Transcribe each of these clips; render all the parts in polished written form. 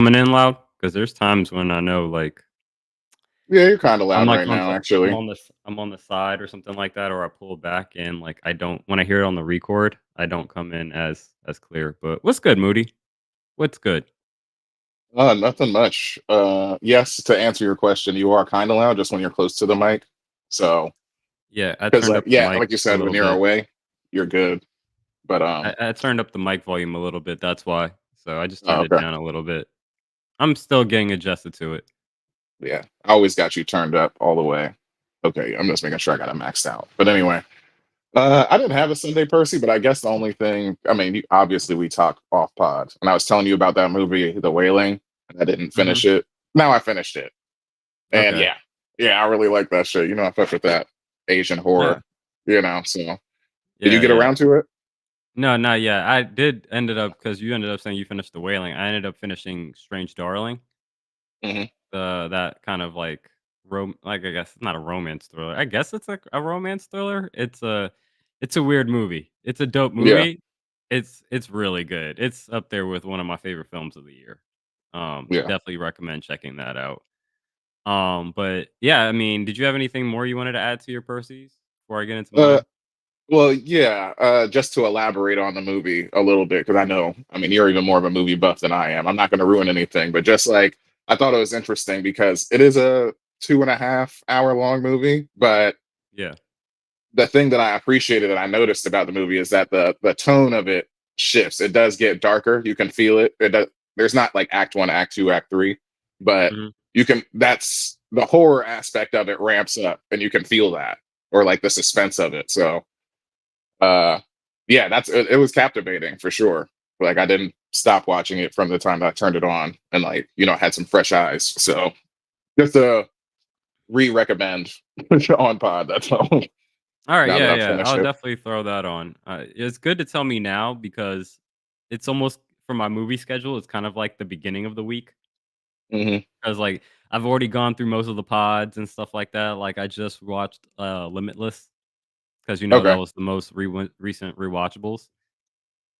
coming in loud? Because there's times when I know, like, Yeah, you're kind of I'm loud like right on now, I'm actually. on this I'm on the side or something like that, or I pull back and like I don't when I hear it on the record, I don't come in as clear. But what's good, Moody? What's good? Nothing much. Yes, to answer your question, you are kind of loud just when you're close to the mic. So, Yeah, I because turned like, up the yeah, mic like you a said, when little you're bit. away, you're good. But I turned up the mic volume a little bit. That's why. So I just oh, turned it okay, down a little bit. I'm still getting adjusted to it. yeah, I always got you turned up all the way. Okay, I'm just making sure I got it maxed out. But anyway, I didn't have a Sunday Percy, but I guess the only thing, I mean, obviously we talk off pod, and I was telling you about that movie, The Wailing, and I didn't Hmm. finish it. Now I finished it, and Okay. yeah, I really like that shit. I fuck with that Asian Yeah. horror. So did you Yeah. get Yeah. around to it? No, not yet. I did ended up because you ended up saying you finished the whaling. I ended up finishing Strange Darling. Hmm. That kind of like like I guess it's not a romance thriller. I guess it's like a romance thriller. It's a weird movie. It's a dope Yeah, movie. It's really good. It's up there with one of my favorite films of the year. yeah. Definitely recommend checking that out. But yeah, I mean, did you have anything more you wanted to add to your Percy's before I get into Uh, mine? well, yeah. Just to elaborate on the movie a little bit, because I know, I mean, you're even more of a movie buff than I am. I'm not going to ruin anything, but just like I thought it was interesting because it is a 2.5 hour long movie, but Yeah. the thing that I appreciated and I noticed about the movie is that the tone of it shifts. It does get darker. You can feel it. There's not like act one, act two, act three, but Hmm. you can. That's the horror aspect of it ramps up, and you can feel that, or like the suspense of it. So, uh, yeah, it was captivating for sure. Like I didn't stop watching it from the time I turned it on, and like had some fresh eyes. So just a re-recommend on pod. That's all. All right, Now that yeah, I've yeah. finished I'll it. definitely throw that on. It's good to tell me now because it's almost for my movie schedule. It's kind of like the beginning of the week Hmm. because like I've already gone through most of the pods and stuff like that. Like I just watched Limitless because that Okay. was the most recent rewatchables.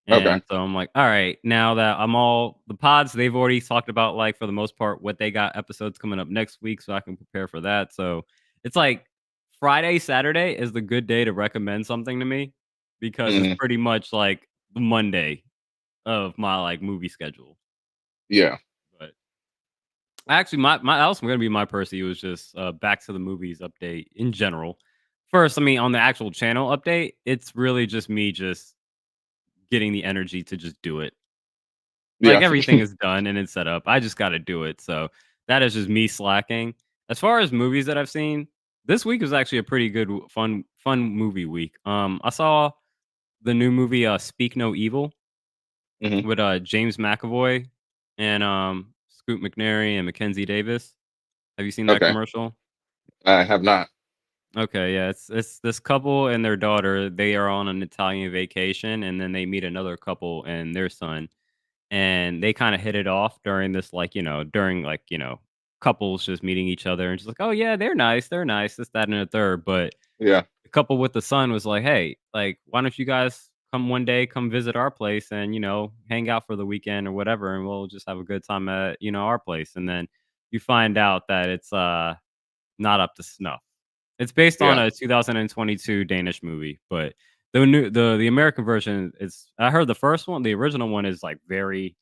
Okay. And so I'm like, all right, now that I'm all the pods, they've already talked about like for the most part what they got episodes coming up next week, so I can prepare for that. So it's like Friday, Saturday is the good day to recommend something to me because it's Hmm. pretty much like the Monday of my like movie schedule. Yeah. But actually, my that was gonna be my Percy was just back to the movies update in general. First, I mean, on the actual channel update, it's really just me just getting the energy to just do it. Like, Yeah. everything is done and it's set up. I just gotta do it, so that is just me slacking. As far as movies that I've seen, this week was actually a pretty good fun movie week. I saw the new movie, Speak No Evil Hmm. with, James McAvoy and, Scoot McNairy and Mackenzie Davis. Have you seen that Okay. commercial? I have not. Okay, yeah, it's this couple and their daughter, they are on an Italian vacation, and then they meet another couple and their son. And they kinda hit it off during this, like, during, like, couples just meeting each other and just like, "Oh, yeah, they're nice, this, that, and a third." But Yeah. the couple with the son was like, "Hey, like, why don't you guys come one day, come visit our place and, hang out for the weekend or whatever, and we'll just have a good time at, our place." And then you find out that it's, not up to snuff. It's based on Yeah. a 2022 Danish movie, but the American version is I heard the first one, the original one is, like, very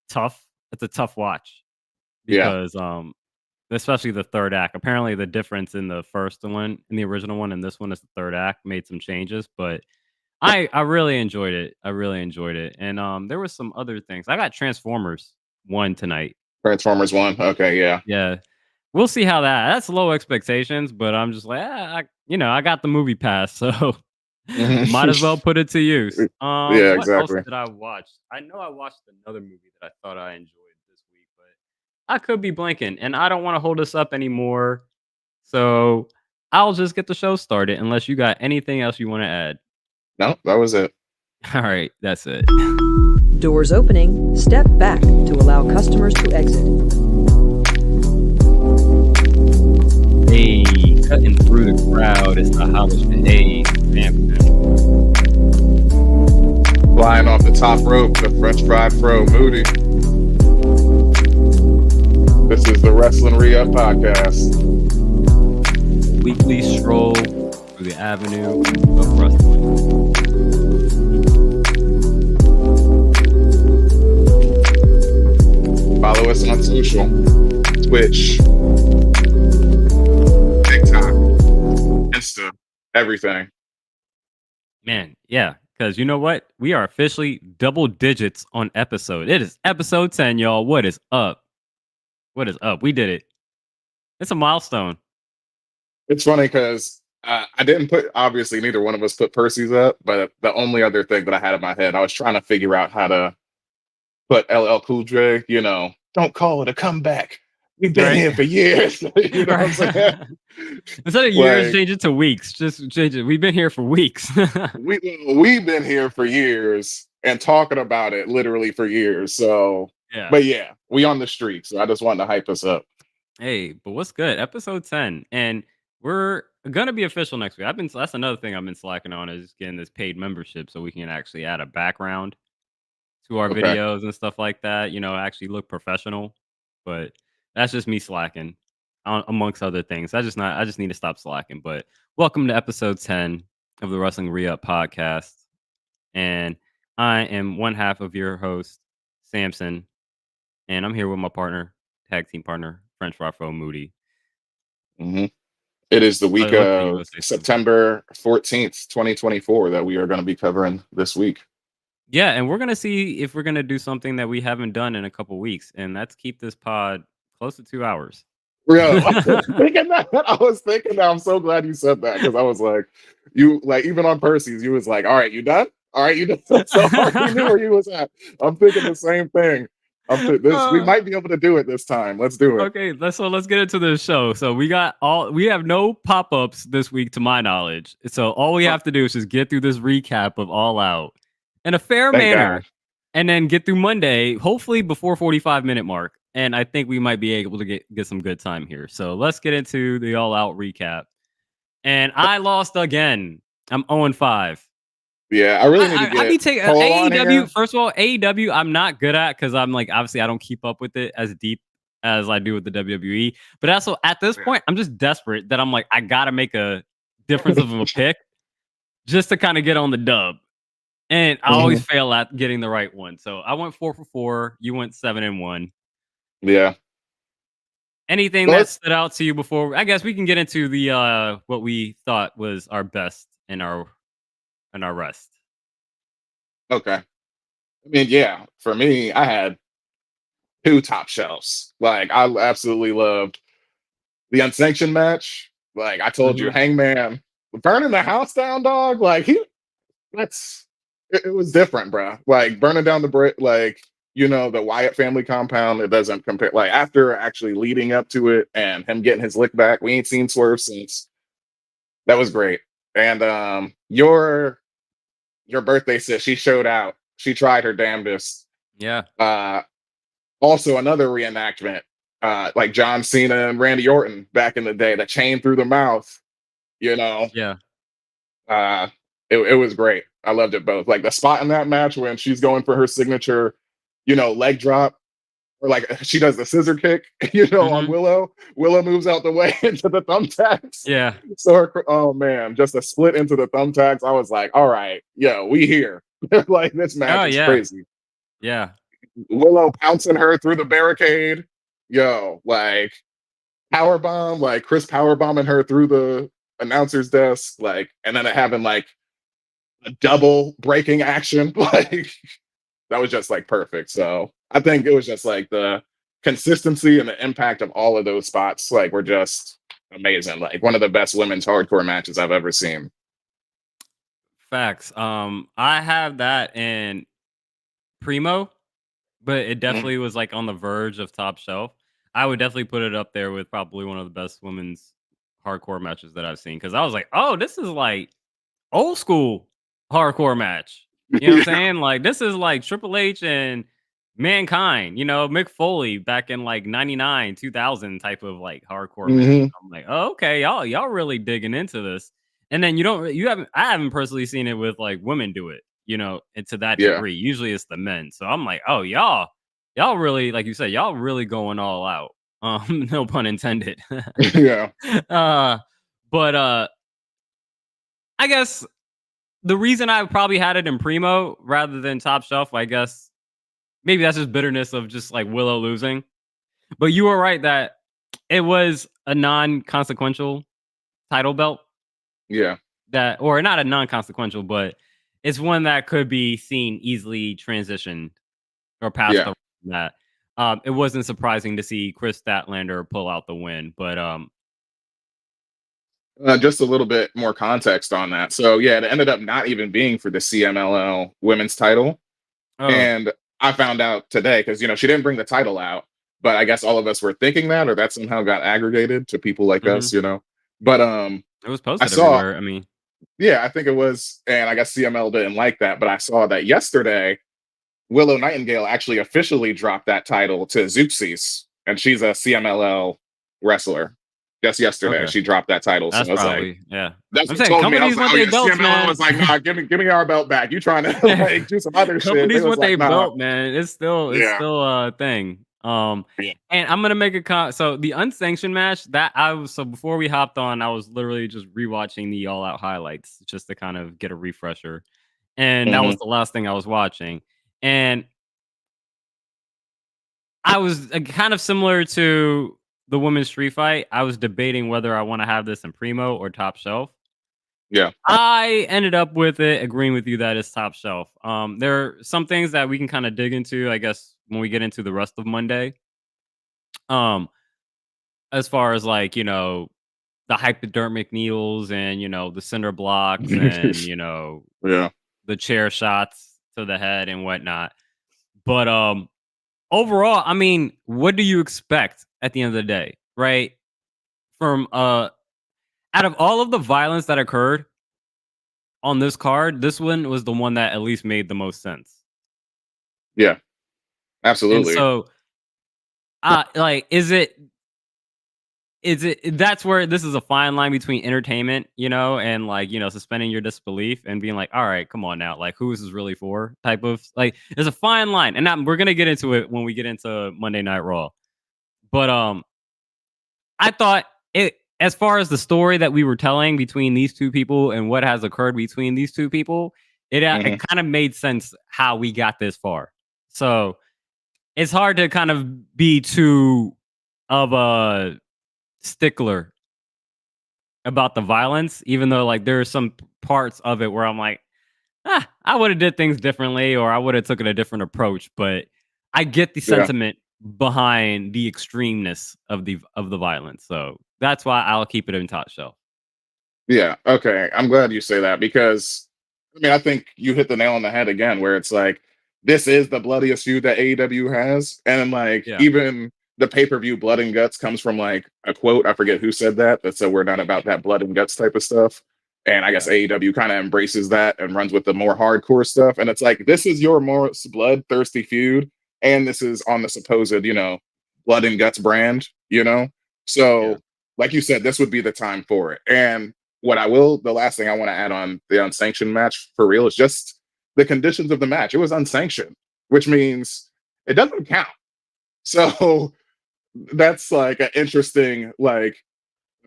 tough. It's a tough watch Yeah. because, especially the 3rd act. Apparently, the difference in the first one in the original one and this one is the 3rd act made some changes, but I really enjoyed it. I really enjoyed it, and, there was some other things. I got Transformers 1 tonight. Transformers One. Okay. Yeah. Yeah. We'll see how that's low expectations, but I'm just like, I got the movie pass, so Mhm. might as well put it to use. Yeah. What else Exactly. did I watch? I know I watched another movie that I thought I enjoyed this week, but I could be blanking, and I don't wanna hold us up anymore, so I'll just get the show started unless you got anything else you wanna add. No, that was it. Alright, that's it. Doors opening. Step back to allow customers to exit. Hey, cutting through the crowd is the hottest behave. Man. Flying off the top rope, the French fried fro, Moody. the Wrestling Re-Up Podcast. Weekly stroll through the avenue of wrestling. Follow us on social, Twitch, TikTok, Insta, everything. Man, yeah, because you know what? We are officially double digits on episode. It is episode 10, y'all. What is up? What is up? We did it. It's a milestone. It's funny because I didn't put, obviously, neither one of us put Percy's up, but the only other thing that I had in my head, I was trying to figure out how to put LL Cool J, don't call it a comeback. We've been Right. here for years. You know what I'm saying? Instead of years, Like, change it to weeks. Just change it. We've been here for weeks. we've been here for years and talking about it literally for years. So, Yeah. but yeah, we on the streak. So I just wanted to hype us up. Hey, but what's good? Episode 10. And we're gonna be official next week. That's another thing I've been slacking on is getting this paid membership so we can actually add a background to our Okay. videos and stuff like that, actually look professional. But that's just me slacking amongst other things. I just need to stop slacking. But welcome to episode 10 of the Wrestling Re-Up Podcast. And I am one half of your host, Samson, and I'm here with my partner, tag team partner, French Raffo Moody. Mm-hmm. It is the week Look at you, of let's say something. September 14th, 2024 that we are going to be covering this week. Yeah, and we're gonna see if we're gonna do something that we haven't done in a couple weeks, and that's keep this pod close to 2 hours. Real. I was thinking that. I'm so glad you said that because I was like, even on Percy's, you was like, all right, you done? All right, you done? So I already knew where you was at. I'm thinking the same thing. We might be able to do it this time. Let's do it. Okay, let's get into the show. So we have no pop-ups this week to my knowledge. So all we have to do is just get through this recap of All Out in a fair Thank manner. God. And then get through Monday, hopefully before 45-minute mark. And I think we might be able to get some good time here. So let's get into the All Out recap. And I lost again. I'm 0-5. Yeah, I really need to get I be taking Cole on here. AEW. First of all, AEW, I'm not good at because I'm like, obviously, I don't keep up with it as deep as I do with the WWE. But also, at this point, I'm just desperate that I'm like, I got to make a difference of a pick just to kind of get on the dub. And I always fail at getting the right one. So I went 4 for 4. You went 7-1. Yeah. Anything that stood out to you before? I guess we can get into the what we thought was our best and our rest. Okay. I mean, yeah. For me, I had 2 top shelves. Like, I absolutely loved the unsanctioned match. Like I told you, Hangman burning the house down, dog. Like it was different, bro. Like burning down the brick, like the Wyatt family compound. It doesn't compare. Like after actually leading up to it and him getting his lick back, we ain't seen Swerve since. That was great. And your birthday sis, she showed out. She tried her damnedest. Yeah. Also another reenactment, like John Cena and Randy Orton back in the day, the chain through the mouth. Yeah. It was great. I loved it both. Like the spot in that match when she's going for her signature, leg drop, or like she does the scissor kick, on Willow. Willow moves out the way into the thumbtacks. Yeah. So oh man, just a split into the thumbtacks. I was like, all right, we here. Like this match is crazy. Yeah. Willow pouncing her through the barricade. Like powerbomb, like Chris powerbombing her through the announcer's desk, like, and then it having like a double breaking action. Like that was just like perfect. So I think it was just like the consistency and the impact of all of those spots, like, were just amazing. Like one of the best women's hardcore matches I've ever seen. Facts. I have that in Primo, but it definitely was like on the verge of top shelf. I would definitely put it up there with probably one of the best women's hardcore matches that I've seen, because I was like, oh, this is like old school hardcore match. You know what I'm saying? Like this is like Triple H and Mankind, Mick Foley back in like 99, 2000 type of like hardcore match. I'm like, oh, okay, y'all really digging into this. And then I haven't personally seen it with like women do it, and to that degree. Usually it's the men. So I'm like, oh, y'all really, like you said, y'all really going all out No pun intended. Yeah. But I guess the reason I probably had it in Primo rather than Top Shelf, I guess maybe that's just bitterness of just like Willow losing. But you were right that it was a non-consequential title belt Yeah. that, or not a non-consequential, but it's one that could be seen easily transitioned or past Yeah. the that. It wasn't surprising to see Chris Statlander pull out the win, but Just a little bit more context on that. So yeah, it ended up not even being for the CMLL women's title. oh, And I found out today because she didn't bring the title out, but I guess all of us were thinking that, or that somehow got aggregated to people like hmm us. But it was I posted saw, everywhere. I mean, yeah, I think it was, and I guess CML didn't like that, but I saw that yesterday Willow Nightingale actually officially dropped that title to Zeuxis, and she's a CMLL wrestler. Just yesterday, okay, she dropped that title. So that's I was like, probably yeah. that's I'm what saying told me. I was companies like, want oh their yeah, belts, CMLL man. was like, nah, give me our belt back. You trying to like do some other shit? They Companies was want like, their nah, belt, man. It's yeah, still a thing. yeah. And I'm gonna make so the unsanctioned match that I was so before we hopped on, I was literally just rewatching the All Out highlights just to kind of get a refresher, and that was Hmm. the last thing I was watching, and I was kind of similar to the women's street fight. I was debating whether I want to have this in Primo or Top Shelf. Yeah. I ended up with it agreeing with you that it's top shelf. There are some things that we can kind of dig into, I guess, when we get into the rest of Monday. Um, as far as like, the hypodermic needles and, the cinder blocks and, Yeah. the chair shots to the head and whatnot. But overall, I mean, what do you expect at the end of the day, right? From out of all of the violence that occurred on this card, this one was the one that at least made the most sense. Yeah. And Absolutely. so, like, is it that's where this is a fine line between entertainment, and like, suspending your disbelief and being like, all right, come on now, like, who is this really for? Type of like, there's a fine line, and we're gonna get into it when we get into Monday Night Raw. But I thought it as far as the story that we were telling between these two people and what has occurred between these two people, it Hmm. kind of made sense how we got this far. So it's hard to kind of be too of a stickler about the violence, even though like there are some parts of it where I'm like, I would have did things differently or I would have taken a different approach. But I get the Yeah. sentiment behind the extremeness of the violence. So that's why I'll keep it in top shelf. Yeah. Okay. I'm glad you say that because I think you hit the nail on the head again, where it's like this is the bloodiest feud that AEW has, and like Yeah. even the pay-per-view blood and guts comes from like a quote. I forget who said that said we're not about that blood and guts type of stuff. And I guess Yeah. AEW kind of embraces that and runs with the more hardcore stuff. And it's like this is your most bloodthirsty feud, and this is on the supposed, blood and guts brand. Yeah. So, like you said, this would be the time for it. And the last thing I want to add on the unsanctioned match for real is just the conditions of the match. It was unsanctioned, which means it doesn't count. So that's like an interesting, like,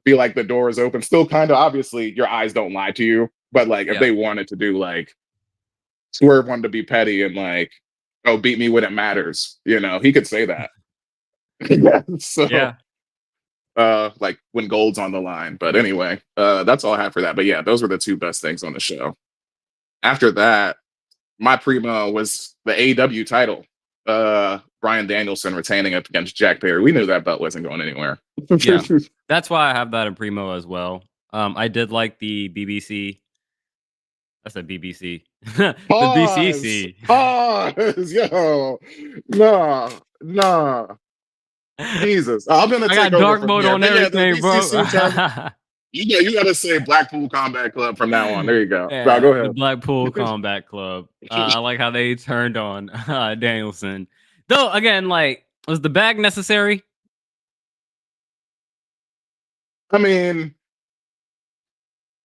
feel like the door is open. Still kind of obviously your eyes don't lie to you, but like if Yeah. they wanted to do like Swerve wanted to be petty and like, oh, beat me when it matters, he could say that. Yeah. So Yeah. like when gold's on the line. But anyway, that's all I have for that. But yeah, those were the two best things on the show. After that, my primo was the AEW title. Brian Danielson retaining it against Jack Perry. We knew that belt wasn't going anywhere. Yeah. That's why I have that in Primo as well. I did like the BBC. I said BBC. The Pause. BCC. Pause. Yo. Nah. Nah. Jesus. I'm gonna I take got over dark from mode here. on But yeah, the everything, bro. BCC term. You gotta say Blackpool Combat Club from now on. There you go. Now Yeah, go the ahead. Blackpool Combat Club. I like how they turned on Danielson. Though again, like, was the bag necessary? I mean,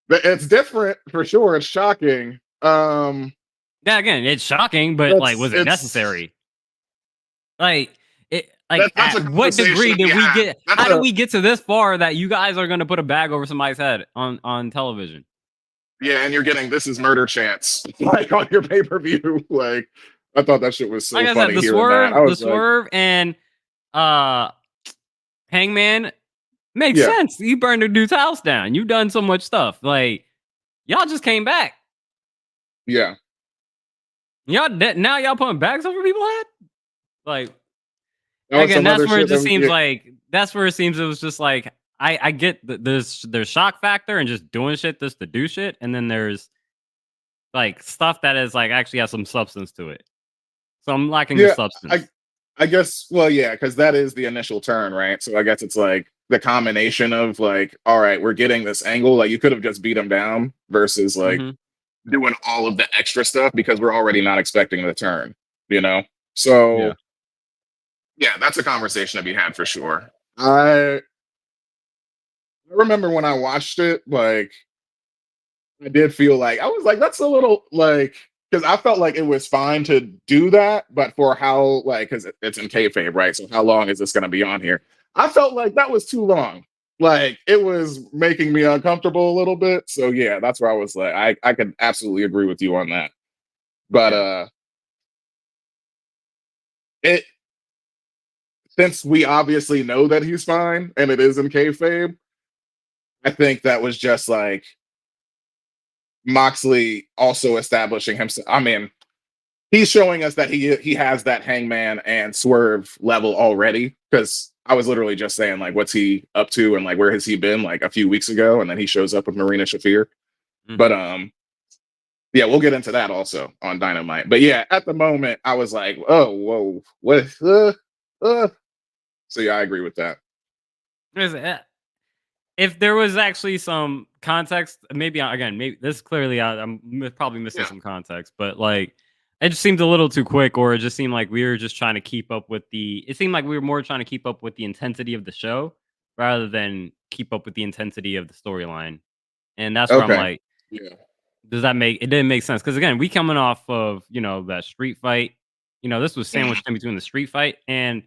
it's different for sure. It's shocking. Yeah, again, it's shocking, but like, That's was it it's necessary? Like, it Like, that's a at what conversation degree to be did we had. get? How did we get to this far that you guys are gonna put a bag over somebody's head on television? Yeah, and you're getting This Is Murder chants like on your pay per view. Like, I thought that shit was Like so I said, funny hearing that. I the was like, swerve, and uh, Hangman makes yeah, sense. You burned a dude's house down. You done so much stuff. Like, y'all just came back. yeah. Now y'all putting bags over people's head. Like, That was again, some that's other where it shit. just That, seems yeah, like that's where it seems it was just like I get there's shock factor and just doing shit just to do shit, and then there's like stuff that is like actually has some substance to it. So I'm lacking the yeah. substance. I guess. Well, yeah, because that is the initial turn, right? So I guess it's like the combination of like, all right, we're getting this angle. Like, you could have just beat him down versus like Hmm. doing all of the extra stuff because we're already not expecting the turn. You know. So Yeah. yeah, that's a conversation to be had for sure. I remember when I watched it, like I did feel like I was like, that's a little like because I felt like it was fine to do that, but for how like because it's in kayfabe, right? So how long is this going to be on here? I felt like that was too long. Like it was making me uncomfortable a little bit. So yeah, that's where I was like, I could absolutely agree with you on that. But Yeah. it since we obviously know that he's fine and it is in kayfabe, I think that was just like Moxley also establishing himself. I mean, he's showing us that he has that Hangman and Swerve level already. Because I was literally just saying like, what's he up to and like where has he been like a few weeks ago, and then he shows up with Marina Shafir. But Hmm. yeah, we'll get into that also on Dynamite. But yeah, at the moment, I was like, oh, whoa, what? Uh. So yeah, I agree with that. If there was actually some context, maybe again, maybe this clearly probably missing Yeah. some context, but like it just seemed a little too quick, or it just seemed like we were just trying to keep up with the. It seemed like we were more trying to keep up with the intensity of the show rather than keep up with the intensity of the storyline, and that's where I'm Okay. like, Yeah. does that make it didn't make sense? Because again, we coming off of that street fight. This was Mhm. sandwiched in between the street fight and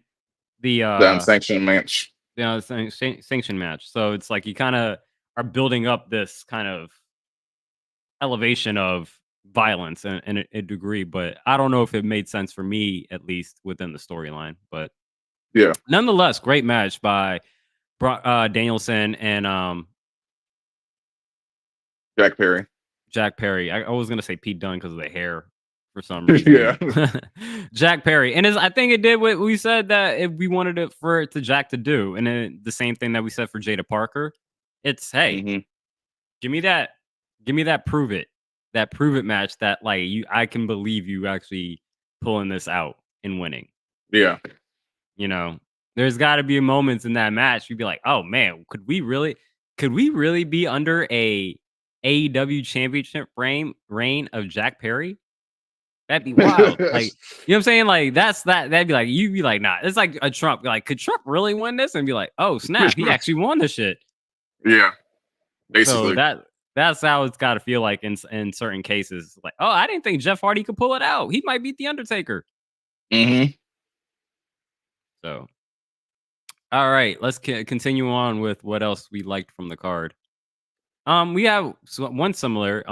the The unsanctioned match. sanction match. So it's like you kind of are building up this kind of elevation of violence in a degree, but I don't know if it made sense for me, at least within the storyline. But Yeah. nonetheless, great match by Danielson and Jack Perry. Jack Perry. I was gonna say Pete Dunne because of the hair for some Yeah. reason. Jack Perry, and I think it did what we said that if we wanted it for it to Jack to do, and then the same thing that we said for Jada Parker. It's hey, Hmm. give me that. Give me that prove it match that like I can believe you actually pulling this out and winning. Yeah. You know, there's got to be moments in that match you'd be like, oh man, could we really be under a AEW championship reign of Jack Perry? That'd be wild. Like, you know what I'm saying? Like that'd be like you'd be like, nah, it's like a Trump. Like, could Trump really win this? And be like, oh snap, he actually won this shit. Yeah. So Basically. that's how it's got to feel like in certain cases. Like, oh, I didn't think Jeff Hardy could pull it out. He might beat the Undertaker. Hmm. So, all right, let's continue on with what else we liked from the card. We have one similar.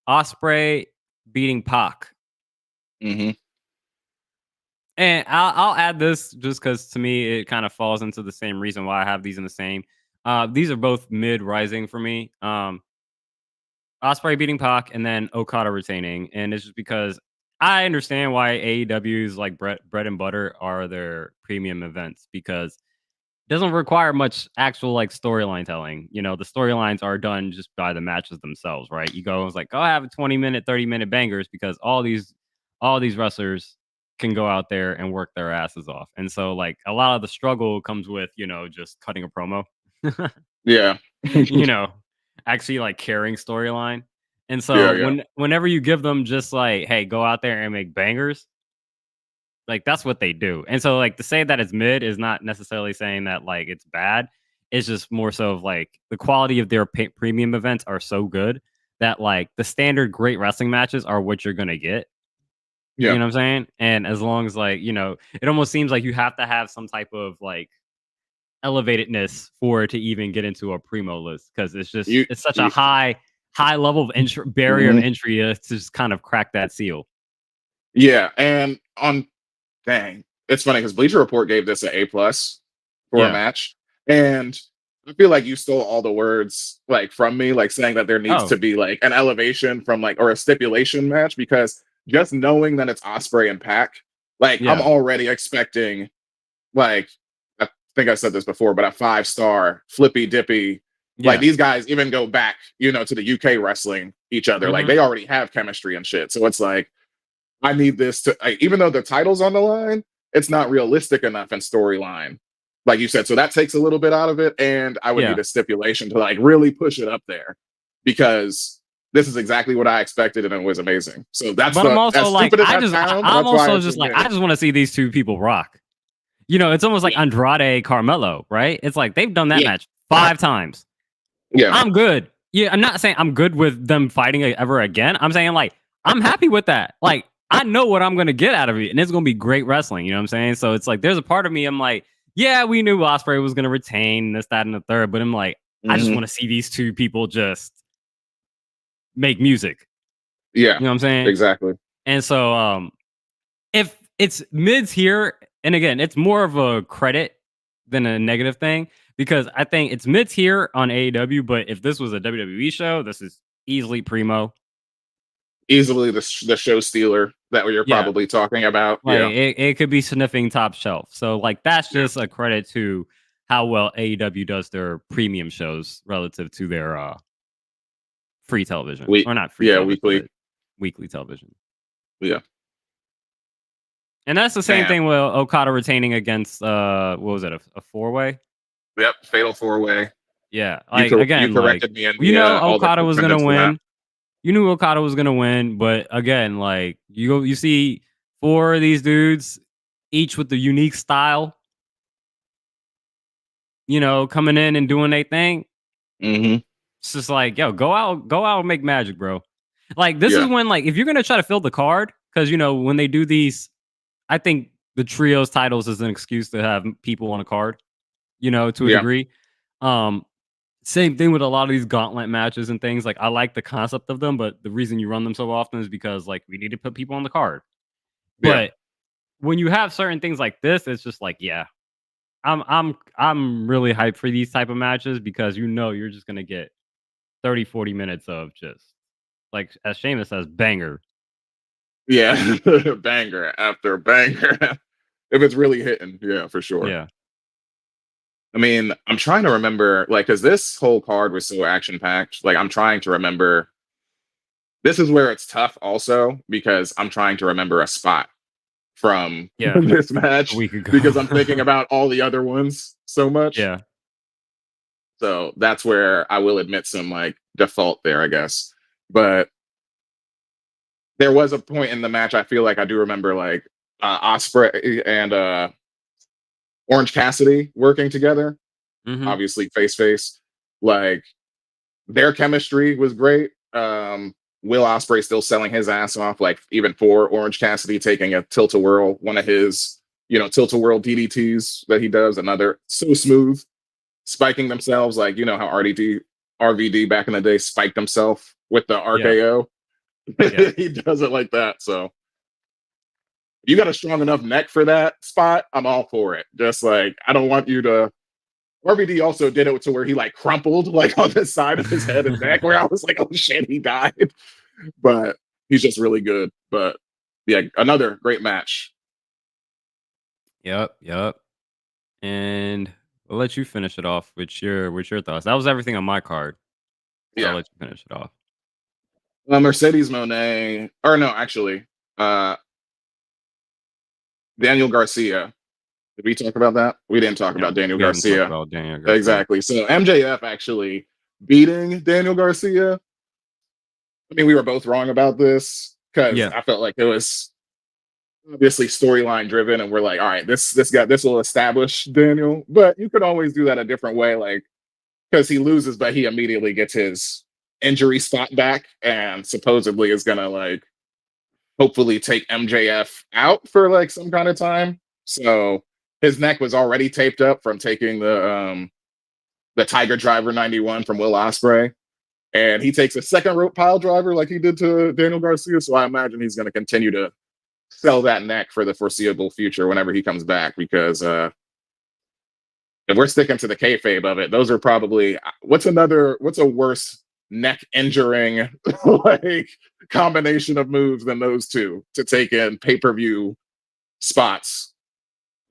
Osprey beating Pac, Hmm. and I'll add this just because to me it kind of falls into the same reason why I have these in the same. These are both mid rising for me. Osprey beating Pac and then Okada retaining, and it's just because I understand why AEW's like bread and butter are their premium events because it doesn't require much actual like storyline telling. The storylines are done just by the matches themselves, right? You go, it's like, go have a 20-minute, 30-minute bangers because all these wrestlers can go out there and work their asses off. And so like a lot of the struggle comes with, just cutting a promo. Yeah. you know, actually like carrying storyline. And Yeah. so Yeah. whenever you give them just like, hey, go out there and make bangers, like that's what they do. And so like to say that it's mid is not necessarily saying that like it's bad. It's just more so of like the quality of their premium events are so good that like the standard great wrestling matches are what you're gonna get. You Yeah. know what I'm saying? And as long as like, it almost seems like you have to have some type of like elevatedness for it to even get into a primo list because You, it's such a you high level of entry barrier of mhm. entry to just kind of crack that seal. Yeah, and on dang, it's funny because Bleacher Report gave this an A+ for a Yeah. match, and I feel like you stole all the words like from me, like saying that there needs Oh, to be like an elevation from like or a stipulation match because just knowing that it's Osprey and Pac, like I'm yeah. already expecting like I think I said this before, but a 5-star flippy dippy. Like Yeah. these guys even go back, to the UK wrestling each other. Like Mhm. they already have chemistry and shit. So it's like I need this to, like, even though the title's on the line, it's not realistic enough in storyline, like you said. So that takes a little bit out of it, and I would Yeah. need a stipulation to like really push it up there because this is exactly what I expected, and it was amazing. So that's But I'm the also as like, stupid as that sounds. I'm That's why also it's a just like, win. I just want to see these two people rock. It's almost like Yeah, Andrade Carmelo, right? It's like they've done that yeah, match 5 times. yeah. I'm good. Yeah, I'm not saying I'm good with them fighting ever again. I'm saying like I'm happy with that. Like I know what I'm gonna get out of it, and it's gonna be great wrestling. You know what I'm saying? So it's like there's a part of me. I'm like, yeah, we knew Osprey was gonna retain this, that, and the third, but I'm like, I just Hmm. want to see these two people just make music. Yeah, You know what I'm saying? exactly. And so if it's mids here, and again, it's more of a credit than a negative thing because I think it's mids here on AEW, but if this was a WWE show, this is easily primo. Easily the show stealer that you're Yeah, probably talking about. like Yeah, it could be sniffing top shelf. So like that's yeah. just a credit to how well AEW does their premium shows relative to their free television We or not free yeah television, weekly. but weekly television. Yeah, And that's the same man. thing with Okada retaining against what was it, a four-way? Yep, fatal 4-way. Yeah, You like you again, like corrected me in the all the Okada was gonna attendance for that. win. You knew Okada was gonna win, but again, like you see four of these dudes, each with the unique style, coming in and doing their thing. Hmm. It's just like, yo, go out and make magic, bro. Like this is Yeah, when, like, if you're gonna try to fill the card, because when they do these, I think the trios titles is an excuse to have people on a card, to a yeah, degree. Um, Same thing with a lot of these gauntlet matches and things. Like I like the concept of them, but the reason you run them so often is because like we need to put people on the card. yeah, But when you have certain things like this, it's just like, yeah, I'm really hyped for these type of matches because you're just gonna get 30, 40 minutes of just like as Sheamus says, banger. yeah. Banger after banger. If it's really hitting, yeah, for sure. Yeah. I mean, I'm trying to remember, like, because this whole card was so action packed. Like, I'm trying to remember. This is where it's tough, also, because I'm trying to remember a spot from Yeah. this A match week ago. because I'm thinking about all the other ones so much. Yeah. So that's where I will admit some like default there, I guess. But there was a point in the match I feel like I do remember like Osprey and Orange Cassidy working together, Hmm. obviously face. Like their chemistry was great. Will Osprey still selling his ass off, like even for Orange Cassidy taking a tilt-a-whirl, one of his, tilt-a-whirl DDTs that he does, another so smooth, spiking themselves, like how RVD back in the day spiked himself with the Yeah. RKO. Yeah. He does it like that. So you got a strong enough neck for that spot, I'm all for it. Just like I don't want you to. RVD also did it to where he like crumpled like on the side of his head and neck, where I was like, oh shit, he died. But he's just really good. But yeah, another great match. Yep. Yep. And I'll let you finish it off with your thoughts. That was everything on my card. So I'll Yeah. let you finish it off. Mercedes Monet, or no, actually, uh, Daniel Garcia. Did we talk about that? We didn't talk about Daniel We haven't talked Garcia. about Daniel Garcia. Exactly. So MJF actually beating Daniel Garcia. I mean, we were both wrong about this because Yeah. I felt like it was obviously storyline driven, and we're like, all right, this will establish Daniel. But you could always do that a different way, like because he loses, but he immediately gets his injury spot back, and supposedly is gonna like hopefully take MJF out for like some kind of time. So his neck was already taped up from taking the Tiger Driver 91 from Will Ospreay. And he takes a second rope pile driver like he did to Daniel Garcia. So I imagine he's going to continue to sell that neck for the foreseeable future whenever he comes back, because if we're sticking to the kayfabe of it, those are probably what's a worse neck injuring like combination of moves than those two to take in pay-per-view spots.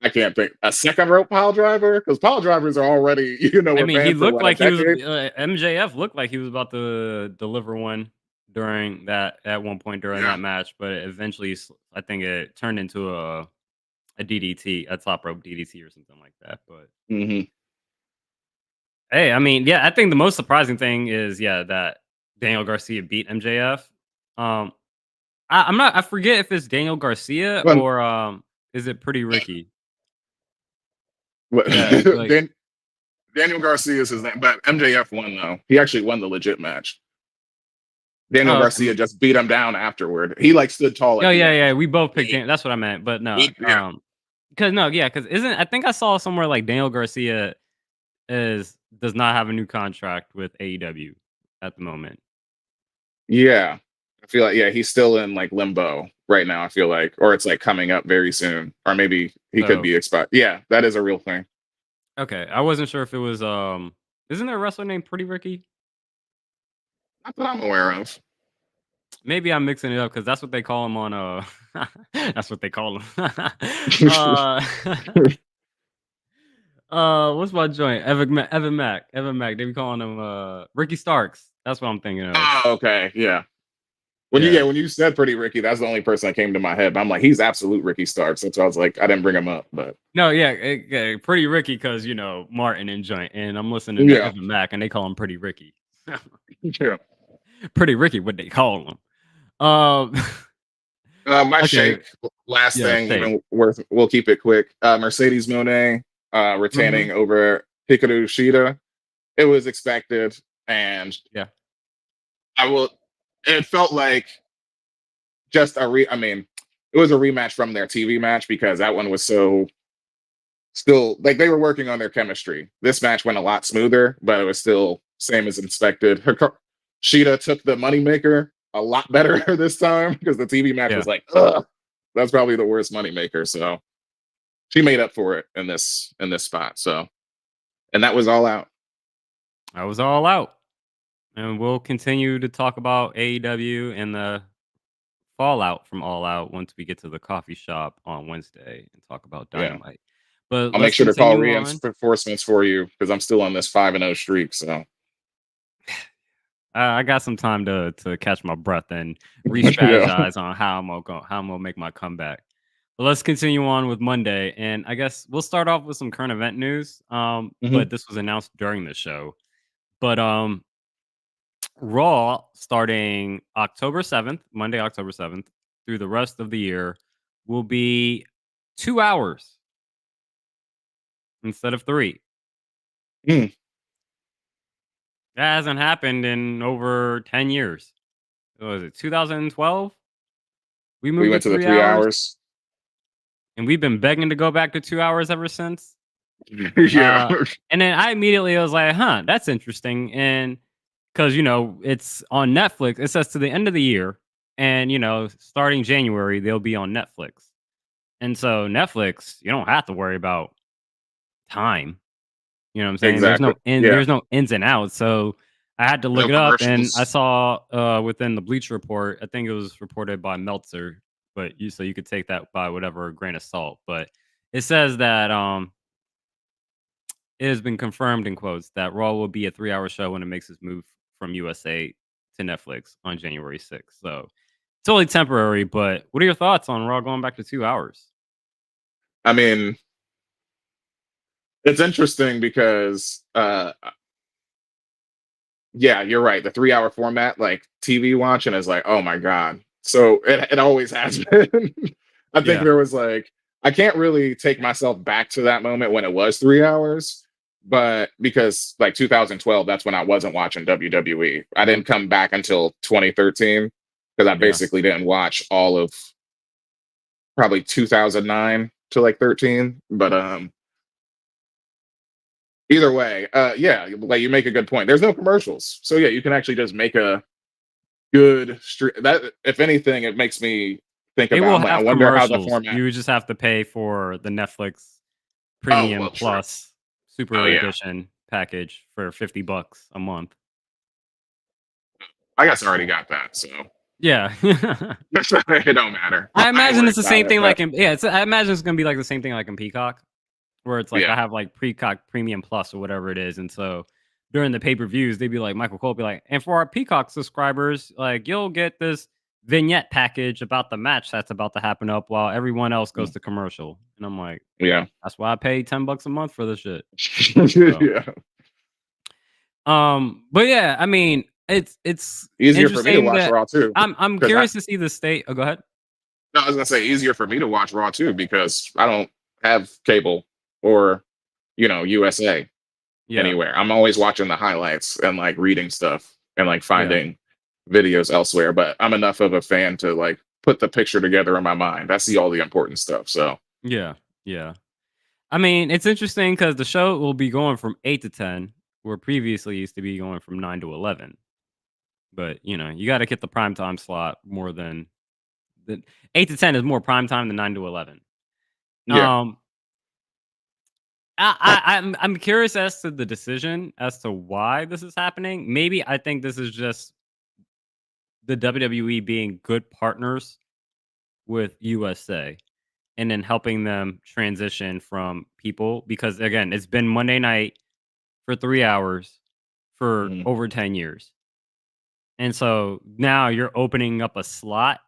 I can't think. A second rope pile driver, because pile drivers are already, I were mean, he banned for looked what, a like he was decade? MJF looked like he was about to deliver one during that at one point during Yeah. that match, but eventually I think it turned into a DDT, a top rope DDT or something like that. But hmm hey, I mean, yeah, I think the most surprising thing is that Daniel Garcia beat MJF. Um, I'm not. I forget if it's Daniel Garcia But or is it Pretty Ricky? Yeah, like Daniel Garcia is his name, but MJF won though. He actually won the legit match. Daniel oh, Garcia just beat him down afterward. He like stood tall at oh the yeah, end. yeah. We both picked. That's what I meant. But no, Yeah. because because isn't I think I saw somewhere like Daniel Garcia does not have a new contract with AEW at the moment. Yeah. I feel like, yeah, he's still in like limbo right now, I feel like. Or it's like coming up very soon. Or maybe he could So be expired. Yeah, that is a real thing. okay, I wasn't sure if it was isn't there a wrestler named Pretty Ricky? Not that I'm aware of. Maybe I'm mixing it up because that's what they call him on that's what they call him. uh what's my joint? Evan Mac. They be calling him Ricky Starks. That's what I'm thinking of. Oh, okay. Yeah. Yeah. When you said Pretty Ricky, that's the only person that came to my head. But I'm like, he's absolute Ricky Starks. That's why I was like, I didn't bring him up, but No, yeah, Pretty Ricky because Martin and joint, and I'm listening to yeah. Evan Mac, and they call him Pretty Ricky. Yeah. Pretty Ricky, what they call him. Um, My okay, shake, last yeah, thing, shake. we'll keep it quick. Mercedes Monet retaining Mhm. over Hikaru Shida. It was expected, and Yeah, I will. It felt like just I mean, it was a rematch from their TV match because that one was so still like they were working on their chemistry. This match went a lot smoother, but it was still same as expected. Shida took the moneymaker a lot better this time because the TV match yeah. was like, ugh, that's probably the worst moneymaker. So she made up for it in this spot. So, and that was all out. I was all out, and we'll continue to talk about AEW and the fallout from All Out once we get to the coffee shop on Wednesday and talk about Yeah, Dynamite. But I'll make let's sure to call continue on. reinforcements for you because I'm still on this 5-0 streak. So I got some time to catch my breath and yeah. re-strategize on how I'm gonna make my comeback. But let's continue on with Monday, and I guess we'll start off with some current event news. hmm But this was announced during the show. But Raw starting October 7th, Monday, October 7th, through the rest of the year will be 2 hours instead of three. Mm. That hasn't happened in over 10 years. What was it 2012? We We moved to went to the 3 3 hours. hours. And we've been begging to go back to 2 hours ever since. Yeah. And then I immediately was like, huh, that's interesting. And because, it's on Netflix, it says to the end of the year. And, starting January, they'll be on Netflix. And so Netflix, you don't have to worry about time. You know what I'm saying? Exactly. Yeah. There's no ins and outs. So I had to look No it up, and I commercials. saw within the Bleach Report, I think it was reported by Meltzer, but you could take that by whatever grain of salt. But it says that it has been confirmed in quotes that Raw will be a 3-hour show when it makes its move from USA to Netflix on January 6th. So it's only temporary, but what are your thoughts on Raw going back to 2 hours? I mean, it's interesting because yeah, you're right. The 3-hour format, like TV watching, is like, oh my god. So it always has been. I think Yeah. there was like I can't really take myself back to that moment when it was 3 hours, but because like 2012, that's when I wasn't watching WWE. I didn't come back until 2013 because I Yeah. basically didn't watch all of probably 2009 to like 13. But either way, yeah, like you make a good point. There's no commercials, so yeah, you can actually just make a good stream. That, if anything, it makes me think They about. will I'm like, I have wonder how the commercials. format. You would just have to pay for the Netflix Oh Premium well, true. Plus Oh Super yeah, Edition package for $50 a month. I guess I already got that, so Yeah. it don't matter. I I ain't imagine worried it's the about same it. thing But like in I imagine it's gonna be like the same thing like in Peacock, where it's like I yeah, have like Peacock Premium Plus or whatever it is, and so during the pay-per-views, they'd be like Michael Cole be like, and for our Peacock subscribers, like you'll get this vignette package about the match that's about to happen up while everyone else goes mm, to commercial. And I'm like, yeah, that's why I pay $10 a month for this shit. So yeah. but yeah, I mean, it's Easier for me to interesting watch that Raw too, I'm because I curious to see the state. Oh, go ahead. no, I was gonna say easier for me to watch Raw too because I don't have cable or USA Yeah. anywhere. I'm always watching the highlights and like reading stuff and like Yeah. finding videos elsewhere. But I'm enough of a fan to like put the picture together in my mind. I see all the important stuff. So Yeah. Yeah. I mean, it's interesting because the show will be going from 8 to 10, where previously used to be going from 9 to 11. But, you got to get the prime time slot more than the 8 to 10 is more prime time than 9 to 11. yeah, Um, I'm curious as to the decision as to why this is happening. Maybe I think this is just the WWE being good partners with USA and then helping them transition from people because again, it's been Monday night for 3 hours for mhm, over 10 years. And so now you're opening up a slot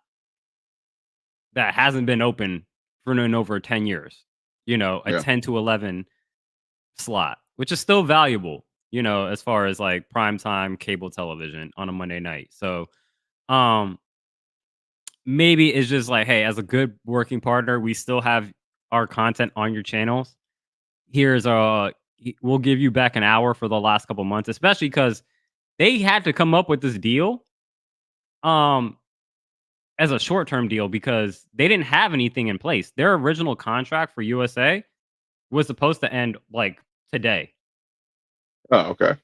that hasn't been open for in over 10 years. A yeah, 10 to 11 slot, which is still valuable, as far as like primetime cable television on a Monday night. So, um maybe it's just like, hey, as a good working partner, we still have our content on your channels. Here's we'll give you back an hour for the last couple months, especially because they had to come up with this deal um as a short-term deal because they didn't have anything in place. Their original contract for USA was supposed to end like today. oh okay,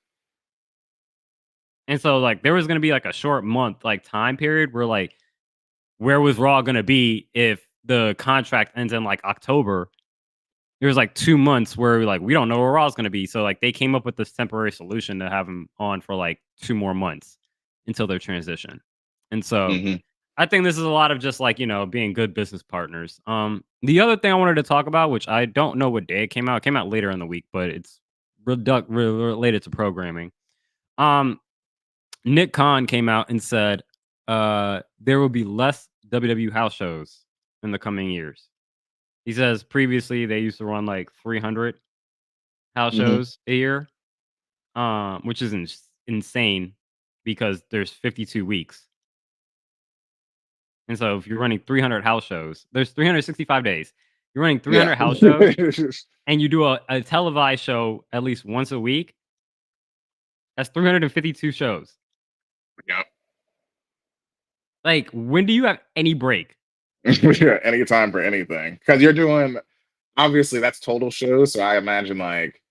And so like there was gonna be like a short month like time period where like where was Raw gonna be if the contract ends in like October? There was like 2 months where like we don't know where Raw's gonna be. So like they came up with this temporary solution to have him on for like 2 more months until their transition. And so hmm I think this is a lot of just like, being good business partners. The other thing I wanted to talk about, which I don't know what day it came out later in the week, but it's related to programming. Um, Nick Khan came out and said there will be less WWE house shows in the coming years. He says previously they used to run like 300 house hmm shows a year, which is insane because there's 52 weeks. And so if you're running 300 house shows, there's 365 days. You're running yeah, 300 house shows and you do a televised show at least once a week. That's 352 shows. yeah. Like, when do you have any break? Yeah, anytime for anything because you're doing obviously that's total shows. So I imagine like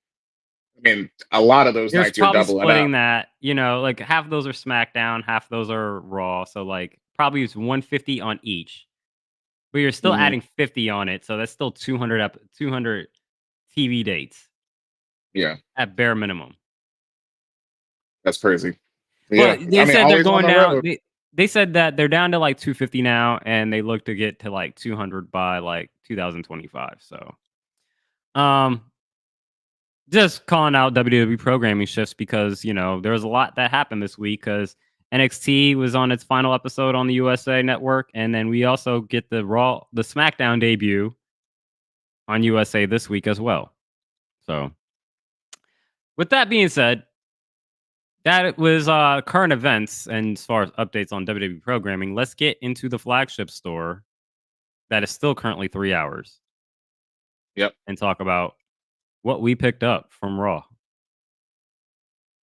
I mean a lot of those There's nights you're probably doubling up. splitting that, like half of those are SmackDown, half of those are Raw. So like probably it's 150 on each. But you're still Hmm adding 50 on it. So that's still 200 TV dates Yeah, at bare minimum. that's crazy. Well, Yeah, I they mean said they're always on going the down. road. They said that they're down to like 250 now, and they look to get to like 200 by like 2025. So, um, just calling out WWE programming shifts because there was a lot that happened this week because NXT was on its final episode on the USA Network, and then we also get the SmackDown debut on USA this week as well. So, with that being said, that was current events and as far as updates on WWE programming. Let's get into the flagship store that is still currently 3 hours Yep. and talk about what we picked up from Raw.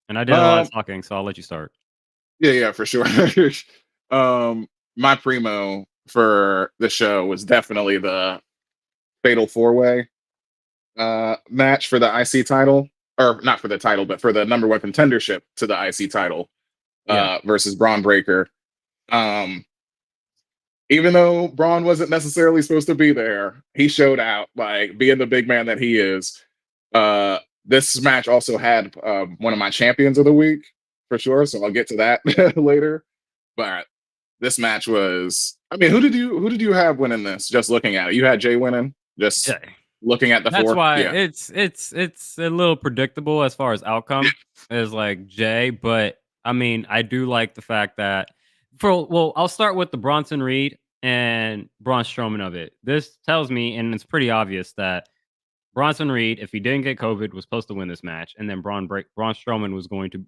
And I did a lot Um. of talking, so I'll let you start. Yeah. Yeah. For sure. my primo for the show was definitely the Fatal 4-Way match for the IC title, or not for the title, but for the number one contendership to the IC title Yeah. versus Braun Breaker. Um, even though Braun wasn't necessarily supposed to be there, he showed out, like being the big man that he is. This match also had one of my champions of the week for sure, so I'll get to that later. But this match was, I mean, who did you have winning this? Just looking at it, you had Jay winning. Just Yeah. looking at the That's four, why yeah, it's a little predictable as far as outcome as like Jay, but I mean, I do like the fact that I'll start with the Bronson Reed and Braun Strowman of it. This tells me, and it's pretty obvious that Bronson Reed, if he didn't get COVID, was supposed to win this match, and then Braun Strowman was going to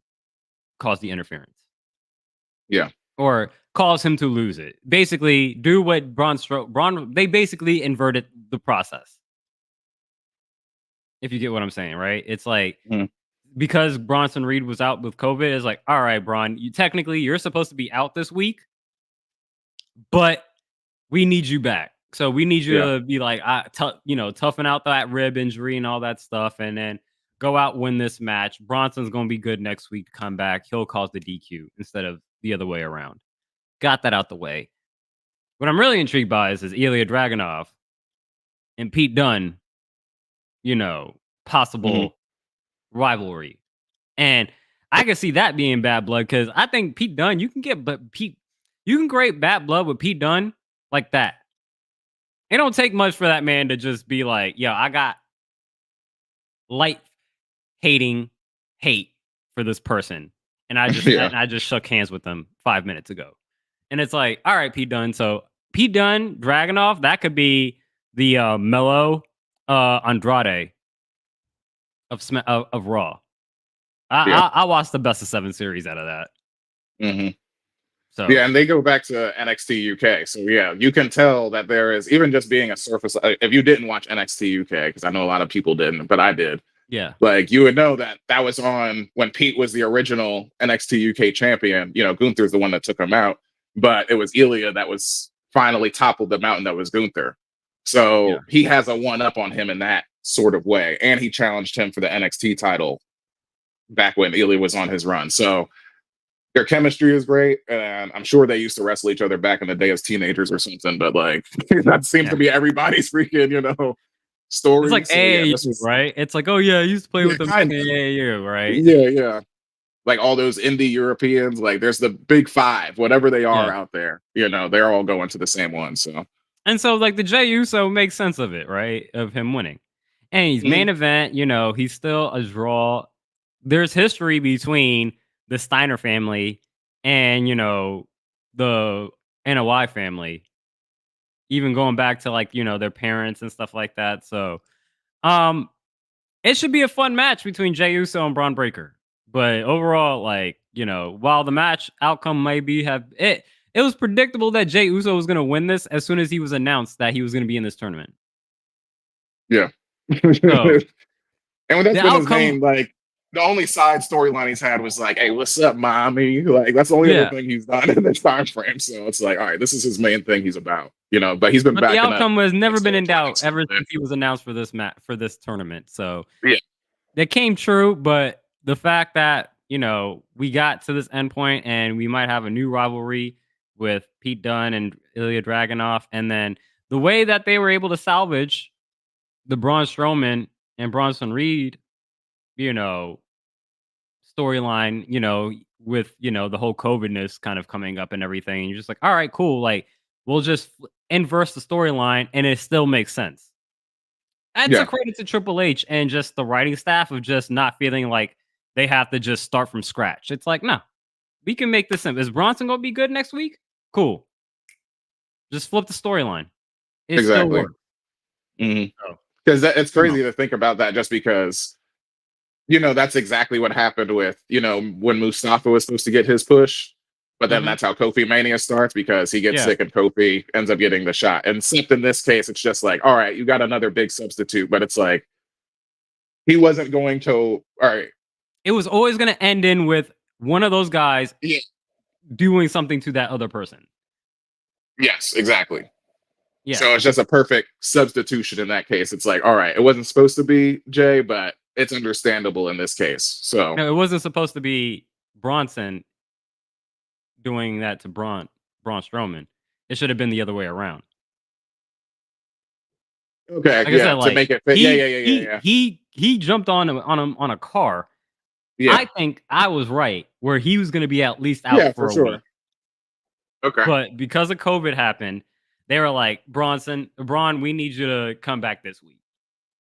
cause the interference yeah, or cause him to lose it. Basically, do what Braun. They basically inverted the process. If you get what I'm saying, right? It's like Mhm. because Bronson Reed was out with COVID, it's like, all right, Braun, you're supposed to be out this week, but we need you back. So we need you yeah, to be like, toughen out that rib injury and all that stuff, and then go out win this match. Bronson's gonna be good next week to come back. He'll cause the DQ instead of the other way around. Got that out the way. What I'm really intrigued by is Ilya Dragunov and Pete Dunne. mhm, Possible rivalry. And I can see that being bad blood because I think Pete Dunne, you can create bad blood with Pete Dunne like that. It don't take much for that man to just be like, yo, I got light hating hate for this person. And I just yeah, and I just shook hands with them 5 minutes ago. And it's like, all right, Pete Dunne. So Pete Dunne, Dragunov, that could be the mellow Andrade of Raw. yeah. I watched the best of 7 series out of that. Hmm. So Yeah, and they go back to NXT UK. So yeah, you can tell that there is, even just being a surface. If you didn't watch NXT UK, because I know a lot of people didn't, but I did. yeah, Like you would know that that was on when Pete was the original NXT UK champion. Gunther's the one that took him out, but it was Ilya that was finally toppled the mountain that was Gunther. yeah. So he has a one up on him in that sort of way, and he challenged him for the NXT title back when Ilya was on his run. So their chemistry is great, and I'm sure they used to wrestle each other back in the day as teenagers or something. But like that seems to Yeah. be everybody's freaking It's story. like So yeah, this AAU, was right? It's like, oh yeah, I used to play yeah, with them kind in of AAU, right? yeah, yeah. Like all those indie Europeans, like there's the big five, whatever they are Yeah. out there. They're all going to the same one. So And so like the Jey Uso makes sense of it, right? Of him winning. And he's mhm, main event, he's still a draw. There's history between the Steiner family and, the NOI family, even going back to like, their parents and stuff like that. So um it should be a fun match between Jey Uso and Braun Breaker. But overall, like, while the match outcome maybe it was predictable that Jey Uso was going to win this as soon as he was announced that he was going to be in this tournament. yeah. So And when that's the been his outcome, main, like the only side storyline he's had was like, "Hey, what's up, mommy?" Like that's the only other yeah. thing he's done in this time frame. So it's like, all right, this is his main thing he's about. But he's been But the backing up outcome has never his been in storyline doubt ever externally. since he was announced for this for this tournament. So Yeah, it came true, but the fact that, we got to this endpoint and we might have a new rivalry with Pete Dunne and Ilya Dragunov, and then the way that they were able to salvage the Braun Strowman and Bronson Reed, you know, storyline, with, the whole COVIDness kind of coming up and everything. And you're just like, all right, cool. Like, we'll just inverse the storyline and it still makes sense. That's a yeah, credit to Triple H and just the writing staff of just not feeling like they have to just start from scratch. It's like, no, we can make this simple. Is Bronson going to be good next week? Cool. Just flip the storyline. It still exactly. works. Because So, it's no. crazy to think about that, just because that's exactly what happened with when Mustafa was supposed to get his push, but then Mhm. that's how Kofi Mania starts because he gets Yeah. sick and Kofi ends up getting the shot. And except in this case, it's just like, all right, you got another big substitute, but it's like he wasn't going to. All right, It was always going to end in with one of those guys yeah, doing something to that other person. Yes, exactly. Yeah. So it's just a perfect substitution in that case. It's like, all right, it wasn't supposed to be Jay, but it's understandable in this case. So No, it wasn't supposed to be Bronson doing that to Braun Strowman. It should have been the other way around. okay, Like I said, yeah, to like make it fit. Yeah, yeah, yeah, yeah, yeah. he jumped on a car. Yeah. I think I was right where he was going to be at least out Yeah, for for a week. sure. Okay. But because of COVID happened, they were like, Braun, we need you to come back this week.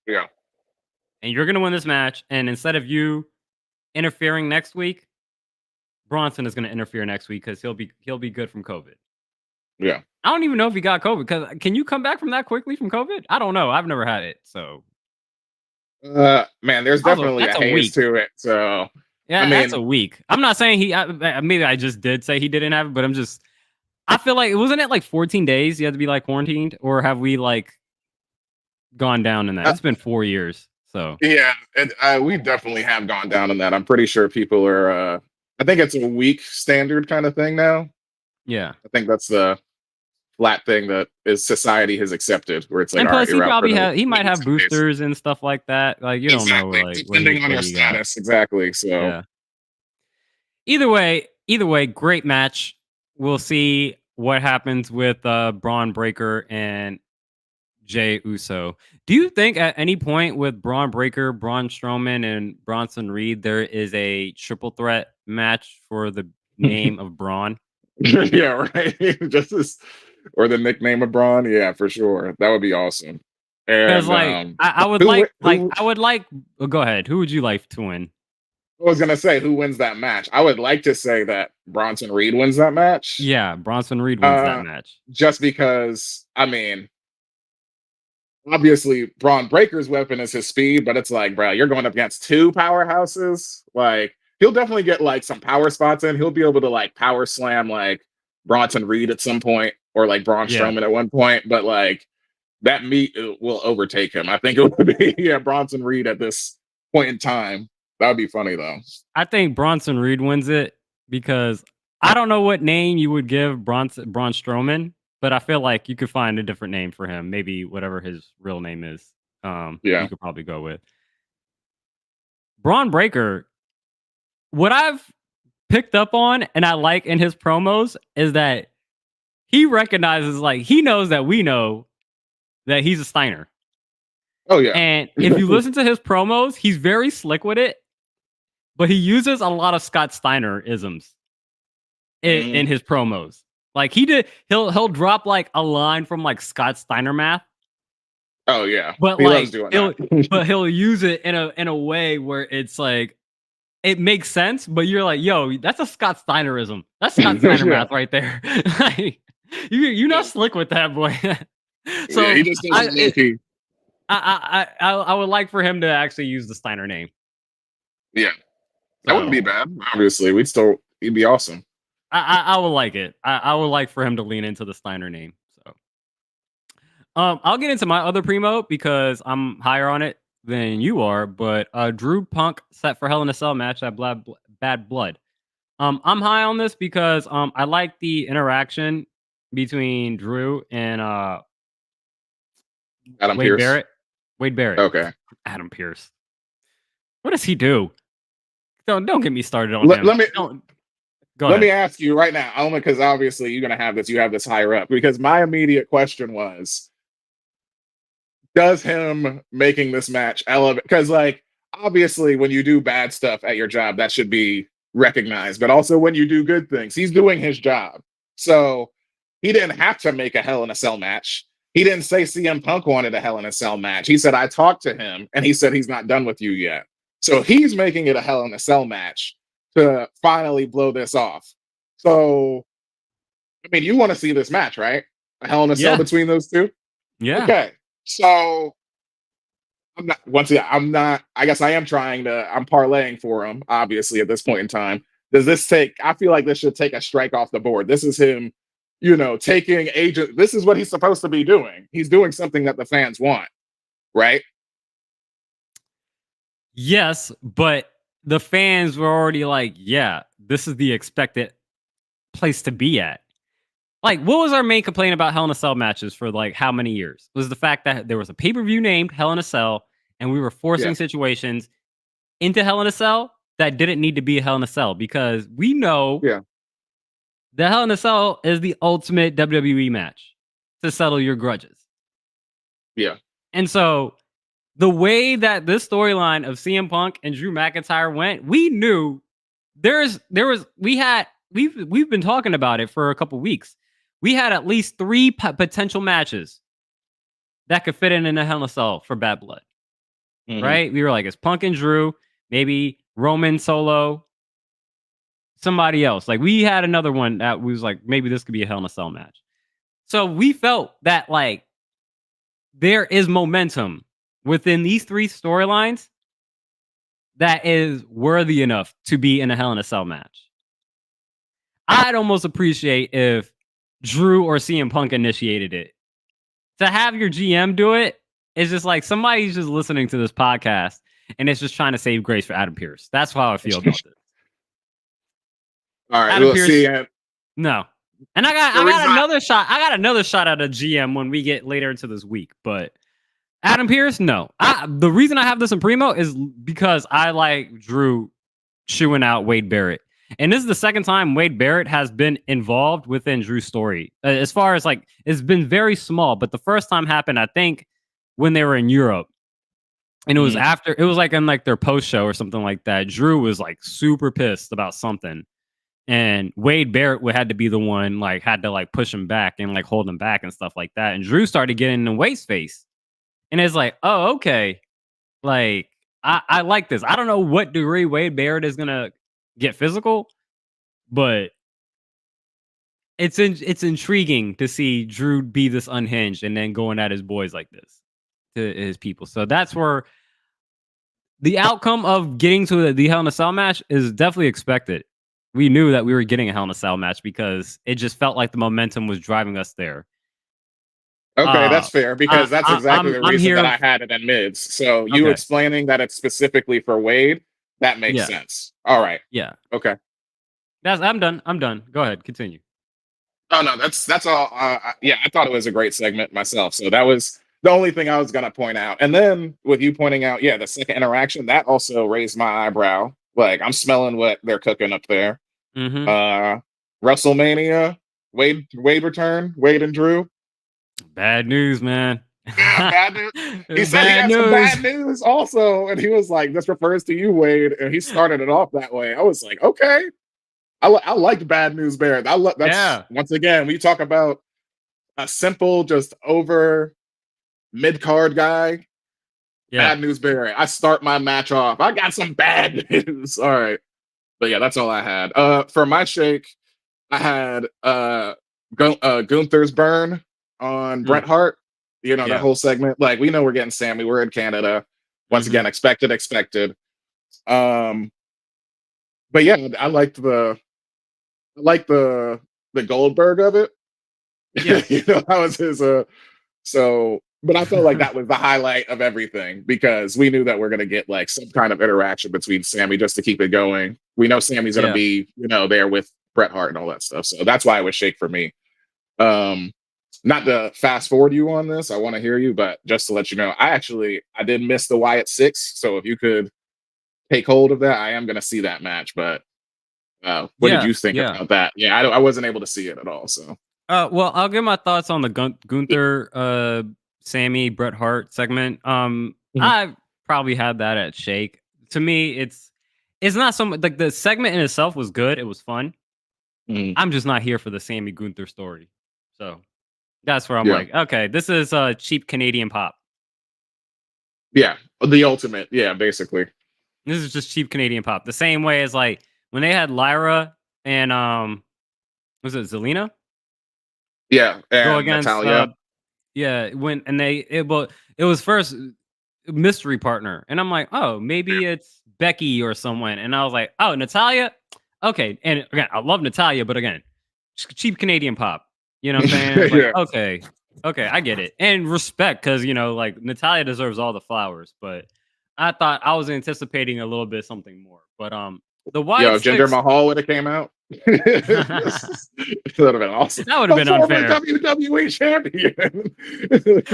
Yeah. And you're going to win this match. And instead of you interfering next week, Bronson is going to interfere next week because he'll be good from COVID. Yeah. I don't even know if he got COVID. Because can you come back from that quickly from COVID? I don't know. I've never had it. So Man, there's definitely a that's a haze week. to it. So I Yeah, that's mean, a week. I'm not saying maybe I just did say he didn't have it, but I feel like wasn't it like 14 days you had to be like quarantined, or have we like gone down in that? uh, It's been 4 years, so yeah, we definitely have gone down in that. I'm pretty sure people are. I think it's a week standard kind of thing now. yeah. I think that's the flat thing that is society has accepted, where it's like, And all right, plus, you're out for the he might week, have 10 days. boosters and stuff like that. Like you don't know Exactly, like depending on what your he got. status. Exactly. So Yeah. Either way, great match. We'll see what happens with Braun Breaker and Jay Uso. Do you think at any point with Braun Breaker, Braun Strowman, and Bronson Reed, there is a triple threat match for the name of Braun? yeah, right. Just as, or the nickname of Braun. Yeah, for sure. That would be awesome. Because And like I would who I would like. Oh, go ahead. Who would you like to win? I was gonna say who wins that match. I would like to say that Bronson Reed wins that match. Yeah, Bronson Reed wins that Uh, match. just because I mean, obviously Braun Breaker's weapon is his speed, but it's like, bro, you're going up against two powerhouses. Like, he'll definitely get like some power spots in. He'll be able to like power slam like Bronson Reed at some point, or like Braun Yeah, Strowman at one point. But like that meat will overtake him. I think it would be yeah Bronson Reed at this point in time. That would be funny though. I think Bronson Reed wins it because I don't know what name you would give Braun Strowman, but I feel like you could find a different name for him. Maybe whatever his real name is. You Yeah. could probably go with Braun Breaker. What I've picked up on and I like in his promos is that he recognizes, like, he knows that we know that he's a Steiner. Oh yeah. And if you listen to his promos, he's very slick with it, but he uses a lot of Scott Steiner isms in Mhm. his promos. Like he'll drop like a line from like Scott Steiner math, Oh yeah. but He loves like doing that. he'll use it in a way where it's like it makes sense, but you're like, yo, that's a Scott Steinerism. That's Scott Steiner yeah. math right there. Like, you're not Yeah. slick with that, boy. Yeah. So He just does it low key. I would like for him to actually use the Steiner name. Yeah. That wouldn't So be bad. Obviously, he'd be awesome. I would like it. I would like for him to lean into the Steiner name. So I'll get into my other primo because I'm higher on it than you are. But Drew Punk set for Hell in a Cell match at Bad Blood. I'm high on this because I like the interaction between Drew and Adam Wade Pierce. Barrett. Wade Barrett. Okay. Adam Pierce. What does he do? Don't get me started on Let, him. let me Don't go let ahead. me ask you right now, only because obviously you're gonna have this. You have this higher up. Because my immediate question was, does him making this match elevate? Because like obviously, when you do bad stuff at your job, that should be recognized. But also when you do good things, he's doing his job. So he didn't have to make a Hell in a Cell match. He didn't say CM Punk wanted a Hell in a Cell match. He said, I talked to him and he said he's not done with you yet. So he's making it a Hell in a Cell match to finally blow this off. So, I mean, you want to see this match, right? A Hell in a Cell Yeah, between those two? yeah. Okay. So I'm not once again, I'm not, I guess I am trying to, I'm parlaying for him, obviously, at this point in time. Does this take, I feel like this should take a strike off the board. This is him, taking agent. This is what he's supposed to be doing. He's doing something that the fans want, right? Yes, but the fans were already like, yeah, this is the expected place to be at. like, what was our main complaint about Hell in a Cell matches for like how many years? It was the fact that there was a pay-per-view named Hell in a Cell, and we were forcing Yeah. situations into Hell in a Cell that didn't need to be a Hell in a Cell because we know Yeah. the Hell in a Cell is the ultimate WWE match to settle your grudges. Yeah. And so the way that this storyline of CM Punk and Drew McIntyre went, we knew we've been talking about it for a couple weeks. We had at least 3 potential matches that could fit in a Hell in a Cell for Bad Blood, right? We were like, it's Punk and Drew, maybe Roman Solo, somebody else. Like we had another one that was like, maybe this could be a Hell in a Cell match. So we felt that like there is momentum within these 3 storylines that is worthy enough to be in a Hell in a Cell match. I'd almost appreciate if Drew or CM Punk initiated it. To have your GM do it is just like somebody's just listening to this podcast and it's just trying to save grace for Adam Pearce. That's how I feel about this. All right, Adam we'll Pearce, see. No. And I got another shot. I got another shot at a GM when we get later into this week. But Adam Pearce, no. The reason I have this in Primo is because I like Drew chewing out Wade Barrett. And this is the second time Wade Barrett has been involved within Drew's story. As far as like, it's been very small, but the first time happened, I think, when they were in Europe. And it was after, it was like in like their post show or something like that. Drew was like super pissed about something. And Wade Barrett had to be the one, like, had to like push him back and like hold him back and stuff like that. And Drew started getting in Wade's face. And it's like, oh, okay. Like, I like this. I don't know what degree Wade Barrett is going to get physical, but it's intriguing to see Drew be this unhinged and then going at his boys like this to his people. So that's where the outcome of getting to the Hell in a Cell match is definitely expected. We knew that we were getting a Hell in a Cell match because it just felt like the momentum was driving us there. Okay, that's fair because that's exactly the reason that I had it in mids. So you explaining that it's specifically for Wade, that makes sense. All right. Yeah. Okay. I'm done. Go ahead. Continue. Oh no, that's all. Yeah, I thought it was a great segment myself. So that was the only thing I was gonna point out. And then with you pointing out, yeah, the second interaction that also raised my eyebrow. Like I'm smelling what they're cooking up there. WrestleMania, Wade return, Wade and Drew. Bad news, man. Yeah, bad news. He said he had some bad news also, and he was like, "This refers to you, Wade," and he started it off that way. I was like, "Okay." I liked Bad News Bear. That's once again, we talk about a simple, just over mid card guy. Yeah. Bad News Bear. I start my match off. I got some bad news. All right, but yeah, that's all I had. For my shake, I had Gunther's burn on Bret Hart. You know that whole segment. Like we know we're getting Sammy. We're in Canada. Once again, expected. But yeah, I liked the Goldberg of it. Yeah, you know, that was his so but I felt like that was the highlight of everything because we knew that we're gonna get like some kind of interaction between Sammy just to keep it going. We know Sammy's gonna be, you know, there with Bret Hart and all that stuff. So that's why it was shake for me. Not to fast forward you on this, I want to hear you, but just to let you know, I did miss the Wyatt 6. So if you could take hold of that, I am gonna see that match, but what did you think about that? Yeah, I wasn't able to see it at all. So, well, I'll give my thoughts on the Gunther, Sammy, Bret Hart segment. I probably had that at shake. To me, it's not so much like the segment in itself was good. It was fun. I'm just not here for the Sammy Gunther story. So that's where I'm like, okay, this is cheap Canadian pop. Yeah, the ultimate. Yeah, basically. This is just cheap Canadian pop. The same way as like when they had Lyra and was it Zelina? Yeah, and go against Natalia. It was first mystery partner, and I'm like, oh, maybe it's Becky or someone, and I was like, oh, Natalia, okay. And again, I love Natalia, but again, cheap Canadian pop. You know what I'm saying? Like, okay, I get it, and respect because you know, like Natalia deserves all the flowers, but I thought I was anticipating a little bit something more. But the Wyatt Jinder Mahal would have came out. That would have been awesome. That would have A been former unfair. WWE champion.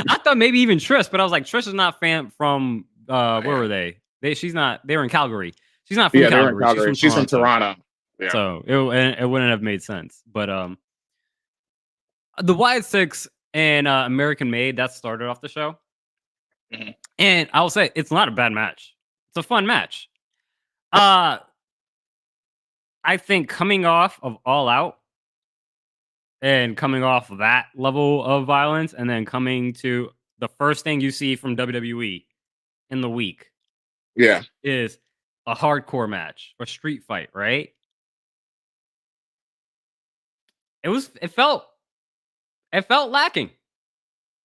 I thought maybe even Trish, but I was like, Trish is not from where were Man. they? She's not. They were in Calgary. She's not from Yeah, they're in Calgary. She's Calgary. from She's from Toronto. Toronto. Yeah. So it wouldn't have made sense. But the Wyatt Six and American Made that started off the show, Mhm. and I'll say it's not a bad match. It's a fun match. I think coming off of All Out and coming off of that level of violence, and then coming to the first thing you see from WWE in the week Yeah. is a hardcore match or street fight, right? It felt lacking.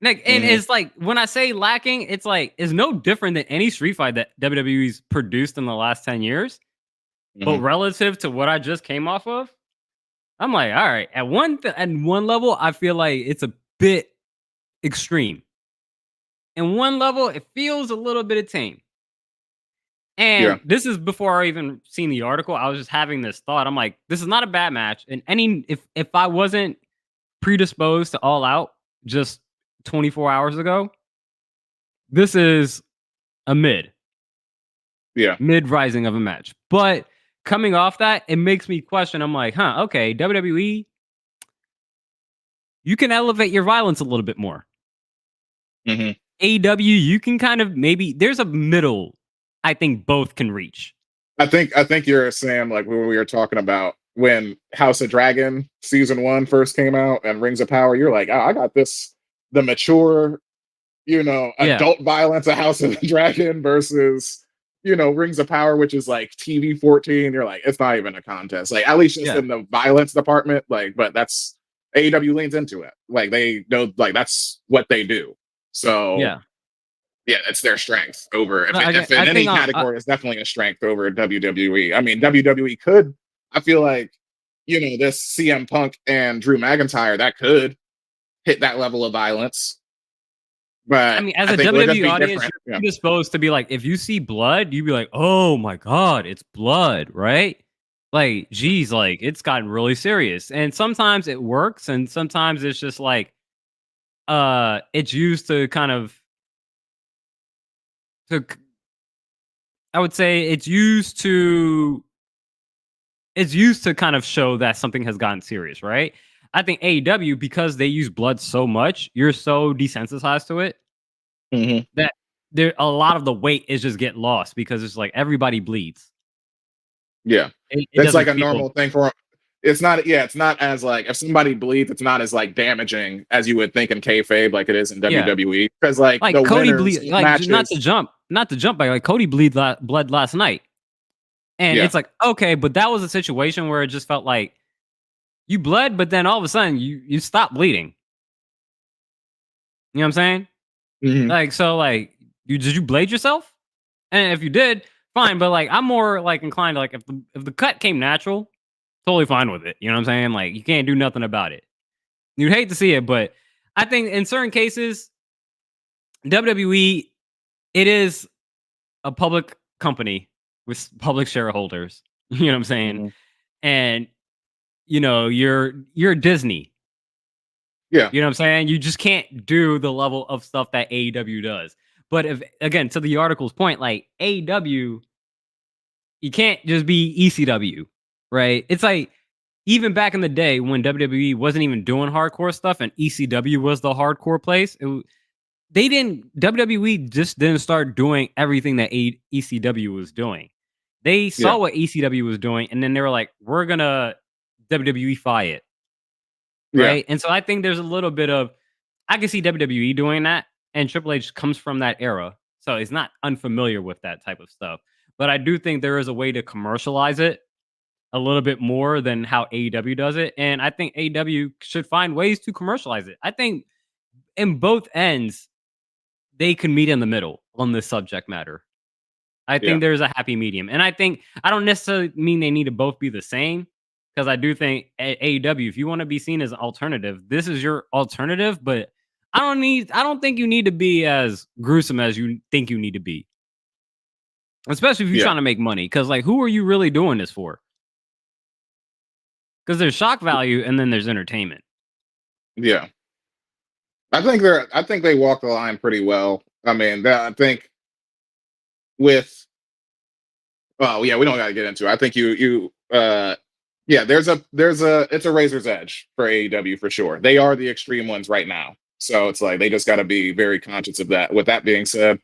Like, and Mhm. it's like when I say lacking, it's like it's no different than any street fight that WWE's produced in the last 10 years. But Mhm. relative to what I just came off of, I'm like, all right, at one level, I feel like it's a bit extreme. And one level, it feels a little bit of tame. Yeah. And this is before I even seen the article. I was just having this thought. I'm like, this is not a bad match. And if I wasn't predisposed to All Out just 24 hours ago, this is a Yeah. mid rising of a match. But coming off that, it makes me question. I'm like, okay, WWE, you can elevate your violence a little bit more. Mhm. AEW, you can kind of maybe there's a middle. I think both can reach. I think you're Sam, like when we were talking about when House of Dragon season 1 first came out and Rings of Power, you're like, oh, I got this, the mature, Yeah, adult violence of House of the Dragon versus, Rings of Power, which is like TV 14. You're like, it's not even a contest. Like, at least just yeah, in the violence department, like, but that's AEW leans into it. Like they know, like that's what they do. So yeah. yeah, it's their strength over No, if I in any think category, it's definitely a strength over WWE. I mean, WWE could, I feel like, this CM Punk and Drew McIntyre, that could hit that level of violence, but as I a think it would just WWE be audience, different. you're Yeah. predisposed to be like, if you see blood, you'd be like, oh my god, it's blood, right? Like, geez, like it's gotten really serious. And sometimes it works, and sometimes it's just like, it's used to kind of to. I would say it's used to kind of show that something has gotten serious, right? I think AEW, because they use blood so much, you're so desensitized to it Mhm. that there a lot of the weight is just get lost because it's like everybody bleeds. Yeah. It That's like doesn't a feel normal thing for, it's not, yeah, it's not as like, if somebody bleeds, it's not as like damaging as you would think in kayfabe, like it is in yeah. WWE. Because like Like the Cody winners bleed of like matches, not to jump back, like Cody blood last night. And yeah, it's like, okay, but that was a situation where it just felt like you bled, but then all of a sudden you stop bleeding. You know what I'm saying? mhm, Like, so like did you blade yourself? And if you did, fine. But like I'm more like inclined to like if the cut came natural, totally fine with it. You know what I'm saying? Like you can't do nothing about it. You'd hate to see it, but I think in certain cases, WWE, it is a public company with public shareholders. You know what I'm saying? mhm. And you're Disney. Yeah, You know what I'm saying? You just can't do the level of stuff that AEW does. But if again to the article's point, like AEW, you can't just be ECW, right? It's like even back in the day when WWE wasn't even doing hardcore stuff and ECW was the hardcore place, they didn't WWE just didn't start doing everything that ECW was doing. They yeah, saw what ECW was doing and then they were like, we're gonna WWE-fy it, yeah, right? And so I think there's a little bit of I can see WWE doing that, and Triple H comes from that era, so he's not unfamiliar with that type of stuff. But I do think there is a way to commercialize it a little bit more than how AEW does it, and I think AEW should find ways to commercialize it. I think in both ends, they can meet in the middle on this subject matter. I yeah, think there's a happy medium, and I don't necessarily mean they need to both be the same because I do think AEW, if you want to be seen as an alternative, this is your alternative. But I don't think you need to be as gruesome as you think you need to be, especially if you're yeah. trying to make money. Because like, who are you really doing this for? because there's shock value and then there's entertainment. Yeah. I think they walk the line pretty well. I mean, I think with oh yeah, we don't got to get into it. I think yeah, it's a razor's edge for AEW for sure. They are the extreme ones right now. So it's like they just got to be very conscious of that. With that being said,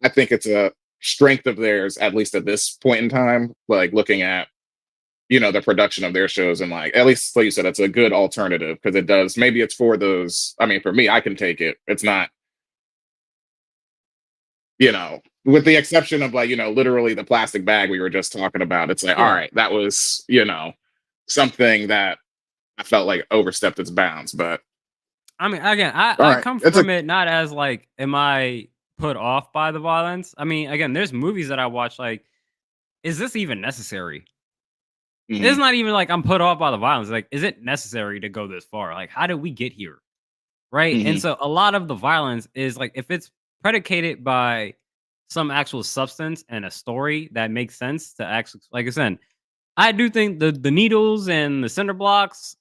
I think it's a strength of theirs, at least at this point in time, like looking at the production of their shows, and like at least like you said, it's a good alternative because it does, maybe it's for those. I mean, for me, I can take it. It's not, with the exception of like, literally the plastic bag we were just talking about. It's like, all Yeah. right, that was, something that I felt like overstepped its bounds. But I mean, again, all I right, come it's a from it not as like, am I put off by the violence? I mean, again, there's movies that I watch like, is this even necessary? It's mhm, not even like I'm put off by the violence. Like, is it necessary to go this far? Like, how did we get here? Right. And mhm, so a lot of the violence is like, if it's predicated by some actual substance and a story that makes sense to actually, like I said, I do think the needles and the cinder blocks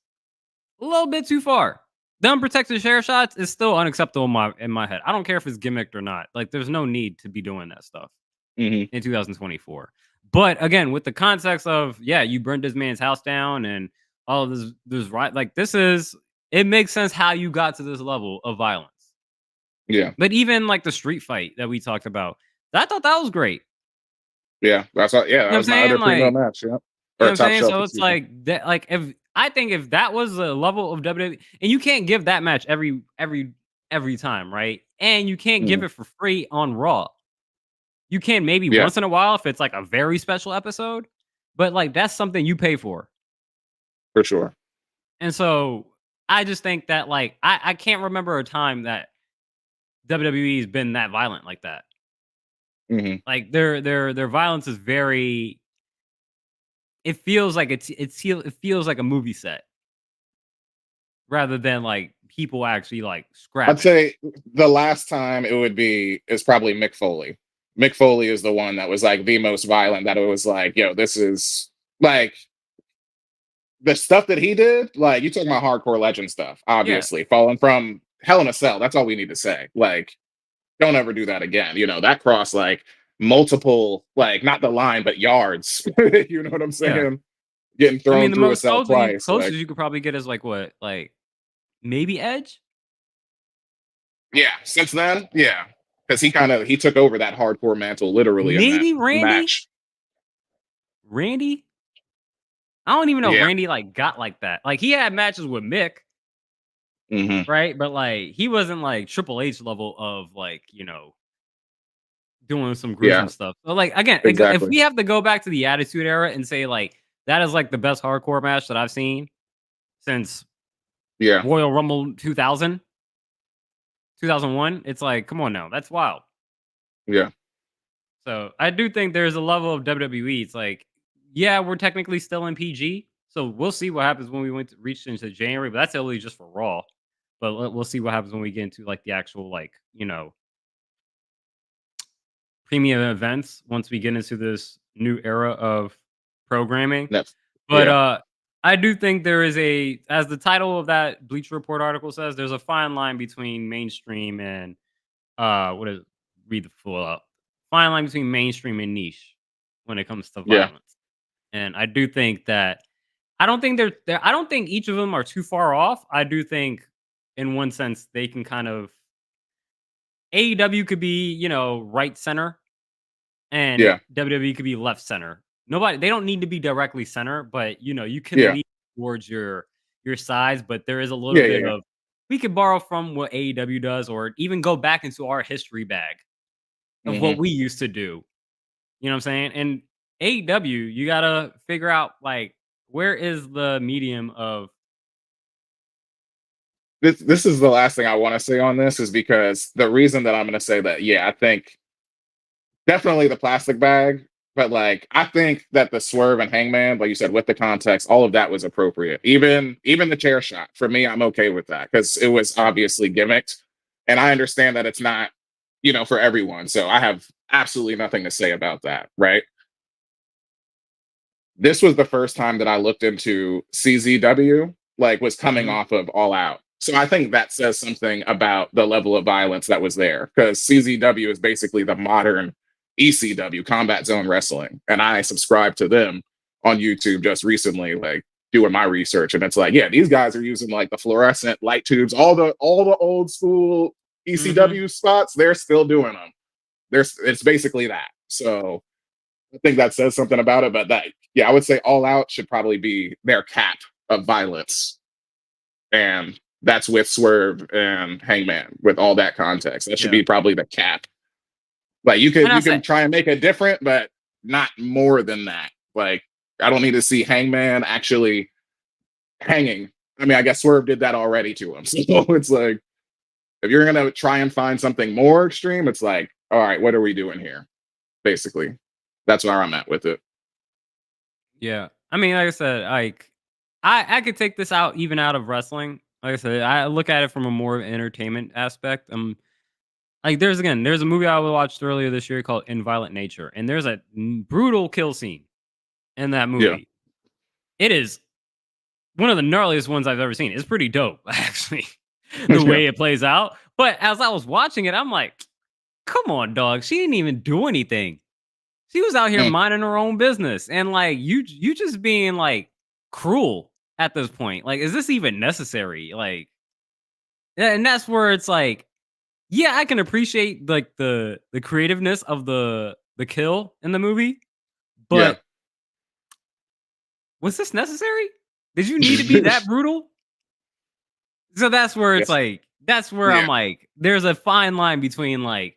a little bit too far. The unprotected share shots is still unacceptable in my head. I don't care if it's gimmicked or not. Like, there's no need to be doing that stuff mhm, in 2024. But again, with the context of, yeah, you burned this man's house down and all of this right, like it makes sense how you got to this level of violence. yeah, But even like the street fight that we talked about, I thought that was great. yeah. That's what. Yeah, You know that what I'm was my other saying? premium Like, match. Yeah, you know what or I'm top saying? shelf. So it's Excuse me. like that, like if I think if that was the level of WWE, and you can't give that match every time, right? And you can't give Mhm, it for free on Raw. You can maybe yeah, once in a while if it's like a very special episode, but like that's something you pay for. for sure. And so I just think that like I can't remember a time that WWE's been that violent like that. Hmm. Like their violence is very, it feels like it feels like a movie set rather than like people actually like I'd scrapping. say the last time it would be is probably Mick Foley. Mick Foley is the one that was like the most violent. That it was like, yo, this is like the stuff that he did. Like you talking about hardcore legend stuff, Yeah. obviously falling from Hell in a Cell. That's all we need to say. Like, don't ever do that again. That cross like multiple, like not the line, but yards. You know what I'm Yeah. saying? Getting I mean thrown the through a most cell twice. Like, closest you could probably get is like what? Like maybe Edge? yeah. Since then, yeah, because he took over that hardcore mantle literally in that Maybe Randy? match. Randy? I don't even know if Yeah. Randy like got like that. Like he had matches with Mick, Hmm. right? But like he wasn't like Triple H level of like, doing some gruesome Yeah. stuff. So like again, if Exactly. we have to go back to the Attitude Era and say like that is like the best hardcore match that I've seen since Yeah. Royal Rumble 2000, 2001, it's like come on now, that's wild. Yeah. So I do think there's a level of WWE. It's like, yeah, we're technically still in PG, so we'll see what happens when we reach into January. But that's only just for Raw. But we'll see what happens when we get into like the actual like premium events once we get into this new era of programming. That's But yeah. I do think there is as the title of that Bleacher Report article says, there's a fine line between mainstream and what is read the full up. Fine line between mainstream and niche when it comes to Yeah. violence. And I do think that I don't think I don't think each of them are too far off. I do think in one sense they can kind of AEW could be, right center and Yeah. WWE could be left center. They don't need to be directly center, but you can Yeah. lean towards your sides, but there is a little Yeah. Yeah. bit Yeah. of we could borrow from what AEW does or even go back into our history bag of what Hmm. we used to do. You know what I'm saying? And AEW, you gotta figure out like where is the medium of This is the last thing I want to say on this is because the reason that I'm going to say that, yeah, I think definitely the plastic bag, but like I think that the swerve and hangman, like you said, with the context, all of that was appropriate. Even the chair shot for me, I'm okay with that because it was obviously gimmicked, and I understand that it's not, for everyone. So I have absolutely nothing to say about that, right? this was the first time that I looked into CZW, like was coming Mhm. off of All Out. So I think that says something about the level of violence that was there because CZW is basically the modern ECW, Combat Zone Wrestling. And I subscribed to them on YouTube just recently, like doing my research. And it's like, yeah, these guys are using like the fluorescent light tubes, all the old school Mhm. ECW spots, they're still doing them. There's it's basically that. So I think that says something about it. But that, yeah, I would say All Out should probably be their cap of violence, and that's with Swerve and Hangman with all that context. That should Yeah. be probably the cap. Like you And could I you say can try and make it different, but not more than that. Like I don't need to see Hangman actually hanging. I mean, I guess Swerve did that already to him. So it's like if you're gonna try and find something more extreme, it's like, all right, what are we doing here? Basically, that's where I'm at with it. yeah. I mean, like I said, like I could take this out even out of wrestling. Like I said, I look at it from a more entertainment aspect. Like there's a movie I watched earlier this year called In Violent Nature, and there's a brutal kill scene in that Yeah. movie. It is one of the gnarliest ones I've ever seen. It's pretty dope, actually, the Yeah. way it plays out. But as I was watching it, I'm like, come on, dog. She didn't even do anything. She was out here Mm, minding her own business, and like you just being like cruel at this point. Like, is this even necessary? Like, and that's where it's like, yeah, I can appreciate like the creativeness of the kill in the movie, yeah. but was this necessary? Did you need to be that brutal? So that's where it's Yes. like, that's where I'm Yeah. like, there's a fine line between like,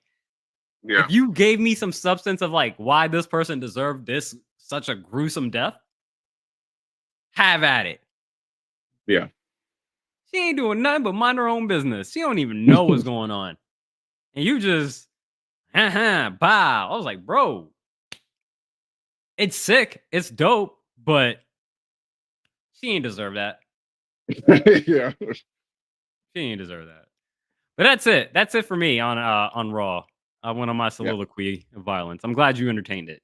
Yeah. if you gave me some substance of like why this person deserved this such a gruesome death, have at it. Yeah. She ain't doing nothing but mind her own business. She don't even know what's going on. And you just, bow. I was like, bro, it's sick. It's dope, but she ain't deserve that. Yeah. She ain't deserve that. But that's it. That's it for me on Raw. I went on my Yeah. soliloquy of violence. I'm glad you entertained it.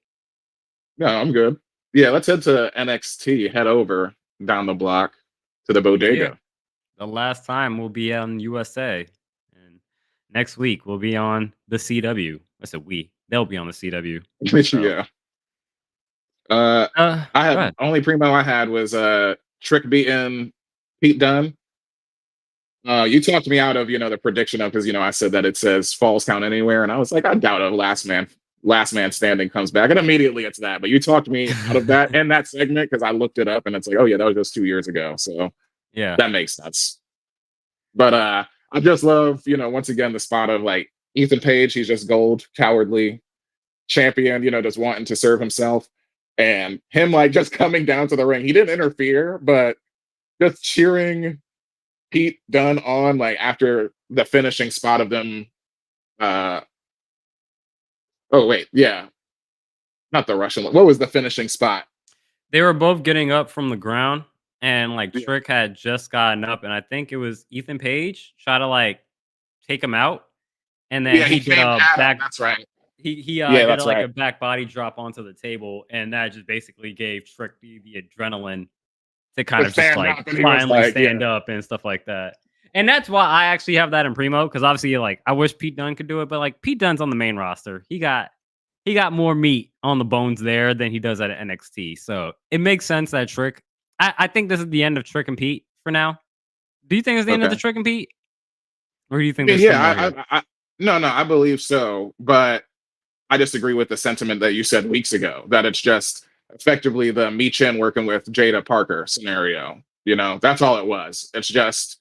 No, I'm good. Yeah, let's head to NXT, head over down the block to the Yeah. bodega. The last time we'll be on USA. And next week we'll be on the CW. I said we. They'll be on the CW. So Yeah. Uh I go had ahead. only primo I had was Trick beating Pete Dunne. You talked me out of, the prediction of because I said that it says falls count anywhere, and I was like, I doubt a last man standing comes back. And immediately it's that. But you talked me out of that in that segment because I looked it up and it's like, oh yeah, that was just 2 years ago. So Yeah. that makes sense. But I just love, once again, the spot of like Ethan Page, he's just gold, cowardly champion, just wanting to serve himself. And him like just coming down to the ring. He didn't interfere, but just cheering Pete Dunne on like after the finishing spot of them. Uh oh wait, yeah, not the Russian. What was the finishing spot? They were both getting up from the ground, and like Yeah, Trick had just gotten up, and I think it was Ethan Page try to like take him out, and then yeah, he he did came a at him. back That's right. he Yeah, did that's like right. a back body drop onto the table, and that just basically gave Trick the adrenaline to kind To of just stand like up, and he was finally like, stand yeah, up and stuff like that. And that's why I actually have that in Primo, because obviously like I wish Pete Dunne could do it, but like Pete Dunne's on the main roster. He got more meat on the bones there than he does at NXT. So it makes sense that Trick. I think this is the end of Trick and Pete for now. Do you think it's the end of the okay. Trick and Pete? Or do you I think mean, there's still yeah, more here? no, I believe so, but I disagree with the sentiment that you said weeks ago that it's just effectively the Michin working with Jada Parker scenario. That's all it was. It's just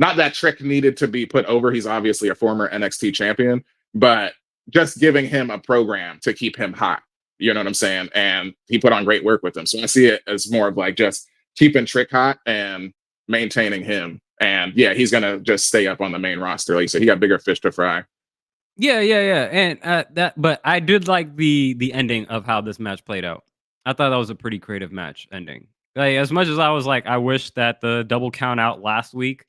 not that Trick needed to be put over. He's obviously a former NXT champion, but just giving him a program to keep him hot. You know what I'm saying? And he put on great work with him. So I see it as more of like just keeping Trick hot and maintaining him. And yeah, he's gonna just stay up on the main roster. Like you said, he got bigger fish to fry. Yeah, yeah, yeah. And but I did like the ending of how this match played out. I thought that was a pretty creative match ending. Like as much as I was like, I wish that the double count out last week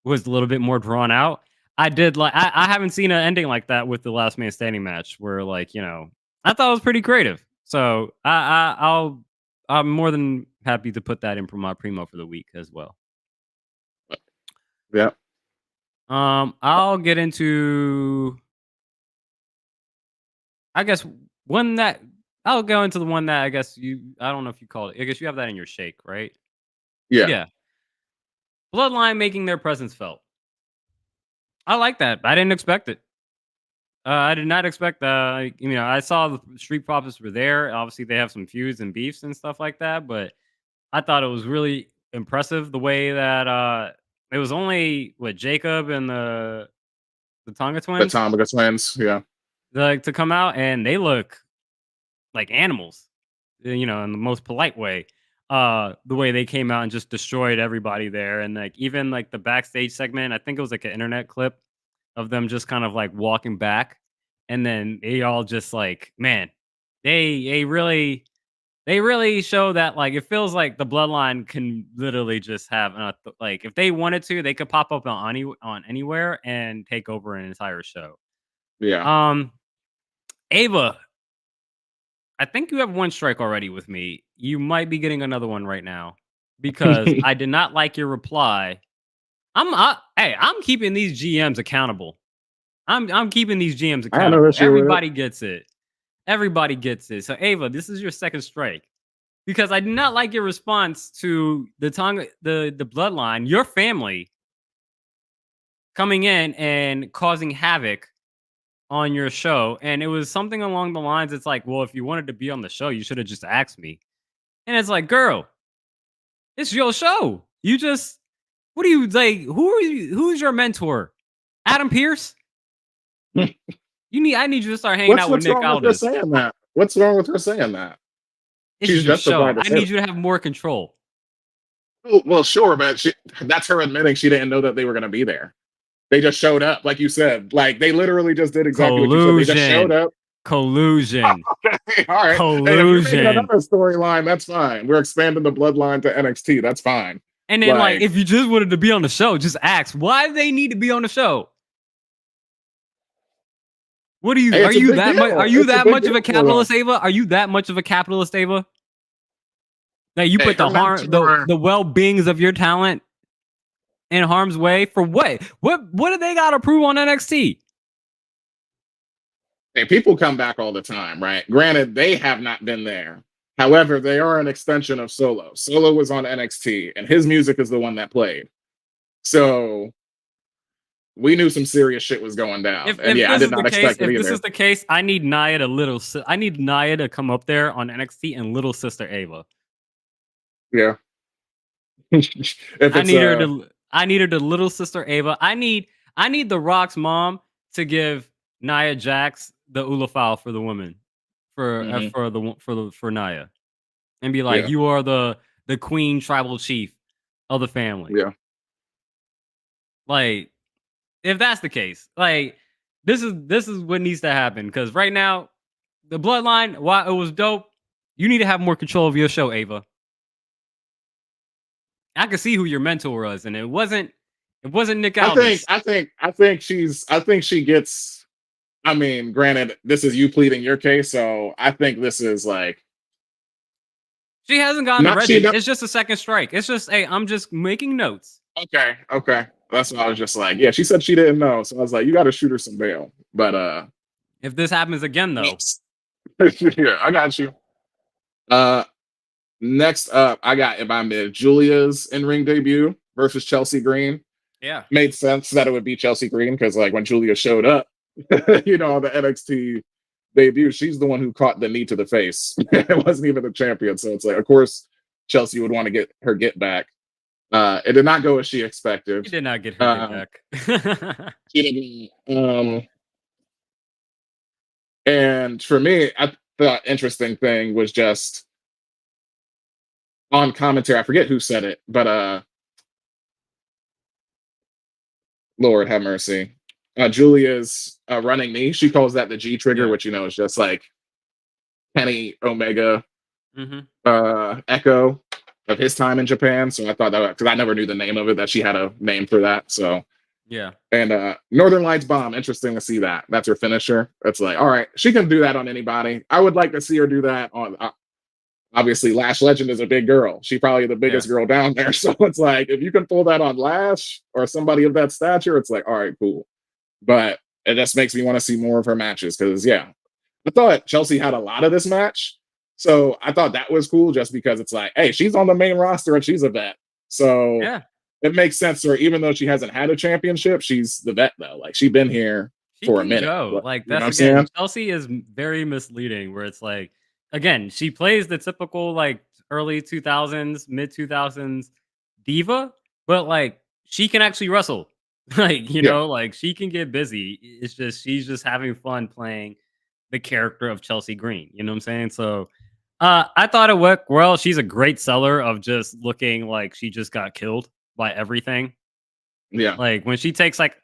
was a little bit more drawn out. I did like I haven't seen an ending like that with the last man standing match where like, I thought it was pretty creative. So I'll I'm more than happy to put that in for my primo for the week as well. Yeah. I'll get into, I guess, one that I'll go into the one that I don't know if you call it. I guess you have that in your shake, right? Yeah. Yeah. Bloodline making their presence felt. I like that. I didn't expect it. I did not expect I saw the Street Profits were there. Obviously, they have some feuds and beefs and stuff like that, but I thought it was really impressive the way that it was only what Jacob and the Tonga The twins Tonga twins. Yeah. like to come out and they look like animals, in the most polite way. The way they came out and just destroyed everybody there, and like even like the backstage segment, I think it was like an internet clip of them just kind of like walking back, and then they all just like, man, they really show that like it feels like the bloodline can literally just have like if they wanted to, they could pop up on anywhere and take over an entire show. Yeah. Um, Ava, I think you have one strike already with me. You might be getting another one right now because I did not like your reply. I'm keeping these GMs accountable. I'm keeping these GMs I had no accountable. issue with it. Everybody gets it. Everybody gets it. So Ava, this is your second strike because I did not like your response to the bloodline, your family coming in and causing havoc on your show, and it was something along the lines. It's like, well, if you wanted to be on the show, you should have just asked me. And it's like, girl, it's your show. You just, what do you like? Who are you? Who's your mentor? Adam Pierce? I need you to start hanging out with What's Nick wrong with her Aldis. saying that? What's wrong with her saying that? This She's is your justified show. to I say need that. you to have more control. Well, sure, but that's her admitting she didn't know that they were going to be there. They just showed up, like you said. Like they literally just did exactly what you said. They just showed up. Collusion. Okay, all right. Hey, if you're making Collusion. another storyline, that's fine. We're expanding the bloodline to NXT. That's fine. And then, like, if you just wanted to be on the show, just ask why do they need to be on the show. What are you? Hey, are you that much? Are you that much of a capitalist, Ava? Are you that much of a capitalist, Ava? That you put the well-beings of your talent in harm's way for what? What do they got to prove on NXT? Hey, people come back all the time, right? Granted, they have not been there. However, they are an extension of Solo. Solo was on NXT, and his music is the one that played. So we knew some serious shit was going down. If I did not expect it either. If this is the case, I need Nia to come up there on NXT and Little Sister Ava. Yeah. I need her to Little Sister Ava. I need The Rock's mom to give Nia Jax the Ulafal for the woman for Nia, and be like, you are the queen tribal chief of the family. Yeah. Like, if that's the case, like this is what needs to happen, because right now the bloodline, while it was dope, you need to have more control of your show, Ava. I could see who your mentor was, and it wasn't Nick Aldis. I think she gets. I mean, granted, this is you pleading your case, so I think this is like she hasn't gotten to Reggie. It's just a second strike. It's just, hey, I'm just making notes. Okay. That's what I was just like. Yeah, she said she didn't know, so I was like, you got to shoot her some bail. But if this happens again, though, yeah, I got you. Next up, I got Julia's in-ring debut versus Chelsea Green. Yeah, made sense that it would be Chelsea Green because, like, when Julia showed up, the NXT debut, she's the one who caught the knee to the face. It wasn't even the champion, so it's like, of course, Chelsea would want to get back. It did not go as she expected. She did not get her get back. She didn't. And for me, I thought interesting thing was just on commentary. I forget who said it, but Lord have mercy. Julia's running knee. She calls that the G trigger, which is just like Kenny Omega echo of his time in Japan. So I thought that, because I never knew the name of it, that she had a name for that. So yeah. And Northern Lights Bomb, interesting to see that. That's her finisher. It's like, all right, she can do that on anybody. I would like to see her do that on obviously Lash Legend is a big girl. She's probably the biggest girl down there. So it's like if you can pull that on Lash or somebody of that stature, it's like, all right, cool. But it just makes me want to see more of her matches because I thought Chelsea had a lot of this match. So I thought that was cool just because it's like, hey, she's on the main roster and she's a vet. So Yeah. it makes sense for her, even though she hasn't had a championship, she's the vet though. Like she's been here She for a can minute. go. Like, You know what I'm that's again, saying? Chelsea is very misleading where it's like, again, she plays the typical like early 2000s, mid 2000s diva, but like she can actually wrestle. Like, Yeah. like she can get busy. It's just she's just having fun playing the character of Chelsea Green. You know what I'm saying? So I thought it worked well. She's a great seller of just looking like she just got killed by everything. Yeah. Like when she takes like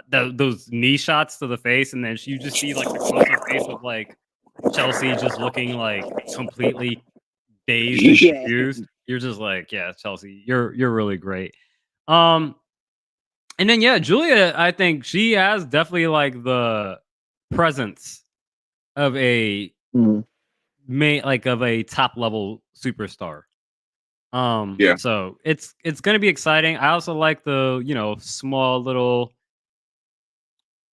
those knee shots to the face, and then you just see like the close up face of like Chelsea just looking like completely dazed and Yeah. confused. You're just like, yeah, Chelsea, you're really great. Um, and then yeah, Julia, I think she has definitely like the presence of a Mhm. like of a top level superstar. Yeah. So it's gonna be exciting. I also like the small little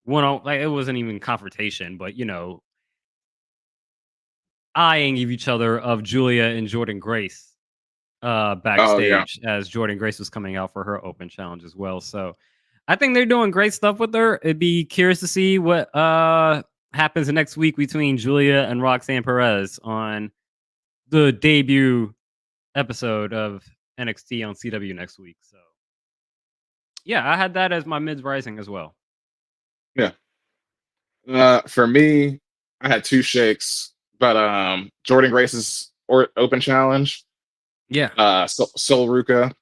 like it wasn't even confrontation, but eyeing of each other of Julia and Jordan Grace Oh yeah. backstage as Jordan Grace was coming out for her open challenge as well. So I think they're doing great stuff with her. It'd be curious to see what happens next week between Julia and Roxanne Perez on the debut episode of NXT on CW next week. So yeah, I had that as my mids rising as well. Yeah. For me, I had two shakes, but Jordan Grace's open challenge, Yeah. Sol Ruka,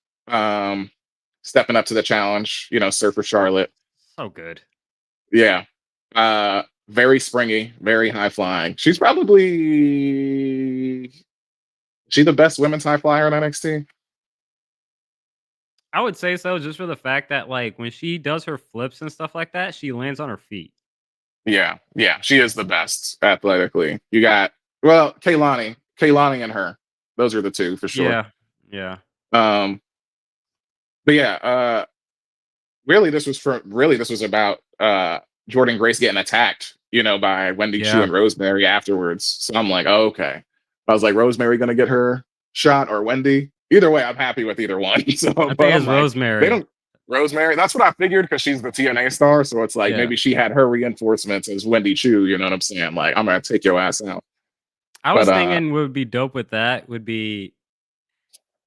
stepping up to the challenge, Surfer Charlotte. So good. Yeah. Very springy, very high flying. She's probably she the best women's high flyer in NXT. I would say so, just for the fact that like when she does her flips and stuff like that, she lands on her feet. Yeah, yeah, she is the best athletically. You got Kaylani and her. Those are the two for sure. Yeah. Yeah. Um, but yeah, really this was about Jordan Grace getting attacked, by Wendy Chu Yeah. and Rosemary afterwards. So I'm like, oh, okay. I was like, Rosemary gonna get her shot or Wendy? Either way, I'm happy with either one. So, I but think I'm it's like, they Rosemary. don't Rosemary. That's what I figured because she's the TNA star. So it's like Yeah. maybe she had her reinforcements as Wendy Chu. You know what I'm saying? Like, I'm gonna take your ass out. I But was thinking what would be dope with that would be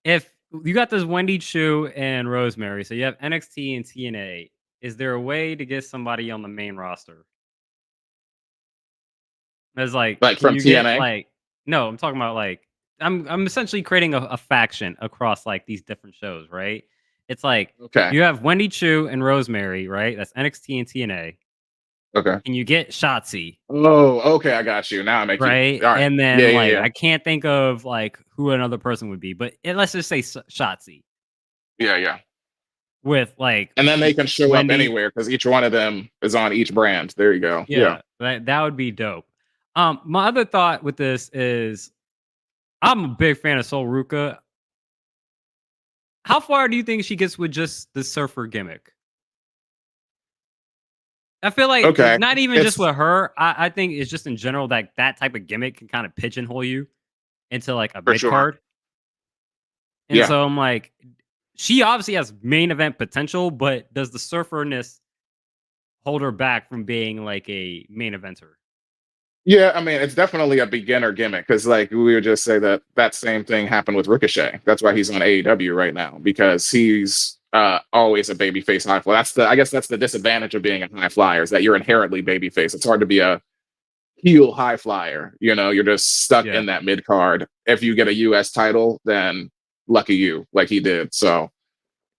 if you got this Wendy Chu and Rosemary, so you have NXT and TNA. Is there a way to get somebody on the main roster? It's like, like can from you get TNA, like no, I'm talking about like I'm essentially creating a faction across like these different shows, right? It's like okay, you have Wendy Chu and Rosemary, right? That's NXT and TNA. okay. And you get Shotzi, Oh, okay, I got you. Now I make you. right? All right. And Yeah, then yeah, like yeah, I can't think of like who another person would be, but let's just say Shotzi yeah, yeah. with like And then they can show up Wendy. anywhere because each one of them is on each brand. There you go. Yeah. Yeah, that would be dope. My other thought with this is I'm a big fan of Sol Ruka. How far do you think she gets with just the surfer gimmick? I feel like Okay. not even just It's with her. I think it's just in general that that type of gimmick can kind of pigeonhole you into like a for mid sure. card. And Yeah. so I'm like, she obviously has main event potential, but does the surferness hold her back from being like a main eventer? Yeah. I mean, it's definitely a beginner gimmick because, like, we would just say that same thing happened with Ricochet. That's why he's on AEW right now because he's always a babyface high flyer. I guess that's the disadvantage of being a high flyer is that you're inherently babyface. It's hard to be a heel high flyer. You're just stuck Yeah. in that mid card. If you get a US title, then lucky you, like he did. So,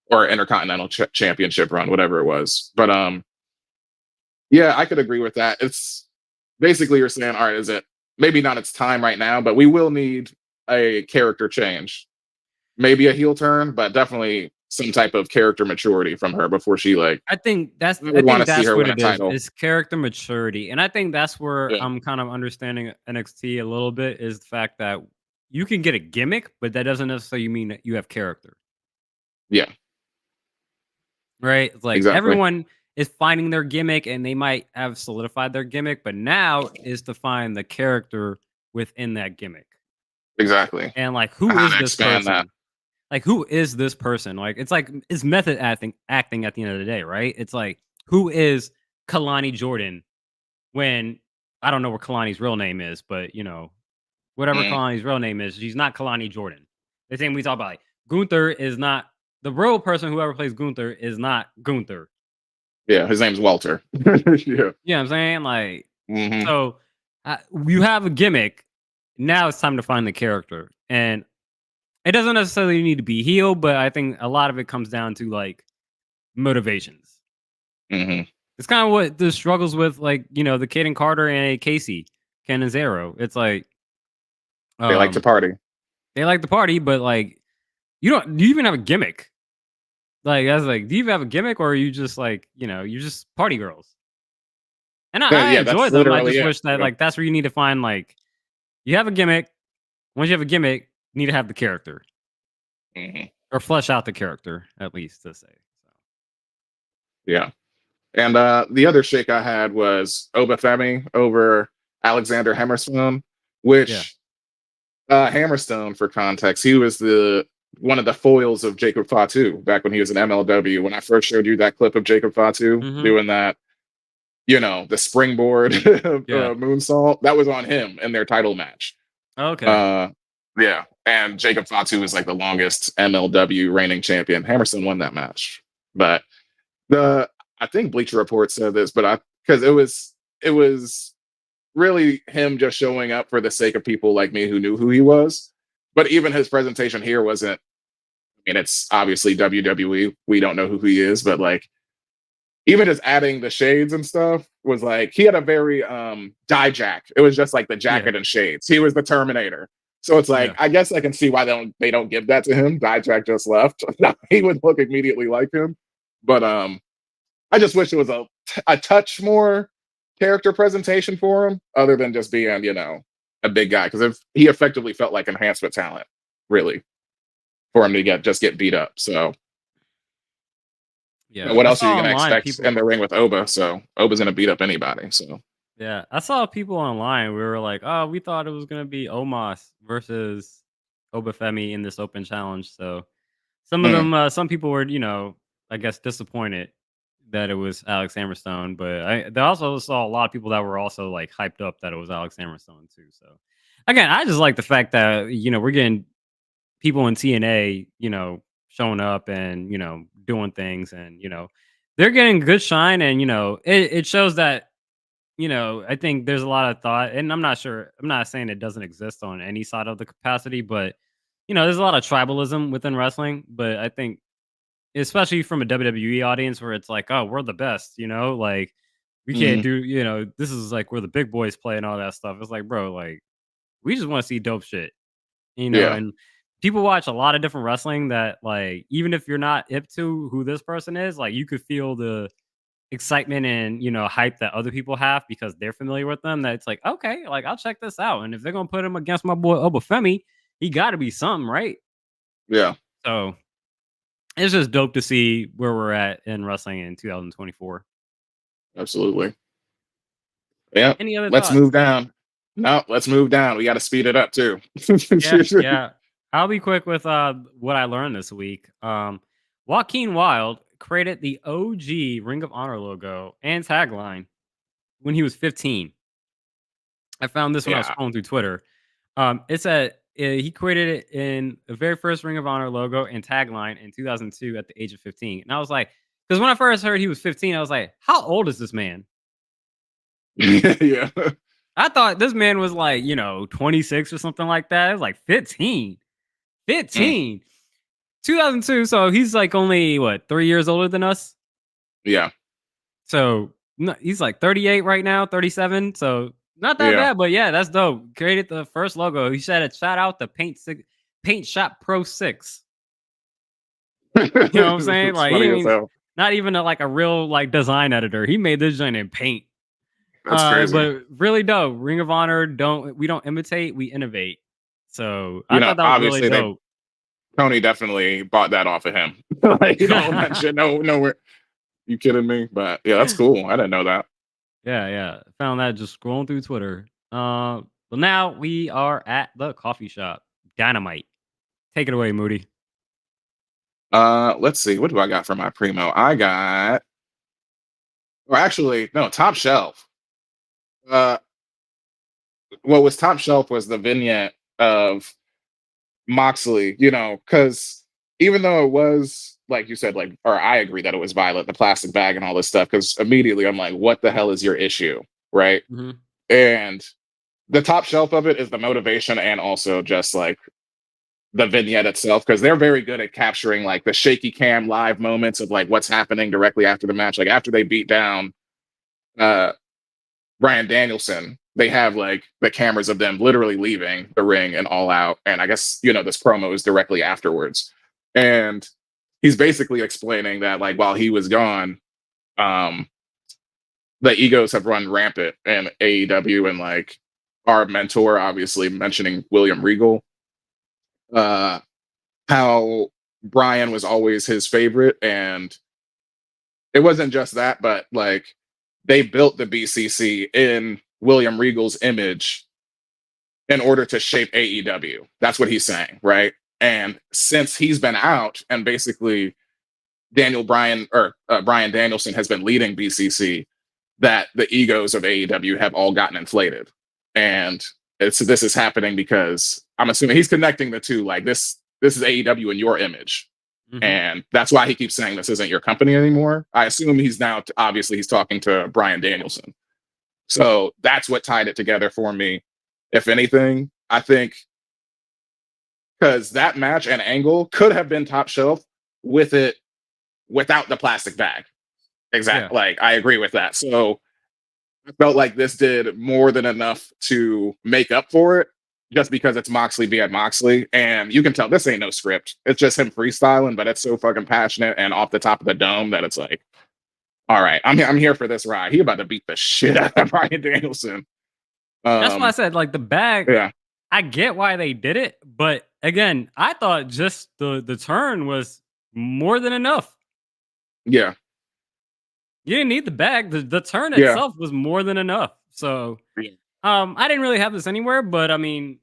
or Intercontinental Championship run, whatever it was. But yeah, I could agree with that. It's basically you're saying, all right, is it maybe not its time right now, but we will need a character change, maybe a heel turn, but definitely some type of character maturity from her before she like. I I would want think to see that's her what win a it is. title. It's character maturity. And I think that's where Yeah. I'm kind of understanding NXT a little bit is the fact that you can get a gimmick, but that doesn't necessarily mean that you have character, Yeah, right? It's like exactly, everyone is finding their gimmick and they might have solidified their gimmick, but now is to find the character within that gimmick. exactly. And like, who How is to this expand that? person? Like, who is this person? Like, it's method acting at the end of the day, right? It's like, who is Kalani Jordan when I don't know what Kalani's real name is, but whatever Mm, Kalani's real name is, she's not Kalani Jordan. The same we talk about, like, Gunther is not the real person. Whoever plays Gunther is not Gunther. yeah, his name's Walter. Yeah. You know what I'm saying? Like, Hmm. so you have a gimmick. Now it's time to find the character, and it doesn't necessarily need to be heel, but I think a lot of it comes down to like motivations. Hmm. It's kind of what the struggles with, like the Caden Carter and a Casey Canizero. It's like They like to um party. they like the party, but like you don't. Do you even have a gimmick? Like that's like, do you even have a gimmick, or are you just like you just party girls? And I Yeah, enjoy that's them. I literally just it. wish that Yeah. like that's where you need to find like you have a gimmick. Once you have a gimmick, you need to have the character Hmm. or flesh out the character at least to say. So Yeah. And the other shake I had was Obafemi over Alexander Hammerstone, yeah. which Hammerstone, for context, he was the one of the foils of Jacob Fatu back when he was in MLW. When I first showed you that clip of Jacob Fatu Mm-hmm. doing that, the springboard Yeah. moonsault, that was on him in their title match. Okay. Uh, yeah, and Jacob Fatu is like the longest MLW reigning champion. Hammerstone won that match, but the I think Bleacher Report said this, but because it was really him just showing up for the sake of people like me who knew who he was. But even his presentation here wasn't. I mean, it's obviously WWE. We don't know who he is, but like even just adding the shades and stuff was like he had a very Dijak. It was just like the Yeah. jacket and shades. He was the Terminator. So it's like Yeah. I guess I can see why they don't give that to him. Dijak just left. He would look immediately like him. But I just wish it was a touch more character presentation for him, other than just being, a big guy. Because if he effectively felt like enhancement talent, really, for him to get beat up. So Yeah. what I else are you saw gonna online expect in people. the ring with Oba? So Oba's gonna beat up anybody. So Yeah, I saw people online. We were like, "Oh, we thought it was gonna be Omos versus Obafemi in this open challenge." So some of mm, them, some people were, I guess disappointed that it was Alex Hammerstone. But they also saw a lot of people that were also like hyped up that it was Alex Hammerstone too. So again, I just like the fact that we're getting people in TNA, showing up and doing things, and they're getting good shine, and it shows that I think there's a lot of thought, and I'm not sure. I'm not saying it doesn't exist on any side of the capacity, but there's a lot of tribalism within wrestling. But I think, especially from a WWE audience, where it's like, oh, we're the best, like we can't mm, do, this is like where the big boys play and all that stuff. It's like, bro, like we just want to see dope shit, yeah, and people watch a lot of different wrestling that, like, even if you're not hip to who this person is, like you could feel the excitement and hype that other people have because they're familiar with them, that it's like, okay, like I'll check this out, and if they're gonna put him against my boy Obafemi, he got to be something, right? yeah, So it's just dope to see where we're at in wrestling in 2024. absolutely. Yeah, Any other let's thoughts? move down. No, let's move down. We got to speed it up too. Yeah, yeah, I'll be quick with what I learned this week. Joaquin Wild created the OG Ring of Honor logo and tagline when he was 15. I found this when I was Yeah. scrolling through Twitter. He created it in the very first Ring of Honor logo and tagline in 2002 at the age of 15. And I was like, because when I first heard he was 15, I was like, how old is this man? Yeah. I thought this man was like, 26 or something like that. It was like 15. Mm, 15. 2002. So he's like only what, 3 years older than us? yeah. So no, he's like 38 right now, 37. So not that Yeah. bad, but yeah, that's dope. Created the first logo. He said, "Shout out to Paint Shop Pro 6." You know what I'm saying? It's Like he funny as ain't hell. not even like a real like design editor. He made this joint in Paint. That's crazy. But really dope. Ring of Honor, we don't imitate, we innovate. So You I know, thought that was really obviously dope. Tony definitely bought that off of him. Like, you don't that shit. No, nowhere. You kidding me? But yeah, that's cool. I didn't know that. Yeah. Found that just scrolling through Twitter. Well, now we are at the coffee shop. Dynamite. Take it away, Moody. Let's see. What do I got for my primo? I got, or actually, no, top shelf. Uh, what was top shelf was the vignette of Moxley. You know, because even though it was like you said, like, or I agree that it was Violet, the plastic bag, and all this stuff. Because immediately I'm like, what the hell is your issue, right? Mm-hmm. And the top shelf of it is the motivation and also just like the vignette itself because they're very good at capturing like the shaky cam live moments of like what's happening directly after the match. Like after they beat down uh Bryan Danielson, they have like the cameras of them literally leaving the ring and all out. And I guess, you know, this promo is directly afterwards. And he's basically explaining that like while he was gone, um, the egos have run rampant in AEW and like our mentor, obviously mentioning William Regal, uh, how Brian was always his favorite. And it wasn't just that, but like they built the BCC in William Regal's image in order to shape AEW. That's what he's saying, right? And since he's been out and basically Brian Danielson has been leading BCC, that the egos of AEW have all gotten inflated. And this is happening because I'm assuming he's connecting the two. Like this is AEW in your image, Mm-hmm. and that's why he keeps saying this isn't your company anymore. I assume he's now obviously he's talking to Brian Danielson. So that's what tied it together for me. If anything, I think because that match and angle could have been top shelf with it without the plastic bag. Yeah. Exactly. Like I agree with that. So I felt like this did more than enough to make up for it just because it's Moxley being Moxley. And you can tell this ain't no script. It's just him freestyling, but it's so fucking passionate and off the top of the dome that it's like, all right, I'm here for this ride. He about to beat the shit out of Brian Danielson. That's why I said like the bag. Yeah. I get why they did it, but again, I thought just the turn was more than enough. Yeah. You didn't need the bag. The turn Yeah. itself was more than enough. So Yeah. I didn't really have this anywhere, but I mean,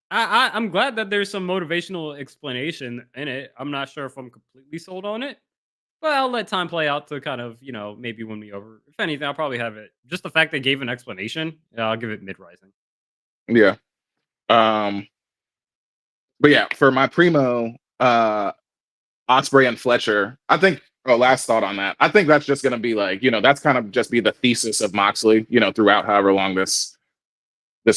I'm glad that there's some motivational explanation in it. I'm not sure if I'm completely sold on it, but I'll let time play out to kind of, maybe win me over. If anything, I'll probably have it. Just the fact they gave an explanation, I'll give it mid rising. Yeah. But yeah, for my primo, Osprey and Fletcher, I think. Oh, last thought on that. I think that's just going to be like, that's kind of just be the thesis of Moxley, throughout however long this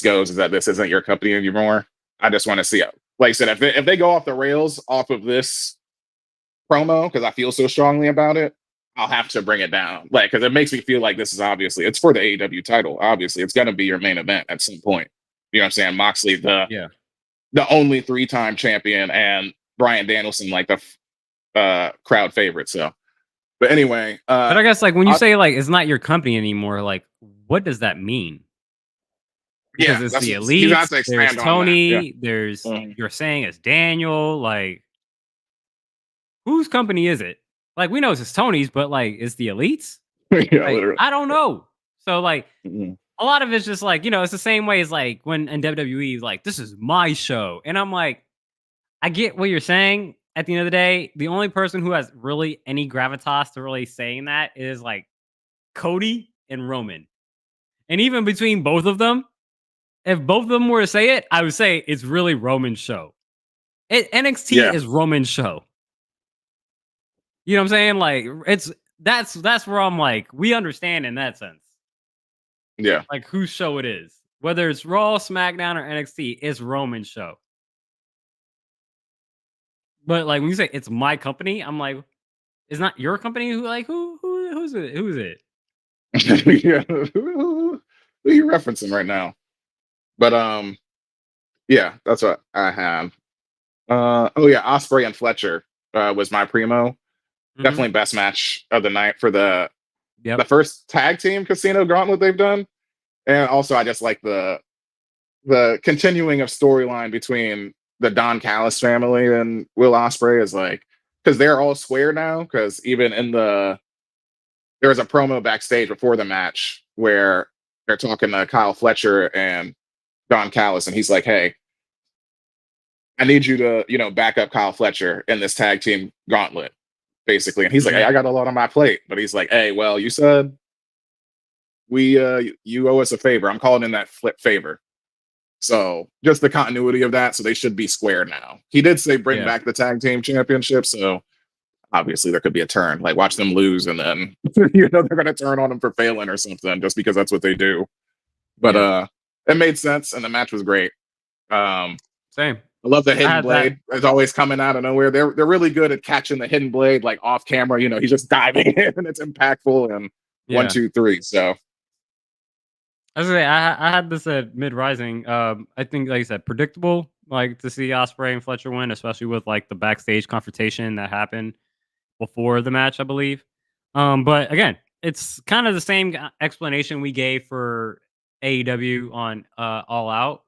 goes, is that this isn't your company anymore. I just want to see it. Like I said, if they go off the rails off of this promo, because I feel so strongly about it, I'll have to bring it down. Like, because it makes me feel like this is obviously it's for the AEW title. Obviously, it's going to be your main event at some point. You know what I'm saying? Moxley, the only 3-time champion, and Brian Danielson, like the crowd favorite. So, but anyway, but I guess like when you say like it's not your company anymore, like what does that mean? Because yeah, it's the he's elites. got to There's expand on that. Yeah. Tony. There's you're saying it's Daniel. Like whose company is it? Like we know it's Tony's, but like it's the elites. Yeah, Like, literally. I don't know. So like Mhm. a lot of it's just like it's the same way as like when in WWE like this is my show, and I'm like I get what you're saying. At the end of the day, the only person who has really any gravitas to really saying that is like Cody and Roman. And even between both of them, if both of them were to say it, I would say it's really Roman's show. NXT Yeah. is Roman's show. You know what I'm saying? Like that's where I'm like, we understand in that sense. Yeah. Like whose show it is. Whether it's Raw, SmackDown, or NXT, it's Roman's show. But like when you say it's my company, I'm like, it's not your company. Who's it? Who's it? Yeah. Who are you referencing right now? But yeah, that's what I have. Oh yeah, Osprey and Fletcher was my primo. Definitely best match of the night for the first tag team Casino Gauntlet they've done. And also I just like the the continuing of storyline between the Don Callis family and Will Ospreay is like, because they're all square now. Because even in there was a promo backstage before the match where they're talking to Kyle Fletcher and Don Callis, and he's like, "Hey, I need you to, back up Kyle Fletcher in this tag team gauntlet, basically." And he's like, "Hey, I got a lot on my plate," but he's like, "Hey, well, you said you owe us a favor. I'm calling in that flip favor." So just the continuity of that. So they should be square now. He did say bring Yeah. back the tag team championship. So obviously there could be a turn. Like watch them lose, and then they're gonna turn on them for failing or something, just because that's what they do. But it made sense, and the match was great. Same. I love the hidden had blade. It's always coming out of nowhere. They're really good at catching the hidden blade, like off camera. He's just diving in, and it's impactful. And Yeah. 1, 2, 3. So I was gonna say, I had this at Mid Rising. I think, like I said, predictable. Like to see Osprey and Fletcher win, especially with like the backstage confrontation that happened before the match, I believe. But again, it's kind of the same explanation we gave for AEW on All Out.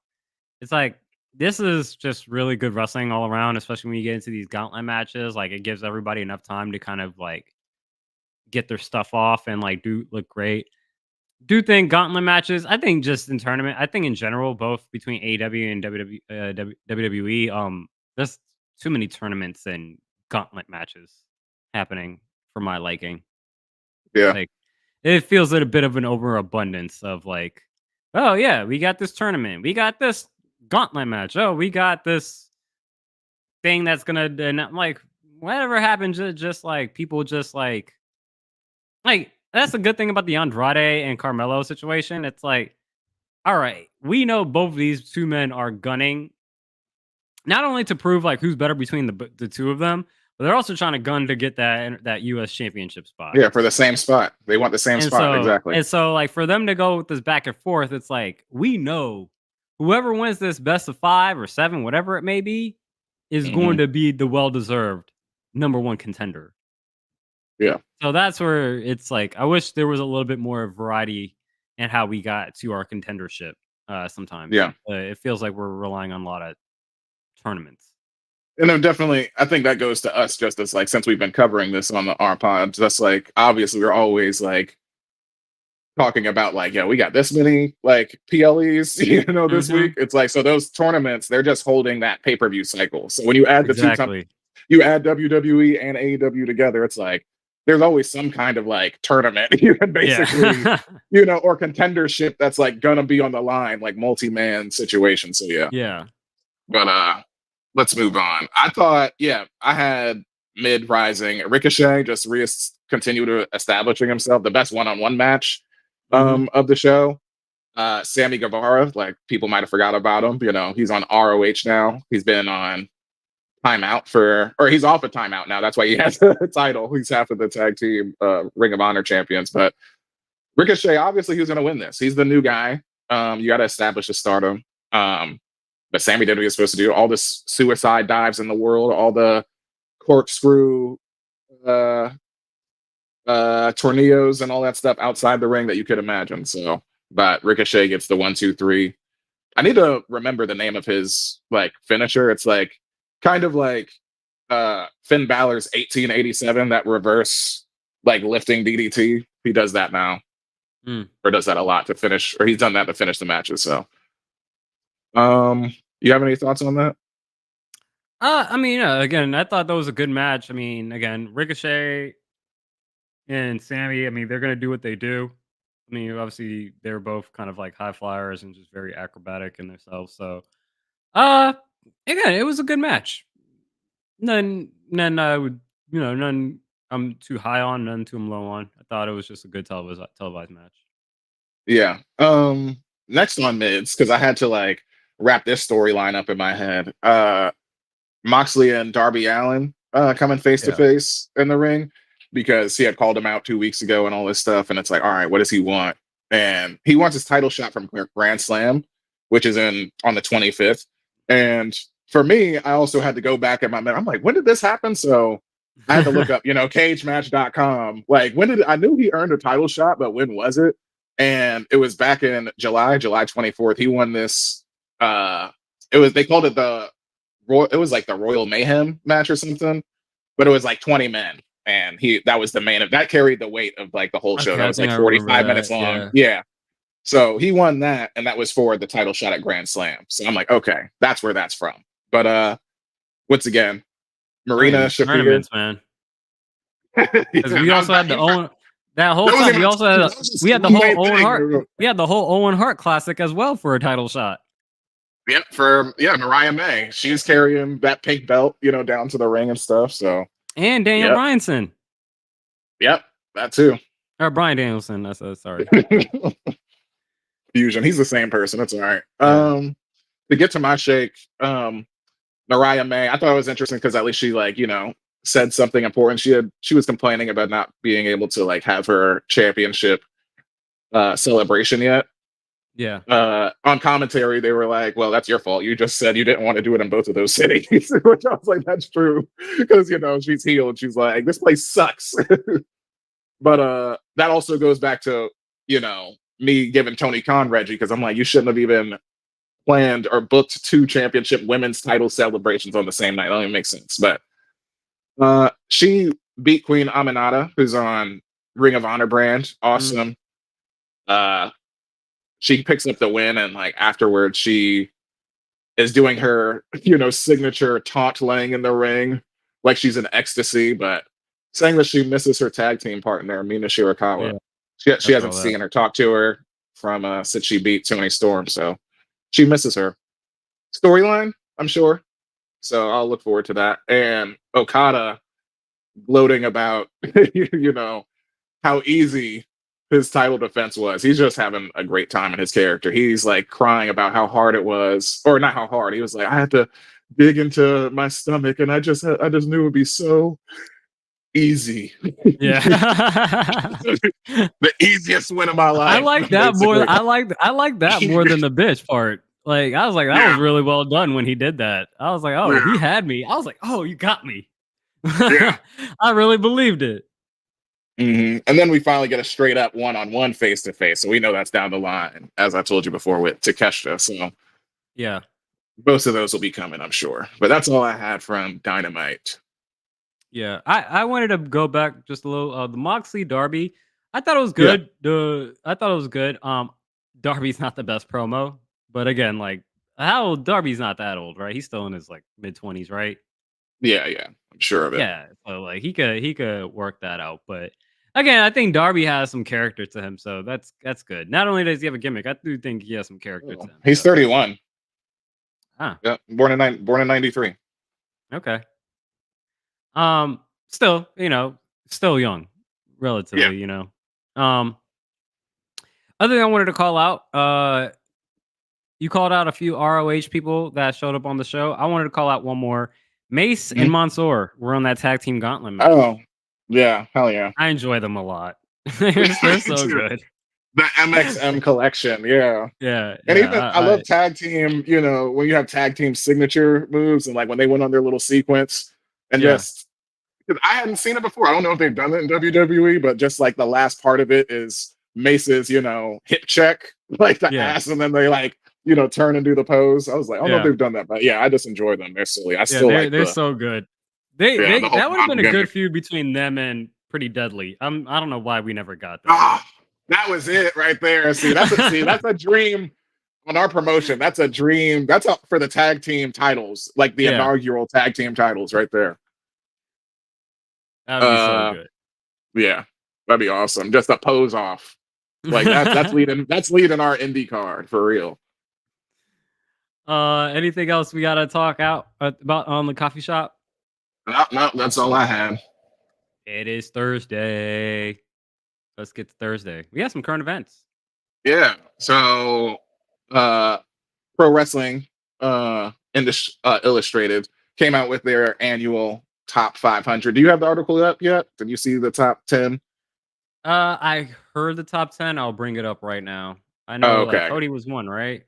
It's like this is just really good wrestling all around, especially when you get into these gauntlet matches. Like it gives everybody enough time to kind of like get their stuff off and like do look great. Do think gauntlet matches. I think just in tournament. I think in general, both between AEW and WWE. There's too many tournaments and gauntlet matches happening for my liking. yeah, Like it feels like a bit of an overabundance of like, oh yeah, we got this tournament, we got this gauntlet match. Oh, we got this thing that's gonna. And I'm like, whatever happens, just like people just like that's a good thing about the Andrade and Carmelo situation. It's like, all right, we know both of these two men are gunning not only to prove like who's better between the two of them, but they're also trying to gun to get that US championship spot. yeah, for the same spot. They want the same And spot, so exactly. and so like for them to go with this back and forth, it's like we know whoever wins this best of 5 or 7, whatever it may be, is going Mhm. to be the well-deserved number 1 contender. Yeah, So that's where it's like, I wish there was a little bit more variety in how we got to our contendership sometimes. yeah. It feels like we're relying on a lot of tournaments. And then definitely, I think that goes to us, just as like, since we've been covering this on our pod, just like obviously we're always like talking about like, yeah, we got this many like PLEs, this Mhm. week. It's like, so those tournaments, they're just holding that pay-per-view cycle. So when you add the two Exactly. you add WWE and AEW together, it's like there's always some kind of like tournament, you can basically, Yeah. or contendership that's like gonna be on the line, like multi-man situation. So yeah. Yeah. But let's move on. I thought, yeah, I had Mid Rising Ricochet just continue to establishing himself, the best one-on-one match Mhm. of the show. Sammy Guevara, like people might have forgot about him. He's on ROH now. He's been on timeout or he's off a timeout now. That's why he has the title. He's half of the tag team Ring of Honor champions. But Ricochet, obviously, he's going to win this. He's the new guy. You got to establish a stardom. But Sammy did what he was supposed to do. All the suicide dives in the world, all the corkscrew tornillos and all that stuff outside the ring that you could imagine. So, but Ricochet gets the 1, 2, 3. I need to remember the name of his like finisher. It's like kind of like Finn Balor's 1887, that reverse like lifting DDT. He does that now, Mm. or does that a lot to finish, or he's done that to finish the matches. So, you have any thoughts on that? I mean, again, I thought that was a good match. I mean, again, Ricochet and Sammy, I mean, they're gonna do what they do. I mean, obviously, they're both kind of like high flyers and just very acrobatic in themselves. So, uh, again, it was a good match. None I would, none I'm too high on, none too low on. I thought it was just a good televised match. Yeah. Next on mids, because I had to like wrap this storyline up in my head. Moxley and Darby Allin coming face to Yeah. face in the ring, because he had called him out 2 weeks ago and all this stuff. And it's like, all right, what does he want? And he wants his title shot from Grand Slam, which is on the 25th. And for me, I also had to go back in my memory. I'm like, when did this happen? So I had to look up, cagematch.com. Like, I knew he earned a title shot, but when was it? And it was back in July 24th. He won this uh, they called it it was like the Royal Mayhem match or something, but it was like 20 men, and that was the that carried the weight of like the whole show. Okay, That I was think like I remember 45 that. minutes long. Yeah. Yeah. So he won that, and that was for the title shot at Grand Slam. So I'm like, okay, that's where that's from. But once again, Marina These Shafir. tournaments, man. Yeah, Because we also had the Owen. That whole that wasn't time, even we also had that was just we had the one whole main Owen Hart. thing. We had the whole Owen Hart Classic as well for a title shot. Yep, for Mariah May. She's carrying that pink belt, down to the ring and stuff. So And Daniel yep, Bryanson. yep, that too. Or Bryan Danielson. That's sorry. Fusion. He's the same person. That's all right. Yeah. To get to my shake, Mariah May, I thought it was interesting because at least she said something important. She was complaining about not being able to like have her championship celebration yet. Yeah. On commentary, they were like, "Well, that's your fault. You just said you didn't want to do it in both of those cities," which I was like, "That's true," because she's healed. She's like, "This place sucks." But that also goes back to me giving Tony Khan Reggie, because I'm like, you shouldn't have even planned or booked 2 championship women's title celebrations on the same night. That don't even make sense. But she beat Queen Aminata, who's on Ring of Honor brand. Awesome. She picks up the win, and like afterwards, she is doing her signature taunt, laying in the ring like she's in ecstasy, but saying that she misses her tag team partner, Mina Shirakawa. Yeah. She hasn't seen her, talk to her from since she beat Tony Storm, so she misses her. Storyline, I'm sure. So I'll look forward to that. And Okada gloating about how easy his title defense was. He's just having a great time in his character. He's like crying about how hard it was, or not how hard. He was like, I had to dig into my stomach, and I just knew it would be so easy. Yeah. The easiest win of my life. I like that more. I like that more than the bitch part. Like, I was like, that was really well done when he did that. I was like, oh, he had me. I was like, oh, you got me. Yeah. I really believed it. Mm-hmm. And then we finally get a straight up one-on-one face-to-face. So we know that's down the line, as I told you before, with Takeshita. So yeah, both of those will be coming, I'm sure. But that's all I had from Dynamite. Yeah, I wanted to go back just a little. The Moxley Darby, I thought it was good. I thought it was good. Darby's not the best promo, but again, like how old? Darby's not that old, right? He's still in his like mid-20s, right? Yeah, I'm sure of it. Yeah, so like he could work that out, but again, I think Darby has some character to him, so that's good. Not only does he have a gimmick, I do think he has some character to him. He's 31. Huh. Yeah, born in 93. Okay. Still, still young, relatively, Other thing I wanted to call out, you called out a few ROH people that showed up on the show. I wanted to call out one more. Mace and Mansoor were on that tag team gauntlet match. Oh, yeah, hell yeah. I enjoy them a lot. They're so good. The MXM collection, yeah. Yeah. And even I love tag team, when you have tag team signature moves, and like when they went on their little sequence and just, because I hadn't seen it before. I don't know if they've done it in WWE, but just like the last part of it is Mace's, hip check, like the ass, and then they like, turn and do the pose. I was like, I don't know if they've done that, but yeah, I just enjoy them. They're silly. I still like they're so good. That would have been a good feud between them and Pretty Deadly. I don't know why we never got that. That was it right there. That's a dream on our promotion. That's a dream. That's up for the tag team titles, like the inaugural tag team titles right there. That'd be so good. Yeah, that'd be awesome. Just a pose off. Like that's leading our indie card for real. Anything else we gotta talk about on the coffee shop? No, that's all I had. It is Thursday. Let's get to Thursday. We have some current events. Yeah. So Pro Wrestling Illustrated came out with their annual top 500. Do you have the article up yet? Did you see the top 10? I heard the top 10. I'll bring it up right now. I know like, Cody was one, right?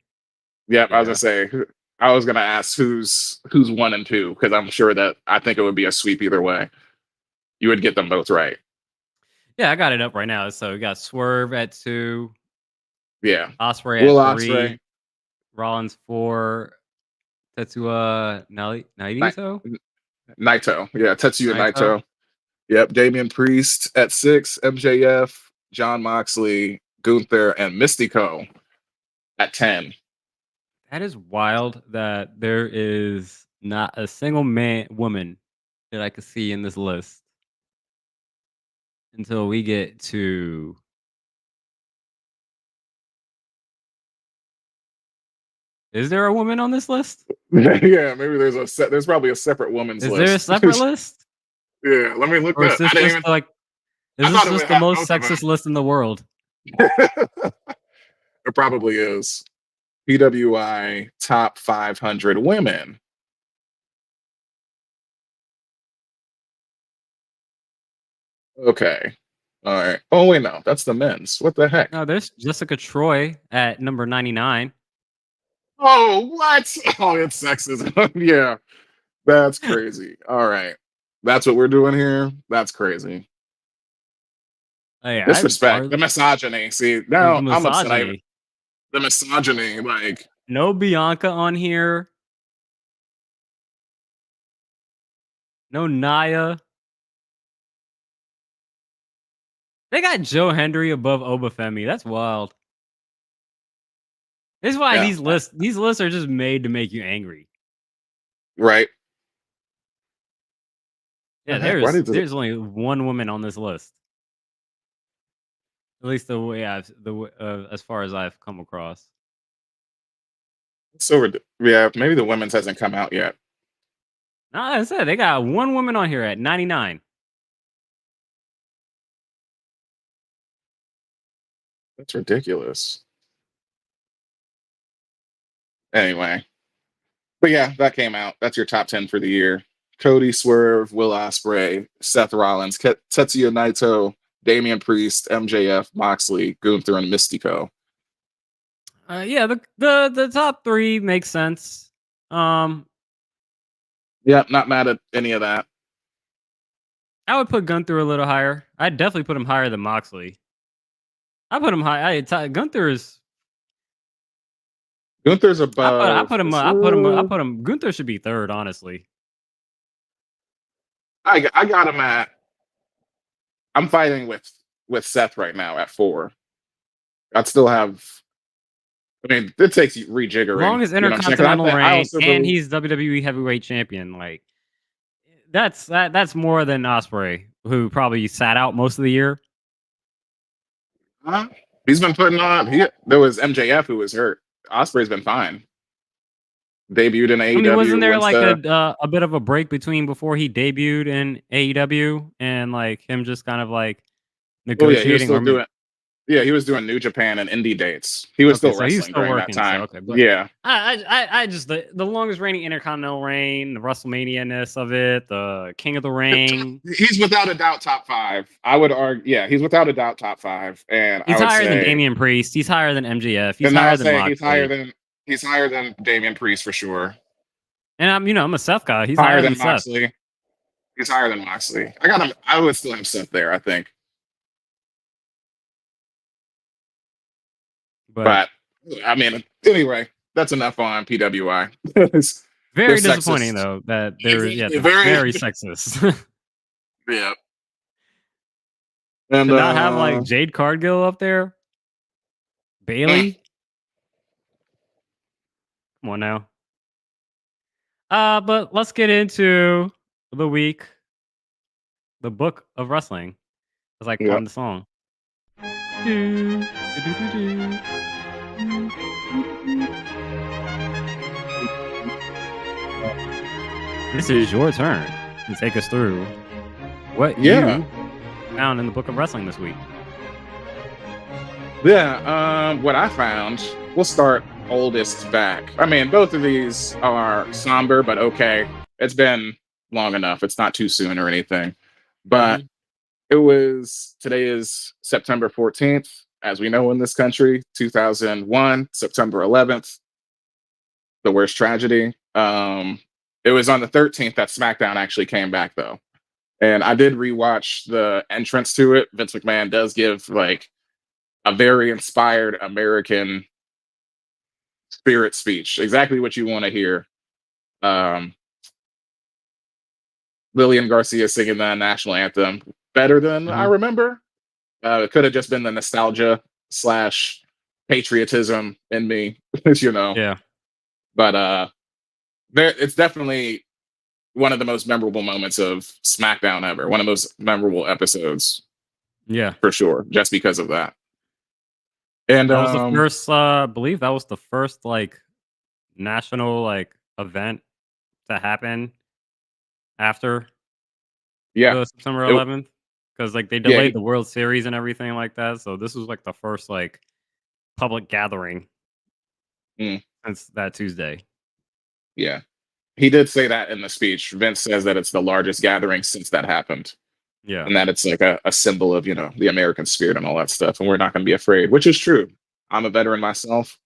Yep, I was gonna ask who's 1 and 2, because I'm sure that I think it would be a sweep either way. You would get them both right. Yeah, I got it up right now. So we got Swerve at 2. Yeah. Ospreay at 3. Rollins 4, Tetsuya Ni- Naito? Naito. Yeah, Tetsuya Naito? Naito. Yep, Damian Priest at 6, MJF, John Moxley, Gunther, and Mystico at 10. That is wild that there is not a single woman that I could see in this list until we get to. Is there a woman on this list? Yeah, maybe there's probably a separate women's Is there a list. separate list? Yeah, let me look Or is up. I this didn't just even. like I is this thought it would just the have most both of them. sexist list in the world? It probably is. PWI top 500 women. Okay. All right. Oh wait, no, that's the men's. What the heck? No, there's Jessica Troy at number 99. Oh, what? Oh, it's sexism. Yeah, that's crazy. All right, that's what we're doing here. That's crazy. Oh yeah, Disrespect, the misogyny. See, the now I'm upset. misogyny. The misogyny, like, No Bianca on here. No Naya. They got Joe Hendry above Obafemi. That's wild. This is why yeah, these lists are just made to make you angry. right. Yeah, The heck? Why did this? there's only one woman on this list. At least the way as far as I've come across. So yeah, maybe the women's hasn't come out yet. No, I said they got one woman on here at 99. That's ridiculous. Anyway, but yeah, that came out. That's your top 10 for the year. Cody, Swerve, Will Ospreay, Seth Rollins, Tetsuya Naito, Damian Priest, MJF, Moxley, Gunther, and Mystico. Yeah, the top 3 makes sense. Yeah, not mad at any of that. I would put Gunther a little higher. I'd definitely put him higher than Moxley. I put him high. Gunther's. Gunther's I above. put him. I put him. I put him. Gunther should be third, honestly. I got him at. I'm fighting with Seth right now at 4. I'd still have. I mean, it takes rejiggering. As long as Intercontinental reign and he's WWE Heavyweight Champion, like that's more than Ospreay, who probably sat out most of the year. He's been putting on. There was MJF who was hurt. Ospreay's been fine. Debuted in AEW. I mean, wasn't there like a bit of a break between before he debuted in AEW and like him just kind of like negotiating? He was doing New Japan and indie dates. He was still wrestling during that time. So, but yeah, I just the longest reigning Intercontinental reign, the WrestleMania-ness of it, the King of the Ring. He's without a doubt top 5. I would argue. Yeah, he's without a doubt top 5, and he's higher than Damian Priest. He's higher than MJF. He's higher than Moxley. He's higher than Damian Priest for sure. And I'm a Seth guy. He's higher than Moxley. Seth. He's higher than Moxley. I got him. I would still have Seth there, I think. But I mean, anyway, that's enough on PWI. Very disappointing, though, that they're very sexist. Yeah. And to not have like Jade Cargill up there, Bailey. Come on now. But let's get into the week, the book of wrestling, as I call the song. This is your turn to take us through what you found in the book of wrestling this week. Yeah, what I found, we'll start oldest back. I mean, both of these are somber, but okay. It's been long enough. It's not too soon or anything. But today is September 14th, as we know in this country, 2001, September 11th, the worst tragedy. It was on the 13th that SmackDown actually came back, though. And I did rewatch the entrance to it. Vince McMahon does give like a very inspired American spirit speech, exactly what you want to hear. Um, Lillian Garcia singing the national anthem better than I Hmm. remember. It could have just been the nostalgia slash patriotism in me, you know. Yeah, But it's definitely one of the most memorable moments of SmackDown ever. One of the most memorable episodes yeah. for sure, just because of that. And That was the first. I believe that was the first like national like event to happen after yeah, the September it, 11th, because like they yeah, delayed the World Series and everything like that. So this was like the first like public gathering mm, since that Tuesday. yeah. He did say that in the speech. Vince says that it's the largest gathering since that happened, Yeah. and that it's like a symbol of the American spirit and all that stuff. And we're not going to be afraid, which is true. I'm a veteran myself,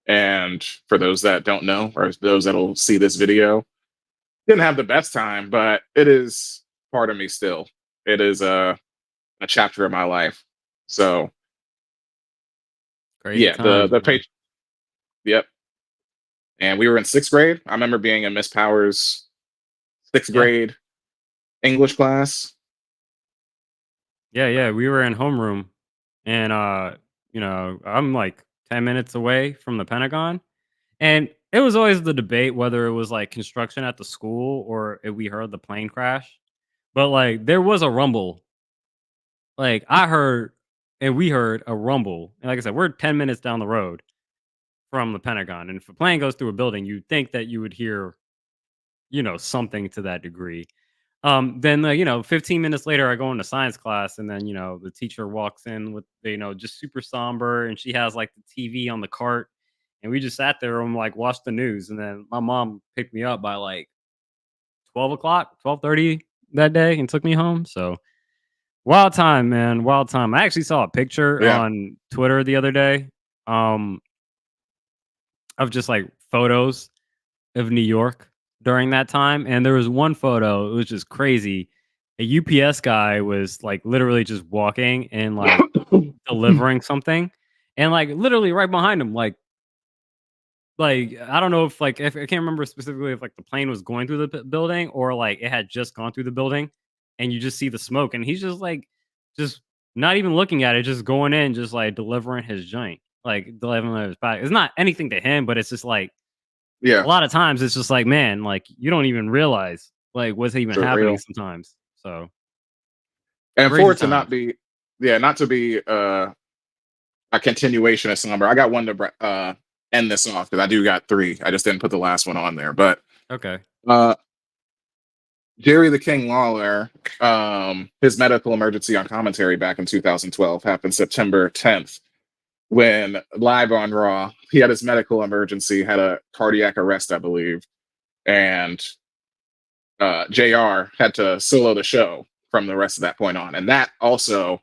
and for those that don't know, or those that'll see this video, didn't have the best time, but it is part of me still. It is a chapter of my life. So Crazy yeah, times, the man. page. Yep. And we were in sixth grade. I remember being in Miss Powers' sixth Yeah. grade English class. Yeah, yeah. We were in homeroom and I'm like 10 minutes away from the Pentagon. And it was always the debate whether it was like construction at the school or if we heard the plane crash. But like there was a rumble. Like I heard and we heard a rumble. And like I said, we're 10 minutes down the road from the Pentagon. And if a plane goes through a building, you'd think that you would hear, something to that degree. Then 15 minutes later, I go into science class, and then the teacher walks in with just super somber, and she has like the TV on the cart, and we just sat there and like watched the news, and then my mom picked me up by like 12 o'clock, 12:30 that day, and took me home. So wild time, man, wild time. I actually saw a picture Yeah. on Twitter the other day, um, of just like photos of New York during that time, and there was one photo, it was just crazy. A UPS guy was, like, literally just walking and, like, delivering something, and, like, literally right behind him, I don't know if, like if I can't remember specifically if, like, the plane was going through the building or, like, it had just gone through the building, and you just see the smoke, and he's just, like, just not even looking at it, just going in, just, like, delivering his joint, like, delivering his pack. It's not anything to him, but it's just, like, Yeah. a lot of times it's just like, man, like you don't even realize like what's even happening Surreal. sometimes. So And for crazy it to not times. be, yeah, not to be a continuation of somber. I got one to end this off because I do got three. I just didn't put the last one on there. But Okay. uh, Jerry the King Lawler, his medical emergency on commentary back in 2012 happened September 10th when live on Raw, he had his medical emergency, had a cardiac arrest, I believe, and JR had to solo the show from the rest of that point on. And that also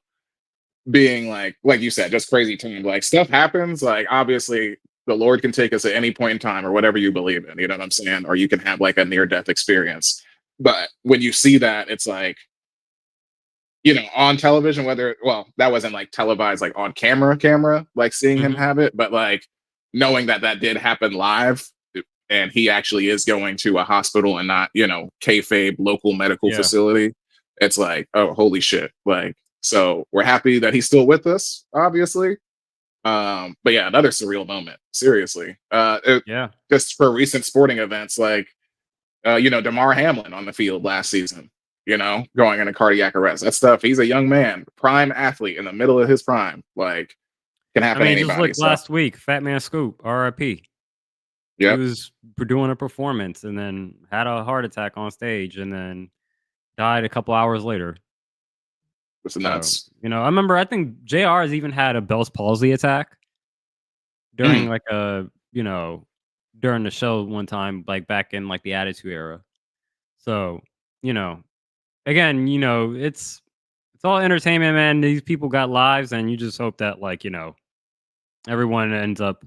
being like you said, just crazy time. Like stuff happens. Like obviously the Lord can take us at any point in time or whatever you believe in, you know what I'm saying? Or you can have like a near death experience. But when you see that, it's like, on television, whether that wasn't like televised, like on camera, like seeing him Hmm. have it, but like knowing that that did happen live, and he actually is going to a hospital and not, kayfabe local medical Yeah. facility. It's like, oh, holy shit! Like, so we're happy that he's still with us, obviously. But yeah, another surreal moment. Seriously, Yeah. just for recent sporting events, like Damar Hamlin on the field last season, going into cardiac arrest. That stuff. He's a young man, prime athlete in the middle of his prime. Like, can I happen to mean, just anybody. look So, last week, Fat Man Scoop, RIP. He yep, was doing a performance and then had a heart attack on stage and then died a couple hours later. it's So, nuts. I remember I think JR has even had a Bell's palsy attack during Mm, like during the show one time, like back in like the Attitude Era. So, you know, again, it's all entertainment, man. These people got lives, and you just hope that, like, everyone ends up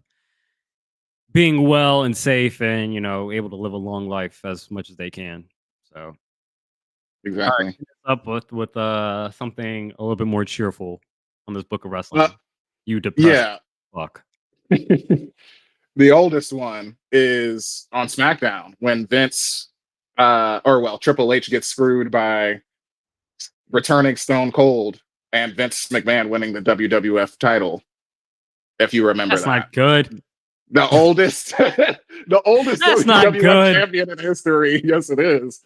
being well and safe and, able to live a long life as much as they can. So, all right, exactly. finish up with something a little bit more cheerful on this book of Uh, wrestling. You depressed yeah. fuck. The oldest one is on SmackDown when Triple H gets screwed by returning Stone Cold and Vince McMahon winning the WWF title. If you remember That's that, not good. the oldest, the oldest That's not WWF good. champion in history. Yes, it is.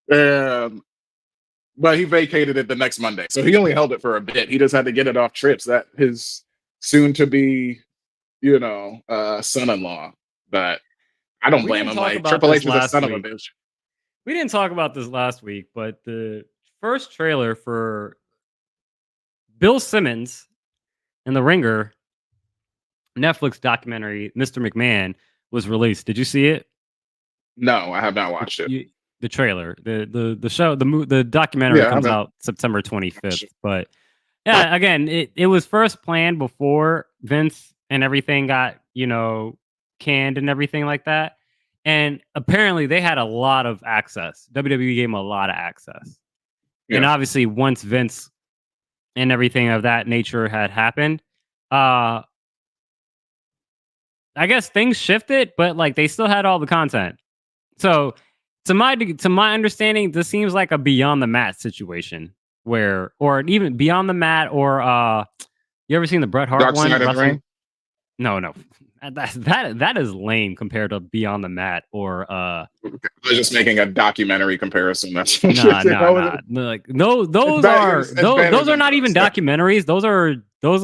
But he vacated it the next Monday, so he only held it for a bit. He just had to get it off trips. That his soon-to-be, son-in-law. But I don't blame him. Like Triple H is a son of a bitch. We didn't talk about this last week, but the first trailer for Bill Simmons and the Ringer Netflix documentary, Mr. McMahon, was released. Did you see it? No, I have not watched it. The trailer, the show, the documentary comes out September 25th. But yeah, again, it was first planned before Vince and everything got, canned and everything like that. And apparently they had a lot of access. WWE gave them a lot of access. Yeah. And obviously once Vince and everything of that nature had happened, I guess things shifted, but like they still had all the content. So to my understanding, this seems like a Beyond the Mat situation or even Beyond the Mat, or you ever seen the Bret Hart Dark one? Side of the Ring? No. That is lame compared to Beyond the Mat or I was just making a documentary comparison. That's nah. Like those are not even documentaries. Those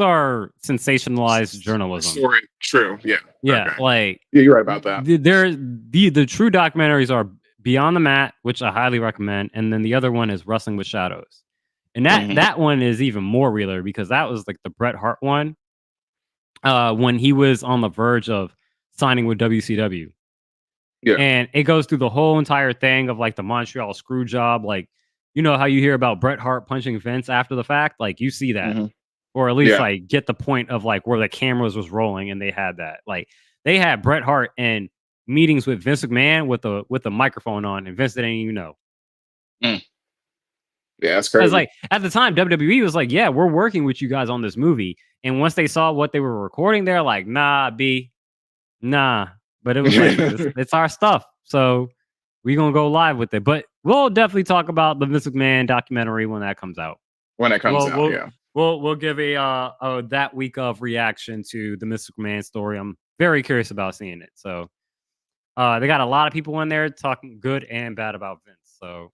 are sensationalized journalism. Story, true. Yeah. Yeah. Okay. Like you're right about that. The true documentaries are Beyond the Mat, which I highly recommend, and then the other one is Wrestling with Shadows, and that one is even more realer because that was like the Bret Hart one. When he was on the verge of signing with WCW. Yeah. And it goes through the whole entire thing of like the Montreal screw job. Like, how you hear about Bret Hart punching Vince after the fact? Like you see that. Or at least like get the point of like where the cameras was rolling and they had that. Like they had Bret Hart in meetings with Vince McMahon with the microphone on, and Vince didn't even know. Yeah, that's crazy. Like at the time, WWE was like, "Yeah, we're working with you guys on this movie." And once they saw what they were recording, they're like, "Nah, nah." But it was like, it's our stuff, so we're gonna go live with it. But we'll definitely talk about the Vince McMahon documentary when that comes out. When it comes out, yeah. We'll give a that week of reaction to the Vince McMahon story. I'm very curious about seeing it. So they got a lot of people in there talking good and bad about Vince. So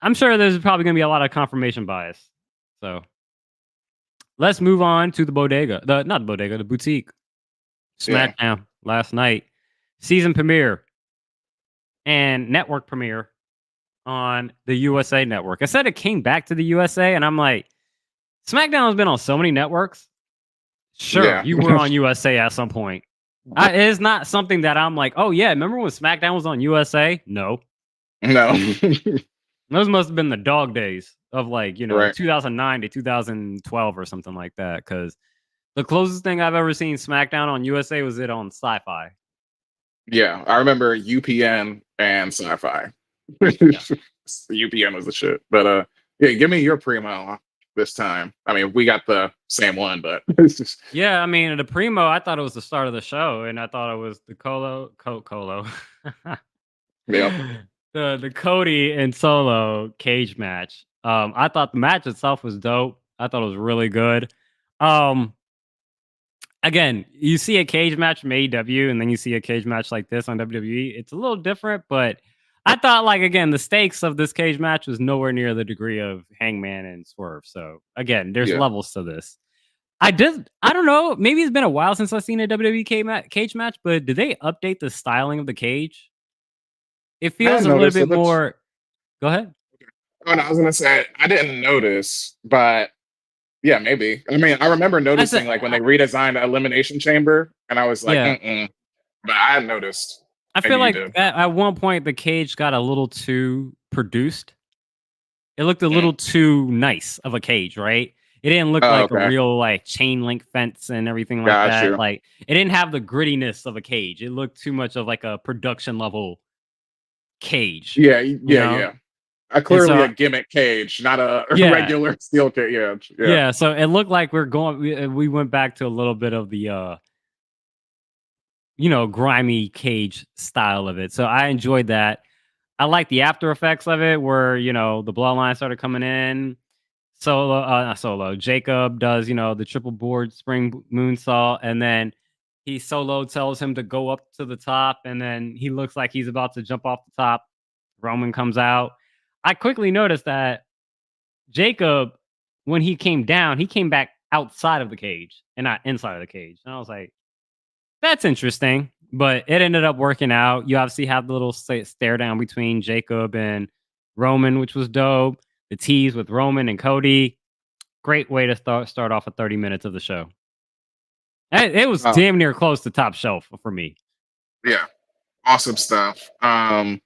I'm sure there's probably going to be a lot of confirmation bias. So let's move on to the bodega. The boutique. SmackDown last night. Season premiere and network premiere on the USA Network. I said it came back to the USA, and I'm like, SmackDown has been on so many networks. Sure, you were on USA at some point. It is not something that I'm like, oh yeah, remember when SmackDown was on USA? No. Those must have been the dog days of like, 2009 to 2012 or something like that. Because the closest thing I've ever seen SmackDown on USA was it on Sci-Fi. Yeah, I remember UPN and Sci-Fi. UPN was the shit. But give me your primo this time. I mean, we got the same one, but it's just... Yeah, I mean, the primo, I thought it was the start of the show, and I thought it was the Colo. Yeah. The Cody and Solo cage match. I thought the match itself was dope. I thought it was really good. Again, you see a cage match from AEW, and then you see a cage match like this on WWE. It's a little different, but I thought, like, again, the stakes of this cage match was nowhere near the degree of Hangman and Swerve. So again, there's levels to this. I don't know. Maybe it's been a while since I've seen a WWE cage match, but did they update the styling of the cage? It feels a little bit more. Go ahead. Oh, no, I was gonna say I didn't notice, but yeah, maybe. I mean, I remember noticing like when they redesigned Elimination Chamber, and I was like, but I hadn't noticed. I feel like at one point the cage got a little too produced. It looked a little too nice of a cage, right? It didn't look like a real like chain link fence and everything like that. Like it didn't have the grittiness of a cage. It looked too much of like a production level cage. Yeah. Clearly a gimmick cage, not a regular steel cage. Yeah. So it looked like we went back to a little bit of the grimy cage style of it. So I enjoyed that. I like the after effects of it where, the bloodline started coming in. Not solo. Jacob does, the triple board spring moonsault, and then Solo tells him to go up to the top, and then he looks like he's about to jump off the top. Roman comes out. I quickly noticed that Jacob, when he came down, he came back outside of the cage and not inside of the cage. And I was like, that's interesting. But it ended up working out. You obviously have the little stare down between Jacob and Roman, which was dope. The tease with Roman and Cody. Great way to start off 30 minutes of the show. And it was damn near close to top shelf for me. Yeah. Awesome stuff. And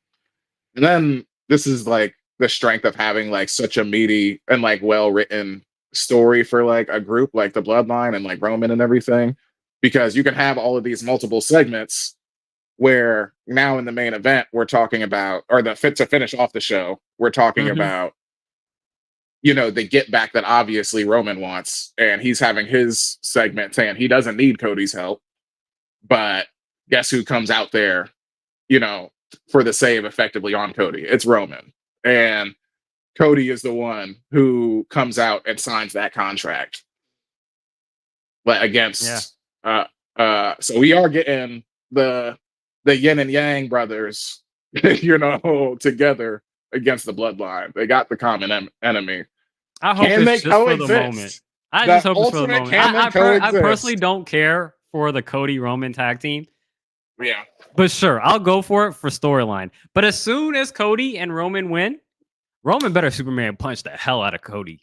then this is like the strength of having like such a meaty and like well written story for like a group like the Bloodline and like Roman and everything, because you can have all of these multiple segments where now in the main event we're talking about, or the fit to finish off the show, we're talking about the get back that obviously Roman wants, and he's having his segment saying he doesn't need Cody's help, but guess who comes out there for the save effectively on Cody? It's Roman. And Cody is the one who comes out and signs that contract. But against so we are getting the yin and yang brothers, together against the Bloodline. They got the common enemy. I hope it's just for the moment. I just hope it's for the moment. I personally don't care for the Cody Roman tag team. Yeah. But sure, I'll go for it for storyline. But as soon as Cody and Roman win, Roman better Superman punch the hell out of Cody.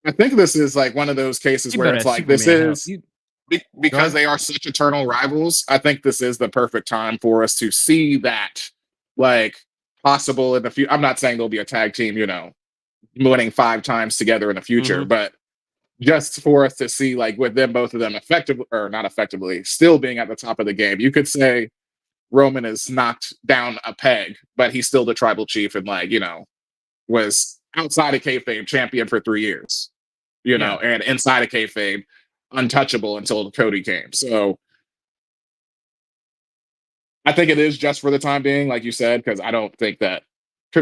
I think this is like one of those cases where it's like because they are such eternal rivals. I think this is the perfect time for us to see that like possible in the future. I'm not saying there'll be a tag team, winning 5 times together in the future, but just for us to see like with them, both of them effectively or not effectively still being at the top of the game. You could say Roman is knocked down a peg, but he's still the tribal chief and like, was outside of kayfabe champion for 3 years, and inside of kayfabe untouchable until Cody came. So I think it is just for the time being, like you said, because I don't think that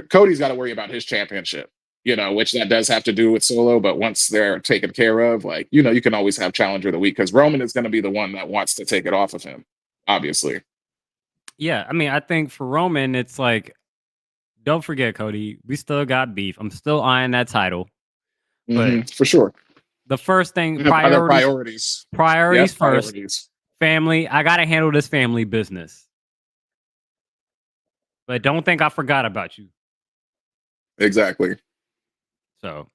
Cody's got to worry about his championship, which that does have to do with Solo. But once they're taken care of, like, you can always have Challenger of the Week because Roman is going to be the one that wants to take it off of him, obviously. Yeah, I mean, I think for Roman, it's like, don't forget, Cody, we still got beef. I'm still eyeing that title. But for sure. The first thing, priorities. Priorities first. Family, I got to handle this family business. But don't think I forgot about you. Exactly. So,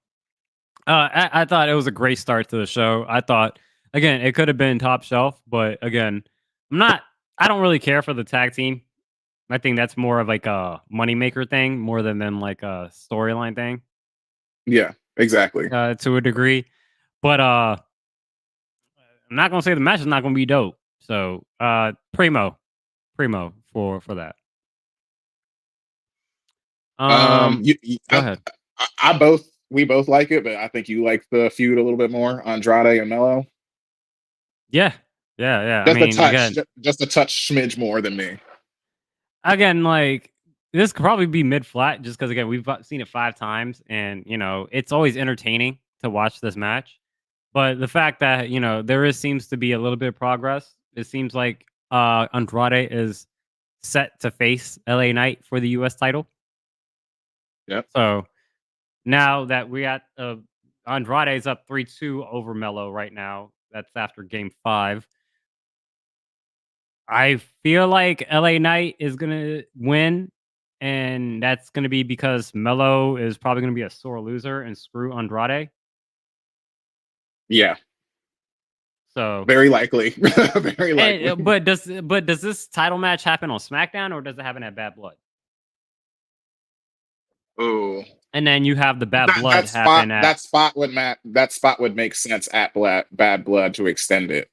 I thought it was a great start to the show. I thought, again, it could have been top shelf, but again, I don't really care for the tag team. I think that's more of like a moneymaker thing more than like a storyline thing. Yeah, exactly. To a degree. But I'm not going to say the match is not going to be dope. So, primo for that. Go ahead. We both like it, but I think you like the feud a little bit more, Andrade and Melo. Yeah. Just a touch smidge more than me. Again, like this could probably be mid flat, just because again we've seen it 5 times, and it's always entertaining to watch this match. But the fact that there seems to be a little bit of progress. It seems like Andrade is set to face LA Knight for the U.S. title. Yep. So now that we got Andrade's up 3-2 over Melo right now. That's after Game 5. I feel like LA Knight is gonna win, and that's gonna be because Melo is probably gonna be a sore loser and screw Andrade. Yeah. So very likely. Very likely. But does this title match happen on SmackDown or does it happen at Bad Blood? Oh. And then you have the Bad Blood happen at that spot would make sense at Bad Blood to extend it.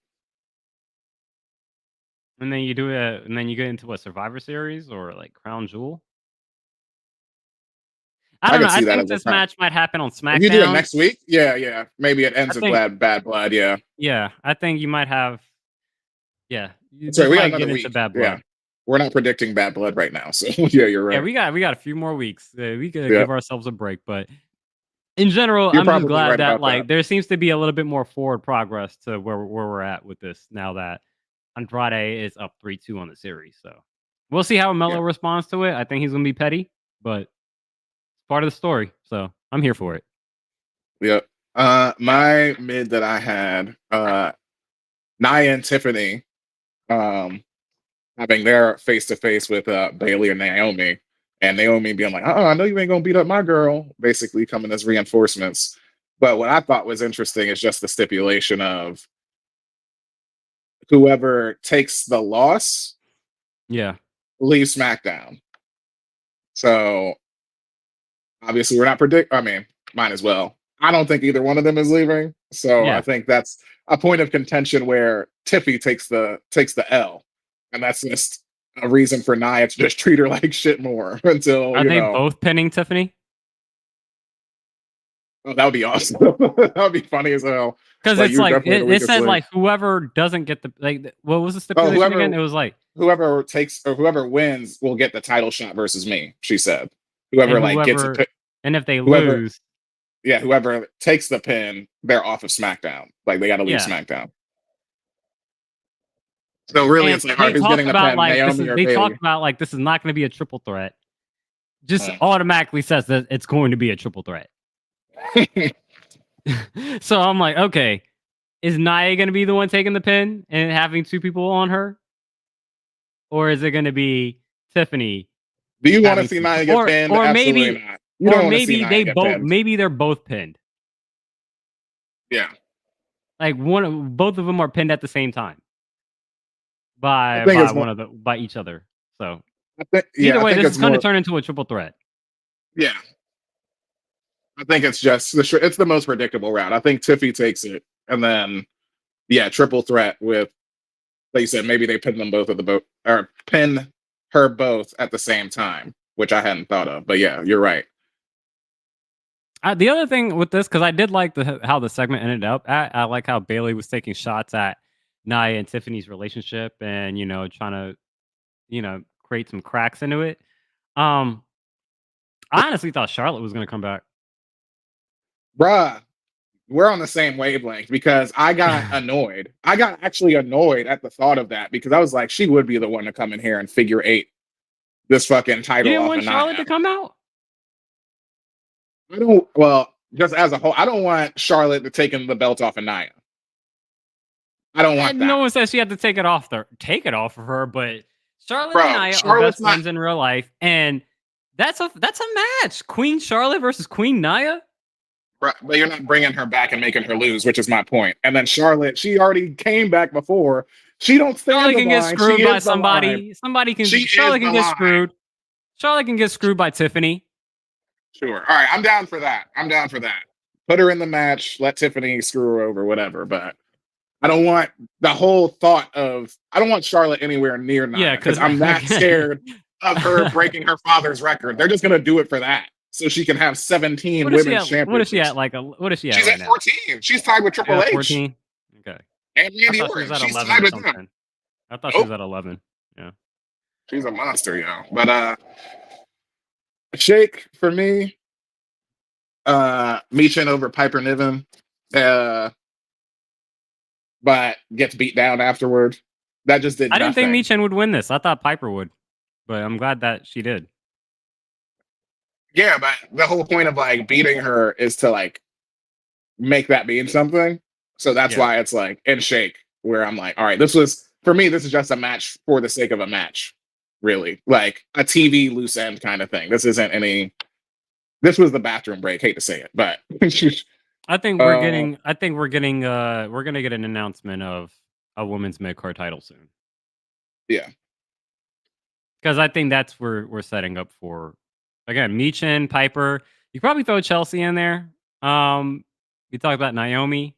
And then you do it, and then you get into a Survivor Series or like Crown Jewel. I don't know. I think this match might happen on SmackDown. If you do it next week, yeah. Maybe it ends with Bad Blood, yeah. Yeah, I think you might have. Yeah, That's right. This We got might another get into week. bad Yeah, blood. we're not predicting bad blood right now. So yeah, you're Yeah, right. we got a few more weeks. We could Yeah, give ourselves a break, but in general, you're I'm just probably glad right that about that. like there seems to be a little bit more forward progress to where we're at with this now that Andrade is up 3-2 on the series. So we'll see how Yeah, Melo responds to it. I think he's gonna be petty, but it's part of the story. So I'm here for it. yeah. My mid that I had, Nia and Tiffany, um, having their face to face with Bailey and Naomi, and Naomi being like, I know you ain't gonna beat up my girl," basically coming as reinforcements. But what I thought was interesting is just the stipulation of whoever takes the loss Yeah. leaves SmackDown. So obviously, we're not predict. I mean, might as well. I don't think either one of them is leaving. So I Yeah. think that's a point of contention where Tiffy takes the L, and that's just a reason for Nia to just treat her like shit more until Are they both pinning Tiffany? Oh, that would be awesome. That would be funny as hell. Because Like it's you're like definitely the it weakest said link. like whoever doesn't get the what was the Oh, stipulation again? It was like whoever takes or whoever wins will get the title shot versus me. She said. and Whoever like gets a whoever and if they whoever lose, yeah whoever takes the pin, they're off of SmackDown. Like they got to leave yeah. SmackDown. So really, And it's like, all right, who's getting the pin, Naomi or they talked Bailey? about like this is not going to be a triple threat. Just Uh. automatically says that it's going to be a triple threat. So I'm like, okay, is Nia going to be the one taking the pin and having two people on her, or is it going to be Tiffany Do you want to having see two, Nia get pinned? or Absolutely not. You don't want to see Nia get pinned. maybe they're both pinned. Yeah, Like both of them are pinned at the same time I think it's more. by each other. So Yeah, either I way, think this it's is going to more. turn into a triple threat. Yeah, I think it's just it's the most predictable route. I think Tiffy takes it, and then yeah, triple threat with like you said, maybe they pin them both at the boat or pin her both at the same time, which I hadn't thought of. But yeah, you're right. The other thing with this, because I did like how the segment ended up. I like how Bailey was taking shots at Nia and Tiffany's relationship, and trying to create some cracks into it. Um, I honestly thought Charlotte was going to come back. Bruh, we're on the same wavelength because I got annoyed. I got actually annoyed at the thought of that because I was like, she would be the one to come in here and figure eight this fucking You title didn't off want of Charlotte Nia. to come out. I don't, well, just as a whole, I don't want Charlotte to taking the belt off of Nia. I don't want And no that. one says she had to take it off of her, but Charlotte and Bro, Nia are Charlotte's best not, friends in real life, and that's a match. Queen Charlotte versus Queen Nia. but you're not bringing her back and making her lose, which is my point. And then Charlotte, she already came back before. She don't stand Charlotte the can get line. She screwed by is the line. somebody. She is Charlotte the can get line. screwed. Charlotte can get screwed by Tiffany. Sure. All right. I'm down for that. I'm down for that. Put her in the match. Let Tiffany screw her over, whatever. But I don't want the whole thought of, I don't want Charlotte anywhere near Yeah, Nia because because I'm that scared of her breaking her father's record. They're just going to do it for that. So she can have 17 what is she women's at? What is she at? championships. What is she at She's right at now? 14. She's tied with She Triple at H 14. Okay, and I Randy thought she was Orton. at She's 11 tied or with them. something. I thought she Nope. was at 11. Yeah. She's a monster, yo. But Shake for me, Michin over Piper Niven. But gets beat down afterward. That just did I didn't think nothing. Michin would win this. I thought Piper would, but I'm glad that she did. Yeah, but the whole point of like beating her is to like make that mean something. So that's Yeah. why it's like in Shake, where I'm like, all right, this was for me, this is just a match for the sake of a match, really. Like a TV loose end kind of thing. This isn't any this was the bathroom break. Hate to say it, but I think we're getting. I think we're getting. We're gonna get an announcement of a women's mid card title soon. yeah. Because I think that's where we're setting up for. Again, Michin, Piper. You probably throw Chelsea in there. You talk about Naomi.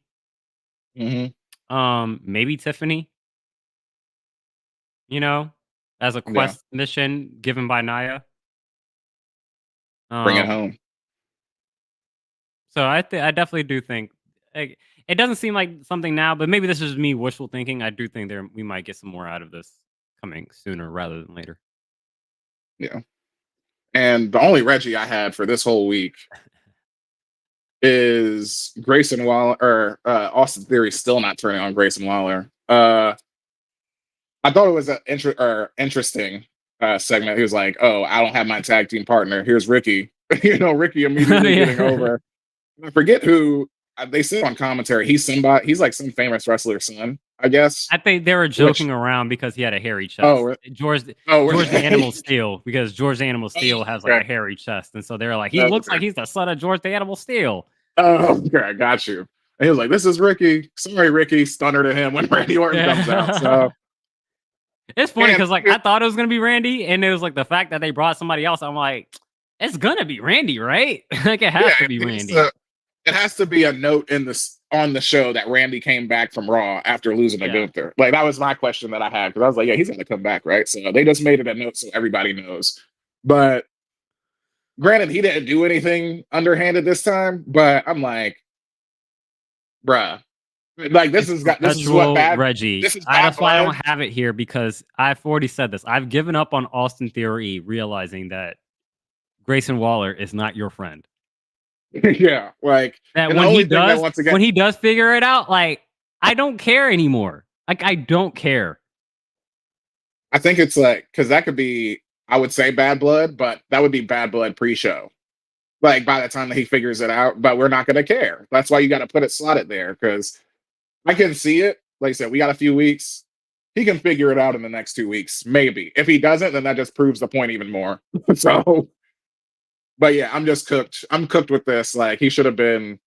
Mm-hmm. Maybe Tiffany. As a Yeah. quest mission given by Nia. Bring it Um, home. so I definitely do think, like, it doesn't seem like something now, but maybe this is me wishful thinking. I do think we might get some more out of this coming sooner rather than later. Yeah. And the only Reggie I had for this whole week is Grayson Waller or Austin Theory still not turning on Grayson Waller. I thought it was an interesting segment. He was like, "Oh, I don't have my tag team partner. Here's Ricky." Ricky immediately getting over. I forget who they said on commentary. He's somebody. He's like some famous wrestler's son, I guess. I think they were joking around because he had a hairy chest. Oh, George the Animal Steel, because George the Animal Steel has like a hairy chest, and so they're like, he looks like he's the son of George the Animal Steel. Oh, okay, I got you. And he was like, "This is Ricky." Sorry, Ricky. Stunner to him when Randy Orton comes out. So it's funny because like I thought it was gonna be Randy, and it was like the fact that they brought somebody else. I'm like, it's gonna be Randy, right? Like it has to be Randy. It has to be a note on the show that Randy came back from Raw after losing to Gunther. Like that was my question that I had, because I was like, yeah, he's gonna come back, right? So they just made it a note so everybody knows. But granted, he didn't do anything underhanded this time, but I'm like, bruh. Like this is what bad Reggie. That's why I don't have it here, because I've already said this. I've given up on Austin Theory, realizing that Grayson Waller is not your friend. Yeah, like that when he does figure it out, like I don't care anymore. Like I don't care. I think it's like, because that could be, I would say Bad Blood, but that would be Bad Blood pre-show. Like by the time that he figures it out, but we're not going to care. That's why you got to slot it there, because I can see it. Like I said, we got a few weeks. He can figure it out in the next 2 weeks, maybe. If he doesn't, then that just proves the point even more. So. But yeah, I'm just cooked. I'm cooked with this. Like he should have been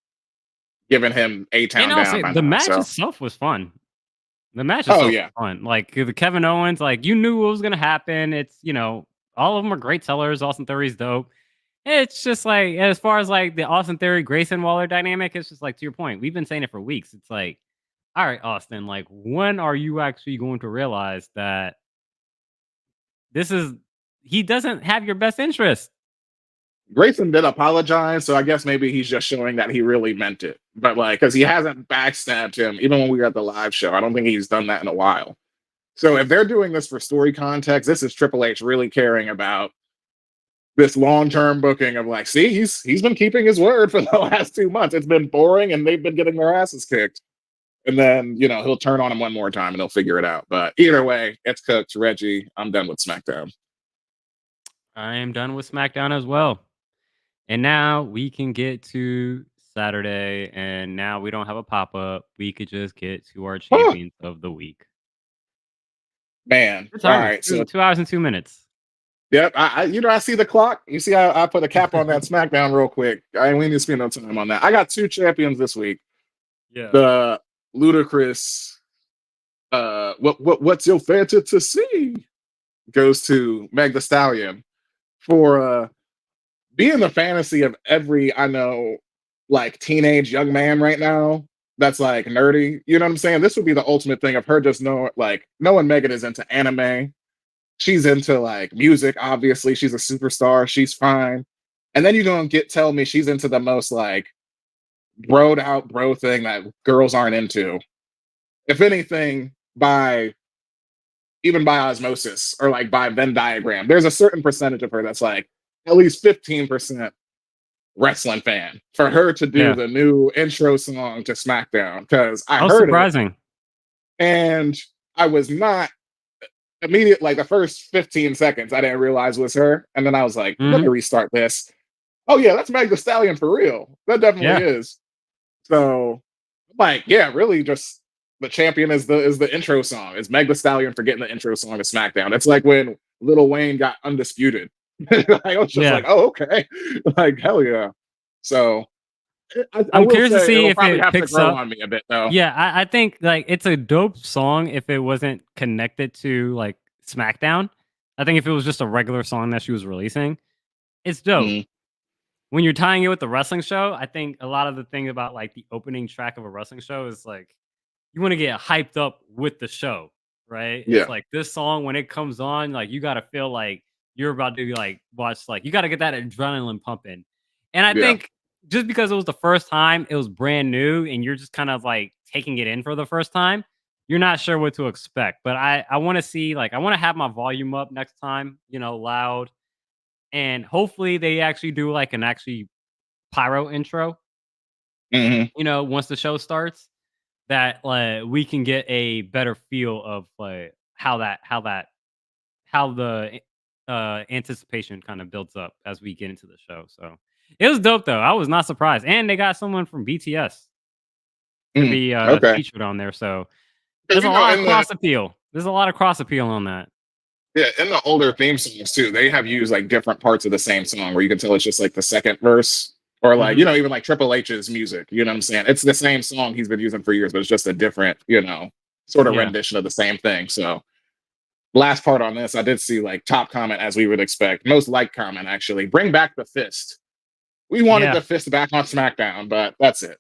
giving him A-Town down. The match itself was fun. The match itself was fun. Like the Kevin Owens, like you knew what was gonna happen. It's all of them are great sellers. Austin Theory's dope. It's just like, as far as like the Austin Theory Grayson Waller dynamic, it's just like, to your point, we've been saying it for weeks. It's like, all right, Austin, like when are you actually going to realize that he doesn't have your best interest? Grayson did apologize, so I guess maybe he's just showing that he really meant it. But like, because he hasn't backstabbed him, even when we were at the live show, I don't think he's done that in a while. So if they're doing this for story context, this is Triple H really caring about this long-term booking of like, see, he's been keeping his word for the last 2 months. It's been boring, and they've been getting their asses kicked. And then he'll turn on him one more time, and he'll figure it out. But either way, it's cooked. Reggie, I'm done with SmackDown. I am done with SmackDown as well. And now we can get to Saturday, and now we don't have a pop-up. We could just get to our champions of the week. Man, all right, so 2 hours and 2 minutes. Yep, I see the clock. You see, I put a cap on that SmackDown real quick. We need to spend no time on that. I got 2 champions this week. Yeah, the ludicrous. What's your fancy to see? Goes to Meg Thee Stallion for being the fantasy of every, I know, like teenage young man right now that's like nerdy. You know what I'm saying? This would be the ultimate thing of her just knowing Megan is into anime. She's into like music, obviously. She's a superstar. She's fine. And then you're gonna tell me she's into the most like broed out bro thing that girls aren't into. If anything, even by osmosis or like by Venn diagram, there's a certain percentage of her that's like at least 15% wrestling fan for her to do the new intro song to SmackDown, because I heard surprising. It, and I was not immediate. Like the first 15 seconds, I didn't realize was her, and then I was like, let me restart this. Oh yeah, that's Meg Thee Stallion for real. That definitely is. So, like, yeah, really, just the champion is the intro song. It's Meg Thee Stallion for getting the intro song to SmackDown. It's like when Lil Wayne got Undisputed. I was just like, oh, okay. Like, hell yeah. So I'm curious to see if it picks up on me a bit, though. Yeah, I think like it's a dope song if it wasn't connected to like SmackDown. I think if it was just a regular song that she was releasing, it's dope. When you're tying it with the wrestling show, I think a lot of the thing about like the opening track of a wrestling show is like you want to get hyped up with the show, right? Yeah. It's like this song, when it comes on, like you got to feel like you're about to like watch, like you got to get that adrenaline pumping. And I think just because it was the first time, it was brand new, and you're just kind of like taking it in for the first time. You're not sure what to expect, but I want to see like I want to have my volume up next time, loud, and hopefully they actually do like an actually pyro intro. Hmm. Once the show starts, that we can get a better feel of like how the anticipation kind of builds up as we get into the show. So it was dope though. I was not surprised, and they got someone from BTS to Mm, be okay. featured on there. So Because there's a lot of cross appeal. There's a lot of cross appeal on that. yeah, in the older theme songs too, they have used like different parts of the same song where you can tell it's just like the second verse, or like Mhm. even like Triple H's music. You know what I'm saying? It's the same song he's been using for years, but it's just a different sort of Yeah, rendition of the same thing. So last part on this, I did see like top comment as we would expect, most liked comment actually. Bring back the fist. We wanted yeah. the fist back on SmackDown, but that's it.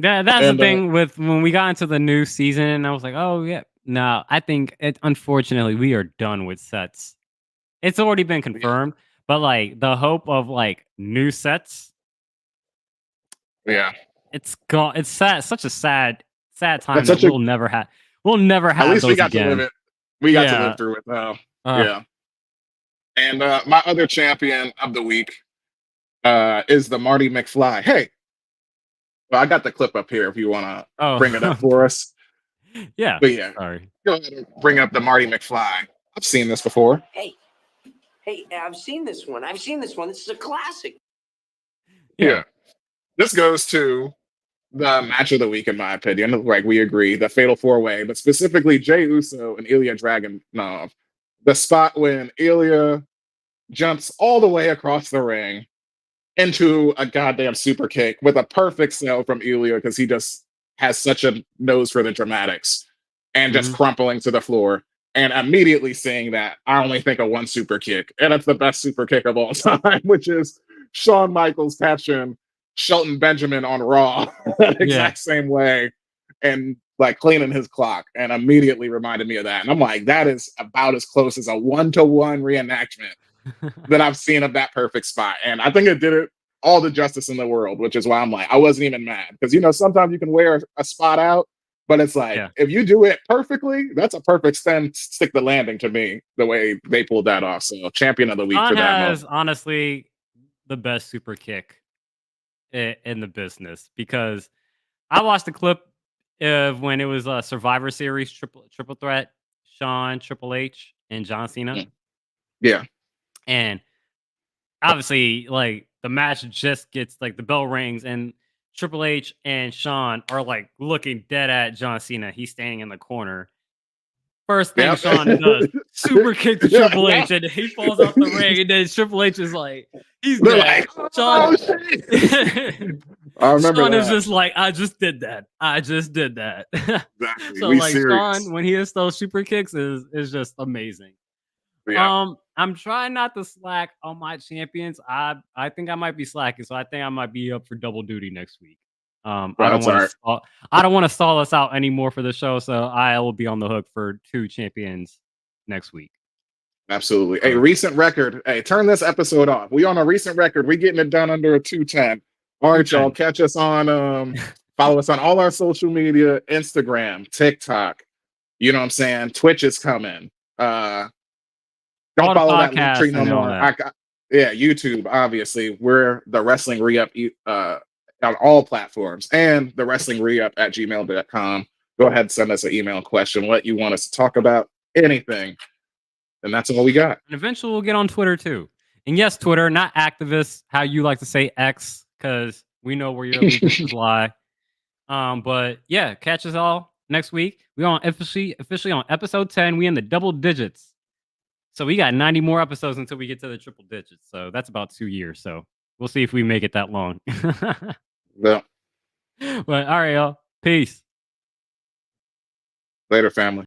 That's the And thing with when we got into the new season. I was like, oh yeah. No, I think unfortunately we are done with sets. It's already been yeah, confirmed, but like the hope of like new sets, yeah, it's gone. It's sad. Such a sad time that's that such a. we'll never At have least we those got to live again. it. We got to live Yeah. through it though. Uh, Yeah. And my other champion of the week is the Marty McFly. Hey, well, I got the clip up here if you want to oh, bring it up for us. yeah. But yeah, Sorry. go ahead and bring up the Marty McFly. I've seen this before. Hey, I've seen this one. I've seen this one. This is a classic. Yeah. Yeah. This goes to the match of the week, in my opinion. Like we agree, the Fatal Four Way, but specifically Jey Uso and Ilya Dragunov. The spot when Ilya jumps all the way across the ring into a goddamn super kick with a perfect sell from Ilya because he just has such a nose for the dramatics and just Hmm. crumpling to the floor. And immediately saying that, I only think of one super kick, and it's the best super kick of all time, which is Shawn Michaels catching Shelton Benjamin on Raw that Yeah. exact same way and like cleaning his clock, and immediately reminded me of that. And I'm like, that is about as close as a 1-to-1 reenactment that I've seen of that perfect spot. And I think it did it all the justice in the world, which is why I'm like, I wasn't even mad. Because, sometimes you can wear a spot out, but it's like, Yeah. if you do it perfectly, that's a perfect stick the landing to me, the way they pulled that off. So, champion of the week Sean for that has moment. honestly the best super kick in the business because I watched the clip of when it was a Survivor Series triple threat, Shawn, Triple H, and John Cena, Mm. Yeah. and obviously, like the match just gets like the bell rings, and Triple H and Shawn are like looking dead at John Cena. He's standing in the corner. First thing Yep. Shawn does, super kick to Yeah, Triple yeah. H, and he falls off the ring, and then Triple H is like, he's They're dead. like, Shawn oh, shit. I remember Sean is that. just like, I just did that. I just did that. Exactly. So We like Sean, serious. when he hits those super kicks, is just amazing. Yeah. I'm trying not to slack on my champions. I think I might be slacking, so I think I might be up for double duty next week. I Well, don't that's all want right. to I don't want to stall us out anymore for the show, so I will be on the hook for 2 champions next week. Absolutely. A So, recent record. Hey, turn this episode off. We on a recent record. We getting it done under a 210. All right, y'all. 210. Catch us on follow us on all our social media, Instagram, TikTok. You know what I'm saying? Twitch is coming. Don't All the follow that link tree podcasts no and all more. that. Yeah, YouTube, obviously. We're the Wrestling Re-Up on all platforms and the Wrestling Re-Up at gmail.com. Go ahead and send us an email question, what you want us to talk about, anything. And that's all we got. And eventually we'll get on Twitter too. And yes, Twitter, not activists, how you like to say X, because we know where your allegiances lie. But yeah, catch us all next week. We on officially on episode 10. We in the double digits. So we got 90 more episodes until we get to the triple digits. So that's about 2 years. So we'll see if we make it that long. Well, But all right, y'all. Peace. later, family.